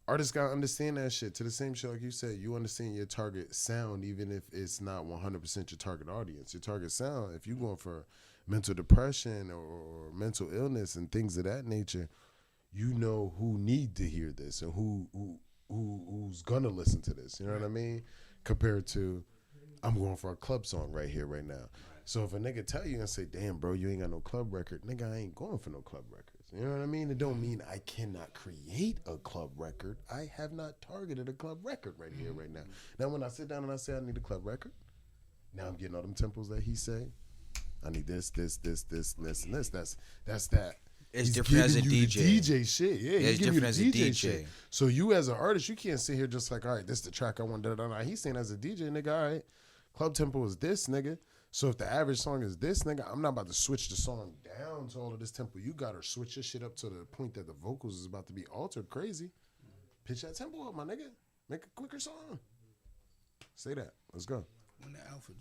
artists gotta understand that shit. To the same shit like you said, you understand your target sound, even if it's not 100% your target audience. Your target sound, if you going for mental depression or mental illness and things of that nature, you know who need to hear this and who's gonna listen to this. You know what I mean? Compared to, I'm going for a club song right here, right now. So if a nigga tell you and say, damn, bro, you ain't got no club record, nigga, I ain't going for no club records. You know what I mean? It don't mean I cannot create a club record. I have not targeted a club record right here, right now. Now, when I sit down and I say I need a club record, now I'm getting all them tempos that he say. I need this, and this. That's that.
It's
He's
different as a
giving you
DJ.
the DJ shit. Yeah,
It's
he's giving you
different
the
as a
DJ
DJ.
shit. So you as an artist, you can't sit here just like, all right, this is the track I want. Da, da, da. He's saying as a DJ, nigga, all right, club tempo is this, nigga. So if the average song is this, nigga, I'm not about to switch the song down to all of this tempo. You got to switch your shit up to the point that the vocals is about to be altered crazy. Pitch that tempo up, my nigga. Make a quicker song. Say that. Let's go.
When the album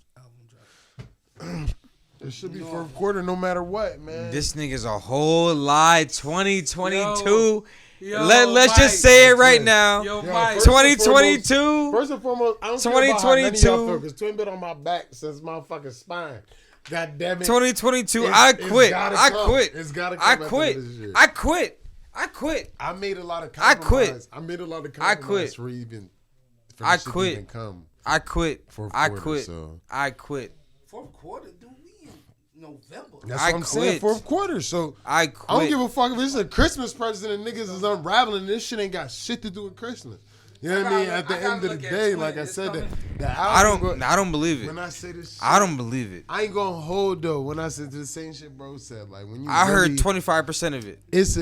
drops.
It should be fourth quarter no matter what, man.
This nigga's a whole lie. 2022.
Yo,
Let's
Mike.
just say it right now.
Yo,
Yo,
Mike.
first and
2022.
First and foremost, I don't care about how none of
2022.
y'all feel, because Twin been on my back since motherfucking spine. God damn it.
2022.
It's
I quit.
gotta
I
come.
quit.
It's gotta
I
come at the
quit.
end of this year.
I quit. I quit.
I made a lot of
I
compromise.
quit.
I made a lot of
I
compromise
quit.
for even. For
I
this shit to
quit.
even come.
I quit.
Fourth
I
quarter,
quit.
so.
I quit.
Fourth quarter, dude. We in November.
That's
I
what I'm saying.
quit.
Fourth quarter. So
I quit.
I don't give a fuck if this is a Christmas present and niggas is unraveling. This shit ain't got shit to do with Christmas. You know what I mean? At the end of the day, like I said, the album.
I don't believe it.
When I say this shit,
I don't believe it.
I ain't gonna hold though. When I said the same shit, bro said, like when you,
I heard
really-
25% of it.
It's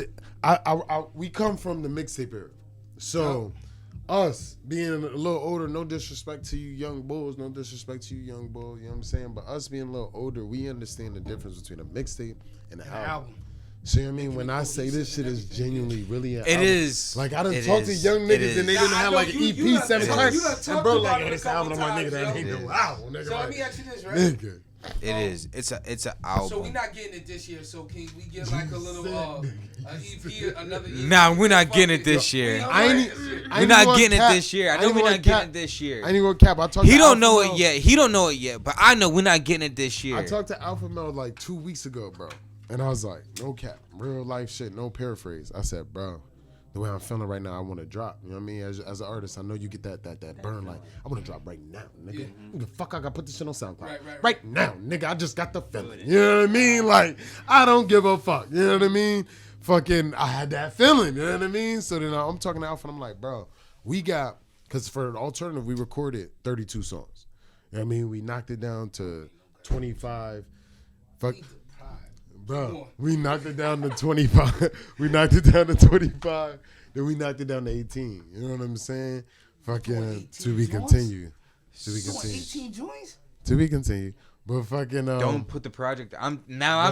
we come from the mixtape era, so us being a little older. No disrespect to you, young bulls. No disrespect to you, young bull. You know what I'm saying? But us being a little older, we understand the difference between a mixtape and an album. So you know what I mean? When I say this shit is genuinely really an
It
album.
is.
Like I done
It
talked to
is.
young
It
niggas
is.
and they didn't have like an
you
EP
done
7
talked-
tracks.
you done
And
talked
bro,
about
like,
it
hey,
a
this album,
couple
my nigga, that
times,
ain't
yo.
no album, nigga.
So let
like,
me ask you this, right?
nigga.
It is. It's an album.
So we not getting it this year. So can we get like a little EP, another EP?
Nah, we're not
Fuck
getting it this
We
year.
don't
I
like
ain't-
this shit.
I
We're
ain't
not
gonna
getting it
cap.
this year. I
I
know
ain't
we're
gonna
not getting
cap.
it this year.
I ain't gonna cap. I talked
He
to
don't
Alpha
know
Male.
it yet. He don't know it yet. But I know we're not getting it this year.
I talked to Alpha Male like 2 weeks ago, bro. And I was like, no cap. Real life shit, no paraphrase. I said, bro, the way I'm feeling right now, I want to drop. You know what I mean? As an artist, I know you get that burn like, I want to drop right now, nigga. Nigga, fuck, I got to put this shit on SoundCloud. Right now, nigga, I just got the feeling. You know what I mean? Like, I don't give a fuck. You know what I mean? Fucking, I had that feeling. You know what I mean? So then I'm talking to Alpha and I'm like, bro, we got, because for an alternative, we recorded 32 songs. You know what I mean? We knocked it down to 25. Fuck. Bro, we knocked it down to 25. We knocked it down to 25. Then we knocked it down to 18. You know what I'm saying? Fucking to be continued. To be continued.
18 joints?
To be continued. But fucking
Don't put the project. I'm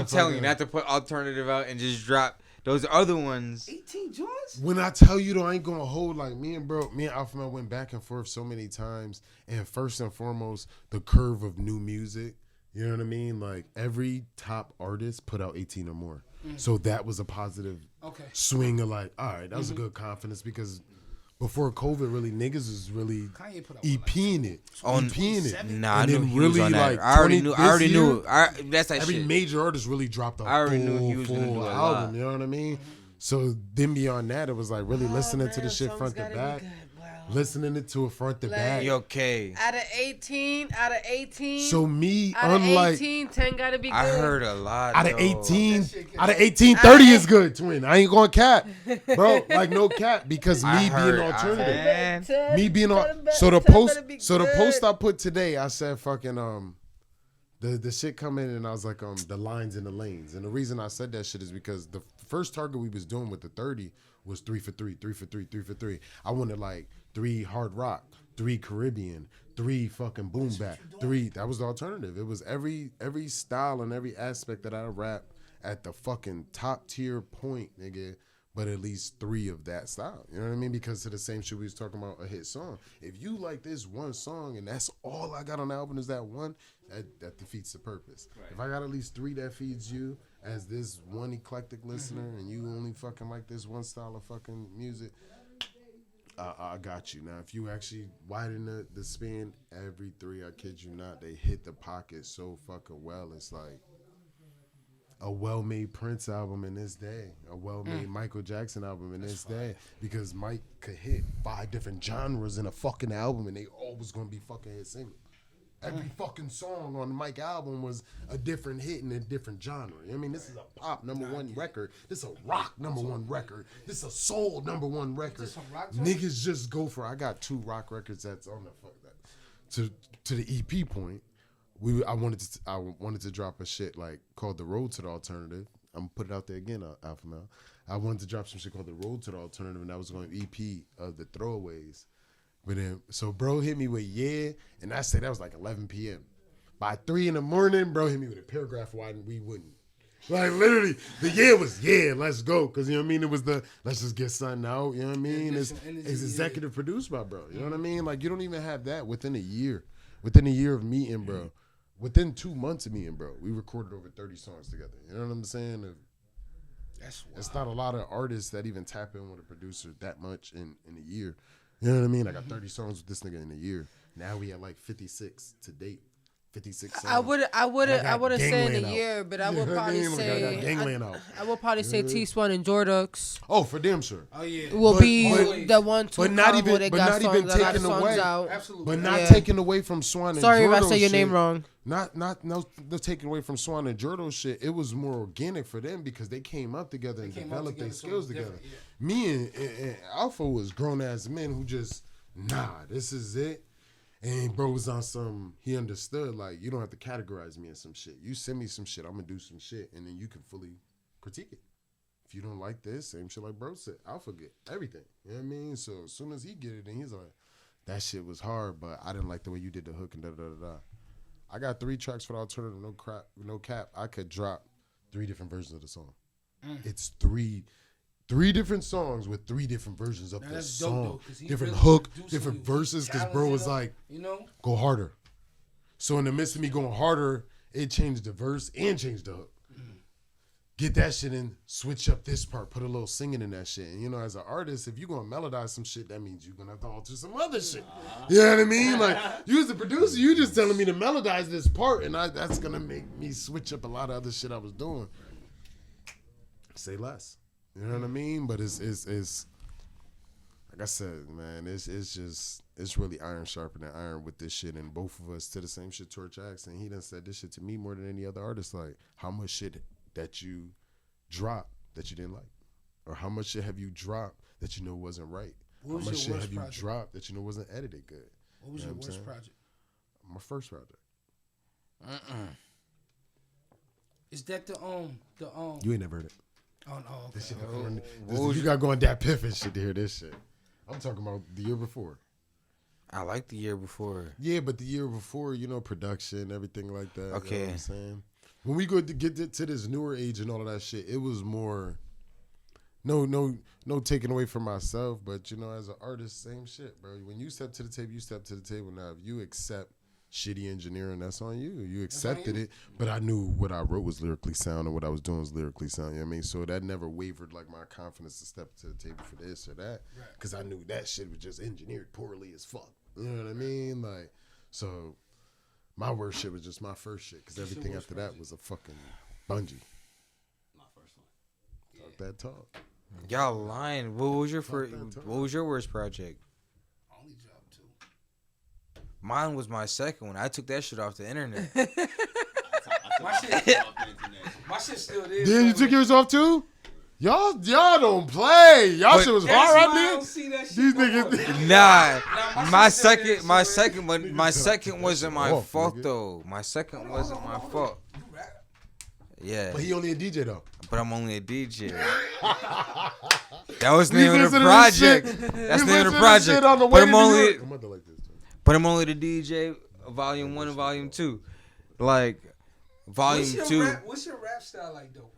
telling you not to put alternative out and just drop those other ones.
18 joints?
when I tell you though, I ain't gonna hold like me and Alpha Male went back and forth so many times. And first and foremost, the curve of new music. You know what I mean? Like every top artist put out 18 or more. So that was a positive swing of like, all right, that was a good confidence because before COVID, really niggas was really
Kanye put out
EPing it, EPing it.
Nah, I
And
knew
then
he was
really,
on that.
like,
I already
20
knew.
this
I already
year,
knew. That's that
Every
shit.
major artist really dropped a
I already knew he was gonna
full
do a
album.
lot.
You know what I mean? So then beyond that, it was like really listening to the shit front to back, listening it to a front to back.
You okay?
Out of 18,
So me,
out of
unlike
18, 10 gotta be good.
I heard a lot.
out of
though.
18, out of 18, 30 is good, twin. I ain't going cap, bro. Like no cap because me being alternative.
Man.
Me being on so the post I put today, I said fucking the shit come in and I was like the lines in the lanes. And the reason I said that shit is because the first target we was doing with the 30 was 3 for 3, 3 for 3, 3 for 3. I wanted like 3 hard rock, 3 Caribbean, 3 fucking boom bap, 3. That was the alternative. It was every style and every aspect that I rap at the fucking top tier point, nigga. But at least 3 of that style. You know what I mean? Because to the same shit we was talking about, a hit song. If you like this one song and that's all I got on the album is that one, that defeats the purpose. Right. If I got at least 3 that feeds you as this one eclectic listener and you only fucking like this one style of fucking music, I got you. Now, if you actually widen the span, every three, I kid you not, they hit the pocket so fucking well. It's like a well-made Prince album in this day, a well-made Michael Jackson album in this day, because Mike could hit 5 different genres in a fucking album, and they all was gonna be fucking hit singles. Every fucking song on the Mike album was a different hit in a different genre. I mean, this is a pop #1 record. This is a rock #1 record. This is a soul #1 record. Niggas just go for. I got 2 rock records that's on the fuck that. To the EP point, I wanted to drop a shit like called The Road to the Alternative. I'm gonna put it out there again, Alpha Male. I wanted to drop some shit called The Road to the Alternative, and that was going to EP of the Throwaways. But then, so bro hit me with yeah, and I said that was like 11 p.m. By 3 in the morning, bro hit me with a paragraph why we wouldn't. Like literally, the yeah was yeah, let's go, cause you know what I mean. It was the let's just get something out. You know what I mean? It's executive produced by bro. You know what I mean? Like you don't even have that within a year. Within a year of meeting, bro. Within 2 months of meeting, bro, we recorded over 30 songs together. You know what I'm saying?
That's wild.
It's not a lot of artists that even tap in with a producer that much in a year. You know what I mean? I got 30 songs with this nigga in a year. Now we at like 56 to date. 56 songs.
I wouldn't say in a
Gangland
year, but I would
out.
probably
I got
say
Gangland out.
I would probably say T-Swan and Jordux
Oh, for damn sure.
Oh yeah.
will
But-
be the 1-2
but not
combo
even-
that
but
got
not even
songs, a lot of
taking
songs
away.
out.
Absolutely.
But not
Yeah.
taking away from Swan and
Sorry if I
Jordo's
say your name
shit.
wrong.
No taking away from Swan and Jordo's shit. It was more organic for them because they came up together and
came up
developed their
together, so
skills
it was
together.
different,
Me and Alpha was grown ass men who just this is it. And bro was on some, he understood, like, you don't have to categorize me in some shit. You send me some shit, I'm going to do some shit, and then you can fully critique it. If you don't like this, same shit like bro said, I'll forget everything. You know what I mean? So as soon as he get it, then he's like, that shit was hard, but I didn't like the way you did the hook and da-da-da-da. I got 3 tracks for the alternative, no cap. I could drop 3 different versions of the song. It's three different songs with 3 different versions of the
that's dope,
song.
though, 'cause he
Different
really
hook,
producing
different
you.
verses, because bro was like,
you know,
go harder. So in the midst of me going harder, it changed the verse and changed the hook. Get that shit in, switch up this part, put a little singing in that shit. And you know, as an artist, if you're gonna melodize some shit, that means you're gonna have to alter some other shit. You know what I mean? Like, you as a producer, you just telling me to melodize this part, and that's gonna make me switch up a lot of other shit I was doing. Say less. You know what I mean? But it's like I said, man, it's really iron sharpening iron with this shit, and both of us to the same shit. Torch Jackson, he done said this shit to me more than any other artist. Like, how much shit that you dropped that you didn't like, or how much shit have you dropped that you know wasn't right?
What was
how much
your
shit
worst
have you
project?
dropped that you know wasn't edited good?
what was
You know
your
what I'm
worst
saying?
project?
My first project.
Is that the
You ain't never heard it.
Oh no. Okay.
This shit,
what was
you got going that piff and shit to hear this shit. I'm talking about the year before.
I like the year before.
Yeah, but the year before, you know, production, everything like that. You know
Okay.
what I'm saying? When we go to get to this newer age and all of that shit, it was more no taking away from myself, but you know, as an artist, same shit, bro. When you step to the table, you step to the table. Now, if you accept shitty engineering, that's on you. You accepted it, but I knew what I wrote was lyrically sound and what I was doing was lyrically sound. You know what I mean? So that never wavered like my confidence to step to the table for this or that, because I knew that shit was just engineered poorly as fuck. You know what I mean? Like, so my worst shit was just my first shit, because everything after that was a fucking bungee.
My first one.
Talk that talk.
Y'all lying. What was your first? What was your worst project?
Only job 2.
Mine was my second one. I took that shit off the internet.
My shit still there.
Then you took yours off too? Y'all don't play. Y'all
But
shit was
That's
hard
why I
right
don't
there.
see that shit
These
no more.
niggas.
Nah,
my shit
my
still there,
second, my second wasn't my
off,
fault
nigga.
though. My second wasn't my fault.
You rap.
Yeah,
But he only a DJ though.
but I'm only a DJ. That was the
We
name of the
listen to this shit.
project.
We
That's the name of
listen
the
to this
project.
shit on the way
But
to
I'm
New
only,
York. I'm about to like this too.
but I'm only the DJ. Volume 1 and Volume 2. Like Volume 2.
What's your rap style like though, bro?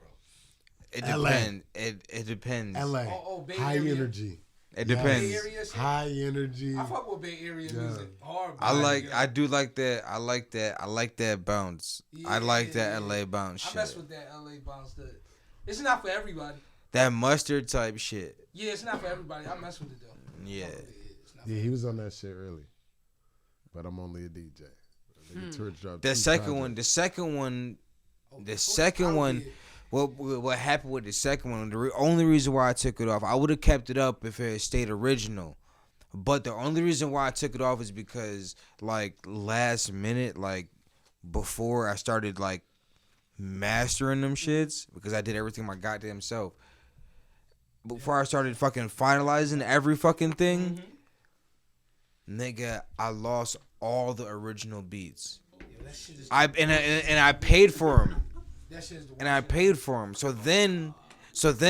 It
LA.
depends. It depends.
LA.
Bay
High
Area.
energy.
It
Yes.
depends.
Bay Area shit.
High energy.
I fuck with Bay Area music hard.
I
bro.
like.
Yeah.
I do like that. I like that bounce. I like that LA bounce
I mess
shit.
with that LA bounce. It's not for everybody.
That mustard type shit.
Yeah, it's not for everybody. I mess with it though.
Yeah.
Yeah, he was on that shit early. But I'm only a DJ. Torch dropped
The
2
second one.
projects.
The second one. What happened with the second one? The only reason why I took it off, I would have kept it up if it had stayed original. But the only reason why I took it off is because, like, last minute, like, before I started, like, mastering them shits, because I did everything my goddamn self. Before I started fucking finalizing every fucking thing, nigga, I lost all the original beats. I paid for them. And I paid for them. So then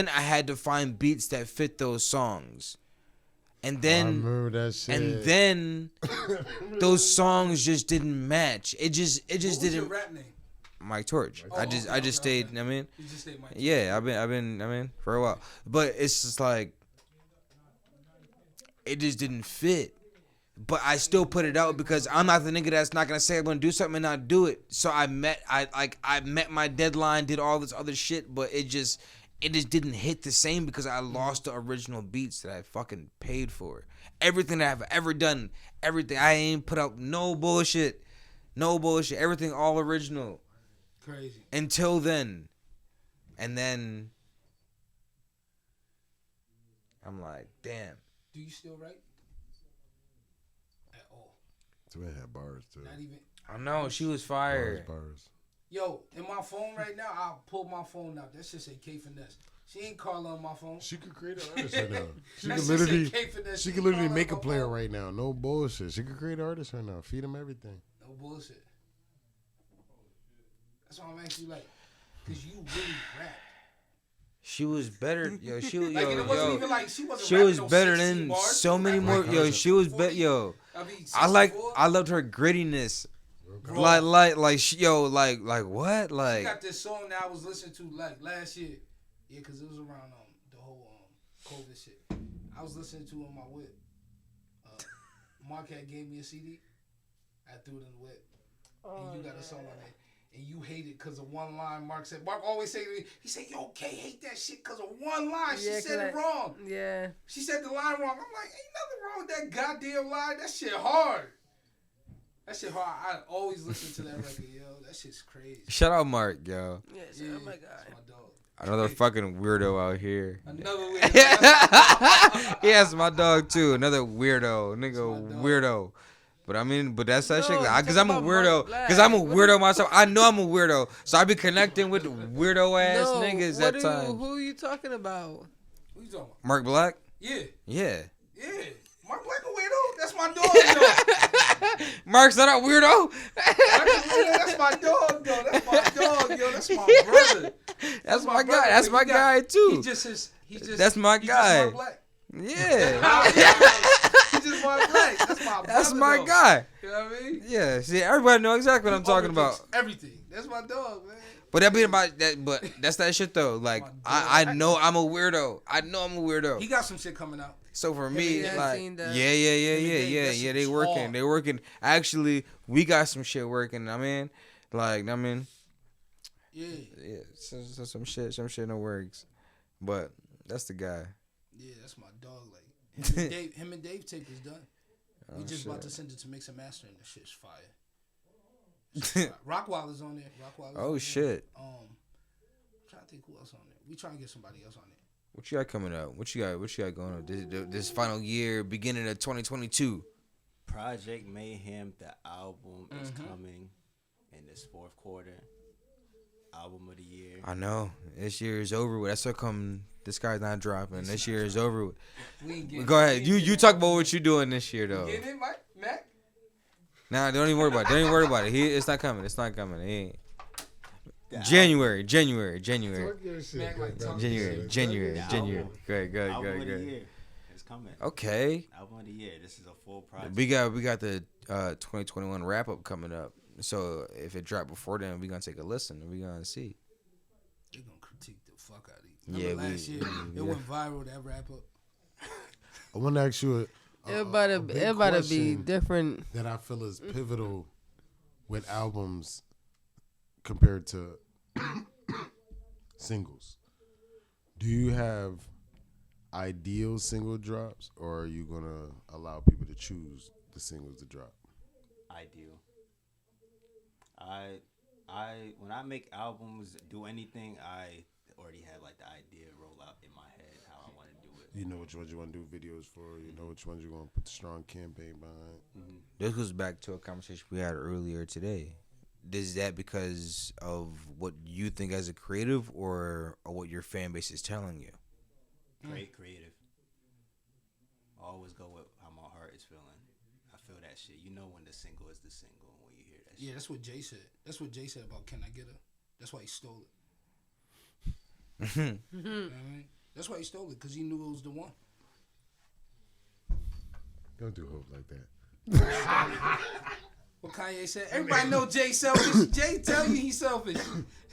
I had to find beats that fit those songs. And
I
then
remember that shit.
and then those songs just didn't match. It just
What was
didn't.
your rap name?
Mike Torch. I just stayed. I mean,
You just stayed Mike.
yeah, I've been for a while, but it's just like it just didn't fit. But I still put it out because I'm not the nigga that's not gonna say I'm gonna do something and not do it. So I met my deadline, did all this other shit, but it just didn't hit the same because I lost the original beats that I fucking paid for. Everything that I've ever done, everything I ain't put out no bullshit, everything all original.
Crazy.
Until then, and then I'm like, damn.
Do you still write? At all?
Twin had bars too.
Not even.
I know she was fire.
Bars.
Yo, in my phone right now, I'll pull my phone out. That shit say K Finesse. She ain't Carla on my phone.
She could create an artist right now. She
That
could
shit say
literally,
K Finesse.
she
ain't
could literally
Carla
make a
on my
player
phone.
right now. No bullshit. She could create an artist right now. Feed him everything.
No bullshit. That's why I'm actually like, cause you really rap.
She was better, yo. She was,
Like, and it wasn't
yo.
even like she wasn't
She
rapping
was
no
better
16
than
bars.
so
She
many
rapping
more,
like
yo. She was
40,
better, yo.
I mean,
I loved her grittiness.
Bro.
Like, like what,
She
like.
got this song that I was listening to like last year. Yeah, cause it was around the whole COVID shit. I was listening to on my whip. Mark had gave me a CD. I threw it in the whip. And you got a song on it. And you hate it because of one line Mark said. Mark always say to me, he said, yo, Kay, hate that shit because of one line. She said it wrong.
Yeah.
She said the line wrong. I'm like, ain't nothing wrong with that goddamn line. That shit hard. That shit hard. I always listen to that record, yo. That shit's crazy.
Shout out Mark, yo.
Yeah,
Yeah,
oh my God.
that's my dog.
Another fucking weirdo out here.
Another weirdo. That's
Yes, my dog too. Another weirdo,
my
nigga,
dog.
weirdo. But I mean, but that's that
No,
shit.
you
Cause I'm a
talking about
weirdo.
Mark Black.
Cause I'm a weirdo myself. I know I'm a weirdo. So I be connecting with weirdo ass
No,
niggas
what
at
are
times.
you, who are you talking about?
What you talking about?
Mark Black?
Yeah.
Yeah.
Yeah. Mark Black a weirdo? That's my dog, yo.
Mark's not a weirdo.
Mark a weirdo? That's my dog, yo. That's my dog, yo. That's my brother.
That's my
brother,
guy. That's
but
my
he got-
guy too.
He's just
That's my
he's
guy.
Just Mark Black.
Yeah.
He's just Mark Black. That's my brother.
That's my
though.
guy.
You know what I mean?
Yeah. See, everybody know exactly what I'm talking about.
Overthinks everything. That's my dog, man.
But that being about that, but that's that shit though. Like I know I'm a weirdo. I know I'm a weirdo.
He got some shit coming out.
So for me,
Yeah, I
like,
seen that.
yeah.
that shit
They
is
working.
hard.
They working. Actually, we got some shit working. Yeah,
Yeah.
so some shit in the works. But that's the guy.
Yeah, that's my dog. Like him and Dave tape is done. We just about to send it to mix and master, and the shit's fire. Rockwilder's on there. Rockwilder's on
Oh
there.
shit.
I'm trying to think who else on there. We trying to get somebody else on there.
What you got coming up? What you got going on this final year, beginning of 2022?
Project Mayhem, the album is coming in this fourth quarter. Album of the year.
I know this year is over with. That's how come this guy's not dropping. This year is over with.
We ain't getting
Go ahead. You talk about what you doing this year though.
Getting it, Mike? Mac?
Nah, don't even worry about it. Don't even worry about it. It's not coming. It's not coming. He ain't. January.
Mac, like, talk
January. Good.
Album of the year is coming.
Okay.
Album of the year. This is a full project.
We got the 2021 wrap up coming up. So if it dropped before then, we gonna take a listen and we gonna see.
They gonna critique the fuck out of you.
Yeah,
Remember last year, it went viral, that wrap up.
I want to ask you
It
big
better be
question
different.
that I feel is pivotal with albums compared to singles. Do you have ideal single drops, or are you gonna allow people to choose the singles to drop?
Ideal. When I make albums, do anything, I already have like the idea roll out in my head how I want to do it.
You know which ones you want to do videos for. You know which ones you're gonna put the strong campaign behind.
This goes back to a conversation we had earlier today. Is that because of what you think as a creative, or what your fan base is telling you?
Creative. Always go with how my heart is feeling. I feel that shit. You know when the single is the single when you hear that shit.
Yeah, that's what Jay said. That's what Jay said about Can I Get Her? That's why he stole it. You know what I mean? That's why he stole it, because he knew it was the one.
Don't do Hope like that.
What Kanye said. Everybody know Jay selfish. Jay tell you he's selfish.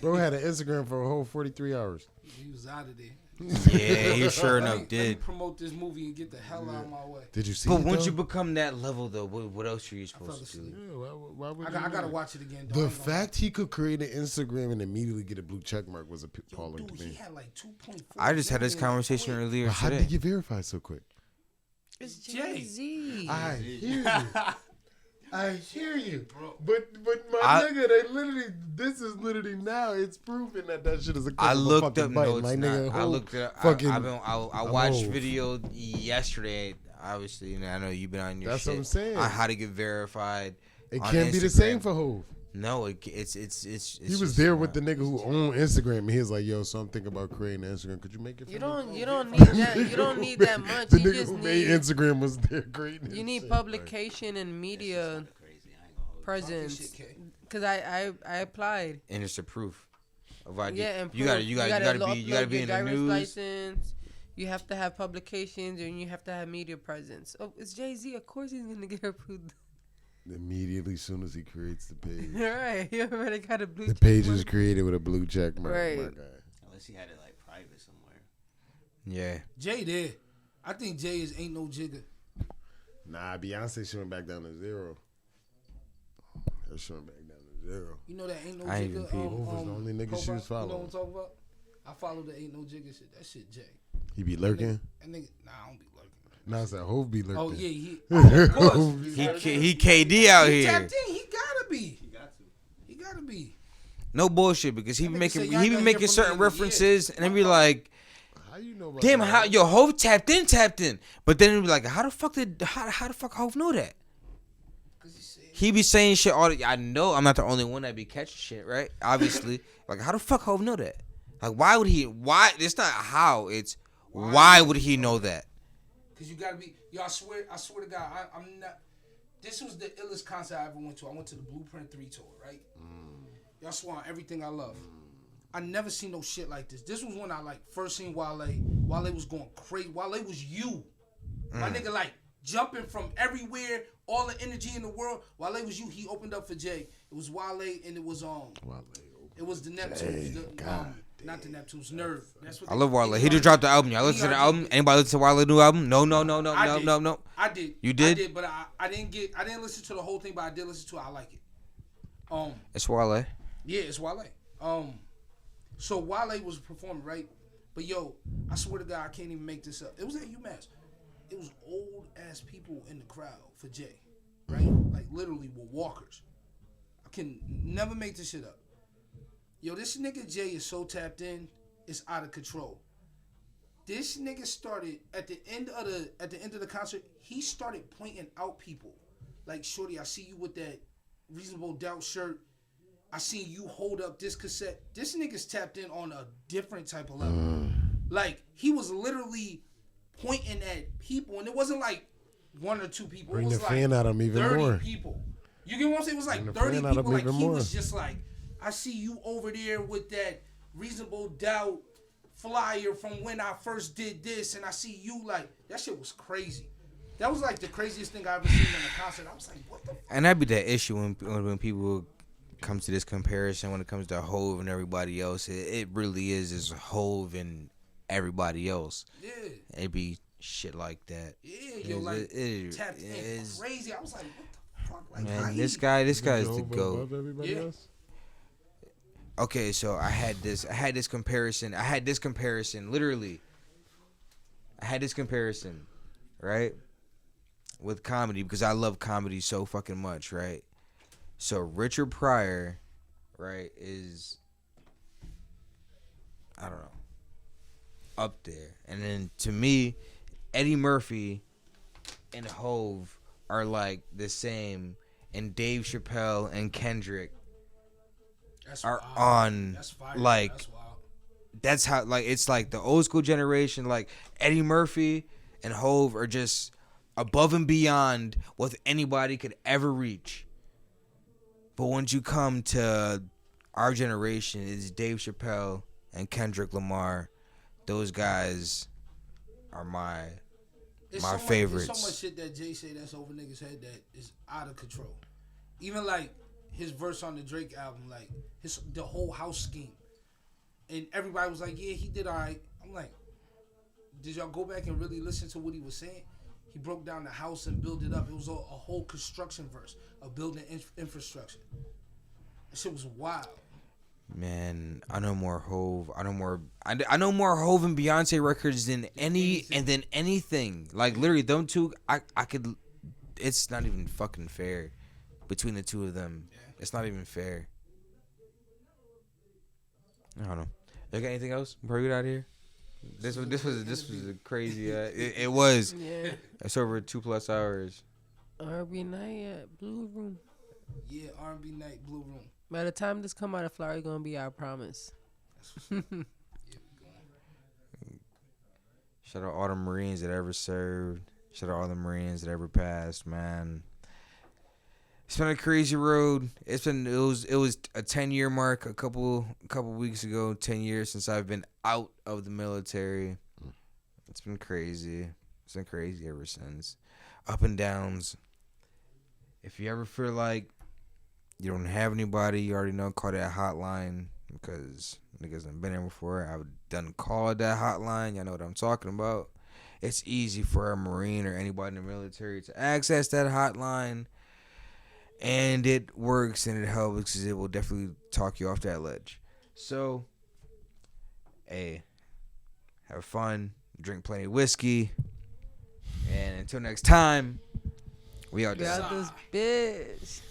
Bro had an Instagram for a whole 43 hours.
He was out of there.
Yeah, he sure enough
Let me
did.
promote this movie and get the hell out of my way.
Did you see
But
it,
once
though?
you become that level, though, what else are you
fell
supposed to do?
asleep.
Yeah, why would
I
you
gotta
do
watch it again.
that?
Dog.
The fact he could create an Instagram and immediately get a blue check mark was appalling
Dude,
to
he
me.
had like 2.4.
I just had this
million
conversation
quick.
earlier
But how
today.
did you get verified so quick?
It's
Jay.
Jay-Z.
I hear you. I hear you.
Bro.
But my nigga, they literally, this is literally now, it's proven that shit is a
I looked
fucking
up.
button.
No, it's
Like,
not.
nigga,
I
whole
looked it up.
fucking-
I
I'm
watched
old.
video yesterday. Obviously, and I know you've been on your
That's
shit.
what I'm saying.
On how to get verified.
It
on
can't be the
Instagram.
same for Hov.
No, it's
He was there with the nigga who owned Instagram, and he was like, "Yo, so I'm thinking about creating an Instagram. Could you make it for
You
me?"
don't need that. You don't need that much.
The
You
nigga
just
who made
need
Instagram was there creating.
you need
shit.
publication and media
Crazy. I ain't gonna hold you.
presence.
Shit, K.
Cause I applied.
and it's a proof of ID.
Yeah, and
you gotta
proof.
be
upload
in
your
the
driver's
news.
license. You have to have publications and you have to have media presence. Oh, it's Jay-Z. Of course he's gonna get approved.
Immediately, as soon as he creates the page,
All right, you already got a blue.
the
check
page
mark.
is created with a blue check mark.
Right.
My guy.
Unless he had it like private somewhere.
Yeah,
Jay there. I think Jay is ain't no jigger.
Nah, Beyonce showing back down to 0. They're showing back down to 0.
You know that ain't no
I ain't
jigger.
even peep.
Hov was the only nigga she was
profile? You know
following.
what I'm talking about? I follow the ain't no jigger shit. That shit Jay.
He be lurking.
That nigga, nah, I don't be lurking.
Nah, it's that Hov be lurking.
Oh yeah, he. Of course.
he KD out
He
here.
tapped in. He gotta be.
He got to.
He gotta be.
No bullshit, because he be
nigga
making
say y'all
he be
gotta
making
hear from
certain
me in a year.
references, and then be like,
How you know about
damn,
that?
how yo Hov tapped in, but then it be like, how the fuck Hov know that?
Cause he said.
He be saying shit all the, I know I'm not the only one that be catching shit, right? Obviously. Like, how the fuck Hov know that? Like, why would he, it's not how, it's why would he know that?
Cause you gotta be. Yo, I swear to God, I'm not. This was the illest concert I ever went to. I went to the Blueprint 3 tour, right? Y'all swear on everything I love. I never seen no shit like this. This was when I like first seen Wale. Wale was going crazy. Wale was you. My nigga like jumping from everywhere, all the energy in the world. Wale was you. He opened up for Jay. It was Wale and it was it was the Neptunes. Not the Neptunes. Nerve. That's what
I love Wale. He just dropped the album. Y'all listen to the album? Anybody listen to Wale's new album? No.
I did.
You did?
I did, but I didn't listen to the whole thing, but I did listen to it. I like it.
It's Wale.
Yeah, it's Wale. So Wale was performing, right? But yo, I swear to God, I can't even make this up. It was at UMass. It was old ass people in the crowd for Jay, right? Like literally were walkers. I can never make this shit up. Yo, this nigga Jay is so tapped in, it's out of control. This nigga started at the end of the concert, he started pointing out people. Like, shorty, I see you with that Reasonable Doubt shirt. I seen you hold up this cassette. This nigga's tapped in on a different type of level. Like, he was literally pointing at people, and it wasn't like one or two people.
Bring
it was
the
like
fan out of him even
30
more.
people. You get what I'm saying? It was like
Bring the
30
fan out of
people.
him
Like,
even
he
more.
was just like, I see you over there with that Reasonable Doubt flyer from when I first did this, and I see you like, that shit was crazy. That was like the craziest thing I ever seen in a concert. I was like, what the fuck?
And that'd be that issue when people come to this comparison when it comes to Hov and everybody else. It really is Hov and everybody else.
Yeah.
It'd be shit like that.
Yeah, yo, like, tapped in crazy. I was like, what the fuck? Like, how
Man,
he-
this guy is the
Hov
GOAT.
above everybody
Yeah.
else?
Okay, so I had this comparison literally I had this comparison, right, with comedy because I love comedy so fucking much, right? So Richard Pryor, right, is I don't know, up there, and then to me, Eddie Murphy and Hove are like the same, and Dave Chappelle and Kendrick are
wild.
on
That's fire.
like.
That's wild.
That's how like it's like the old school generation. Like Eddie Murphy and Hove are just above and beyond what anybody could ever reach. But once you come to our generation, it's Dave Chappelle and Kendrick Lamar. Those guys are my favorites.
There's so much shit that Jay say that's over niggas' head that is out of control. Even like his verse on the Drake album, like the whole house scheme. And everybody was like, yeah, he did all right. I'm like, did y'all go back and really listen to what he was saying? He broke down the house and built it up. It was a whole construction verse of building infrastructure. That shit was wild.
Man, I know more Hove. I know more and Beyonce records than anything. Like literally, them two, I could. It's not even fucking fair between the two of them. Yeah. It's not even fair. I don't know. You got anything else before we get out of here? This was a crazy. It was.
Yeah.
It's over 2+ hours.
R&B night at Blue Room.
Yeah, R&B night, Blue Room.
By the time this come out, the flower gonna be our promise.
Shout out all the Marines that ever served. Shout out all the Marines that ever passed, man. It's been a crazy road. It was a 10-year mark a couple weeks ago. 10 years since I've been out of the military. It's been crazy. It's been crazy ever since. Up and downs. If you ever feel like you don't have anybody, you already know, call that hotline because niggas done been there before. I've done called that hotline. Y'all know what I'm talking about. It's easy for a Marine or anybody in the military to access that hotline. And it works and it helps because it will definitely talk you off that ledge. So, hey, have fun, drink plenty of whiskey, and until next time, we out
Get
there.
out this bitch.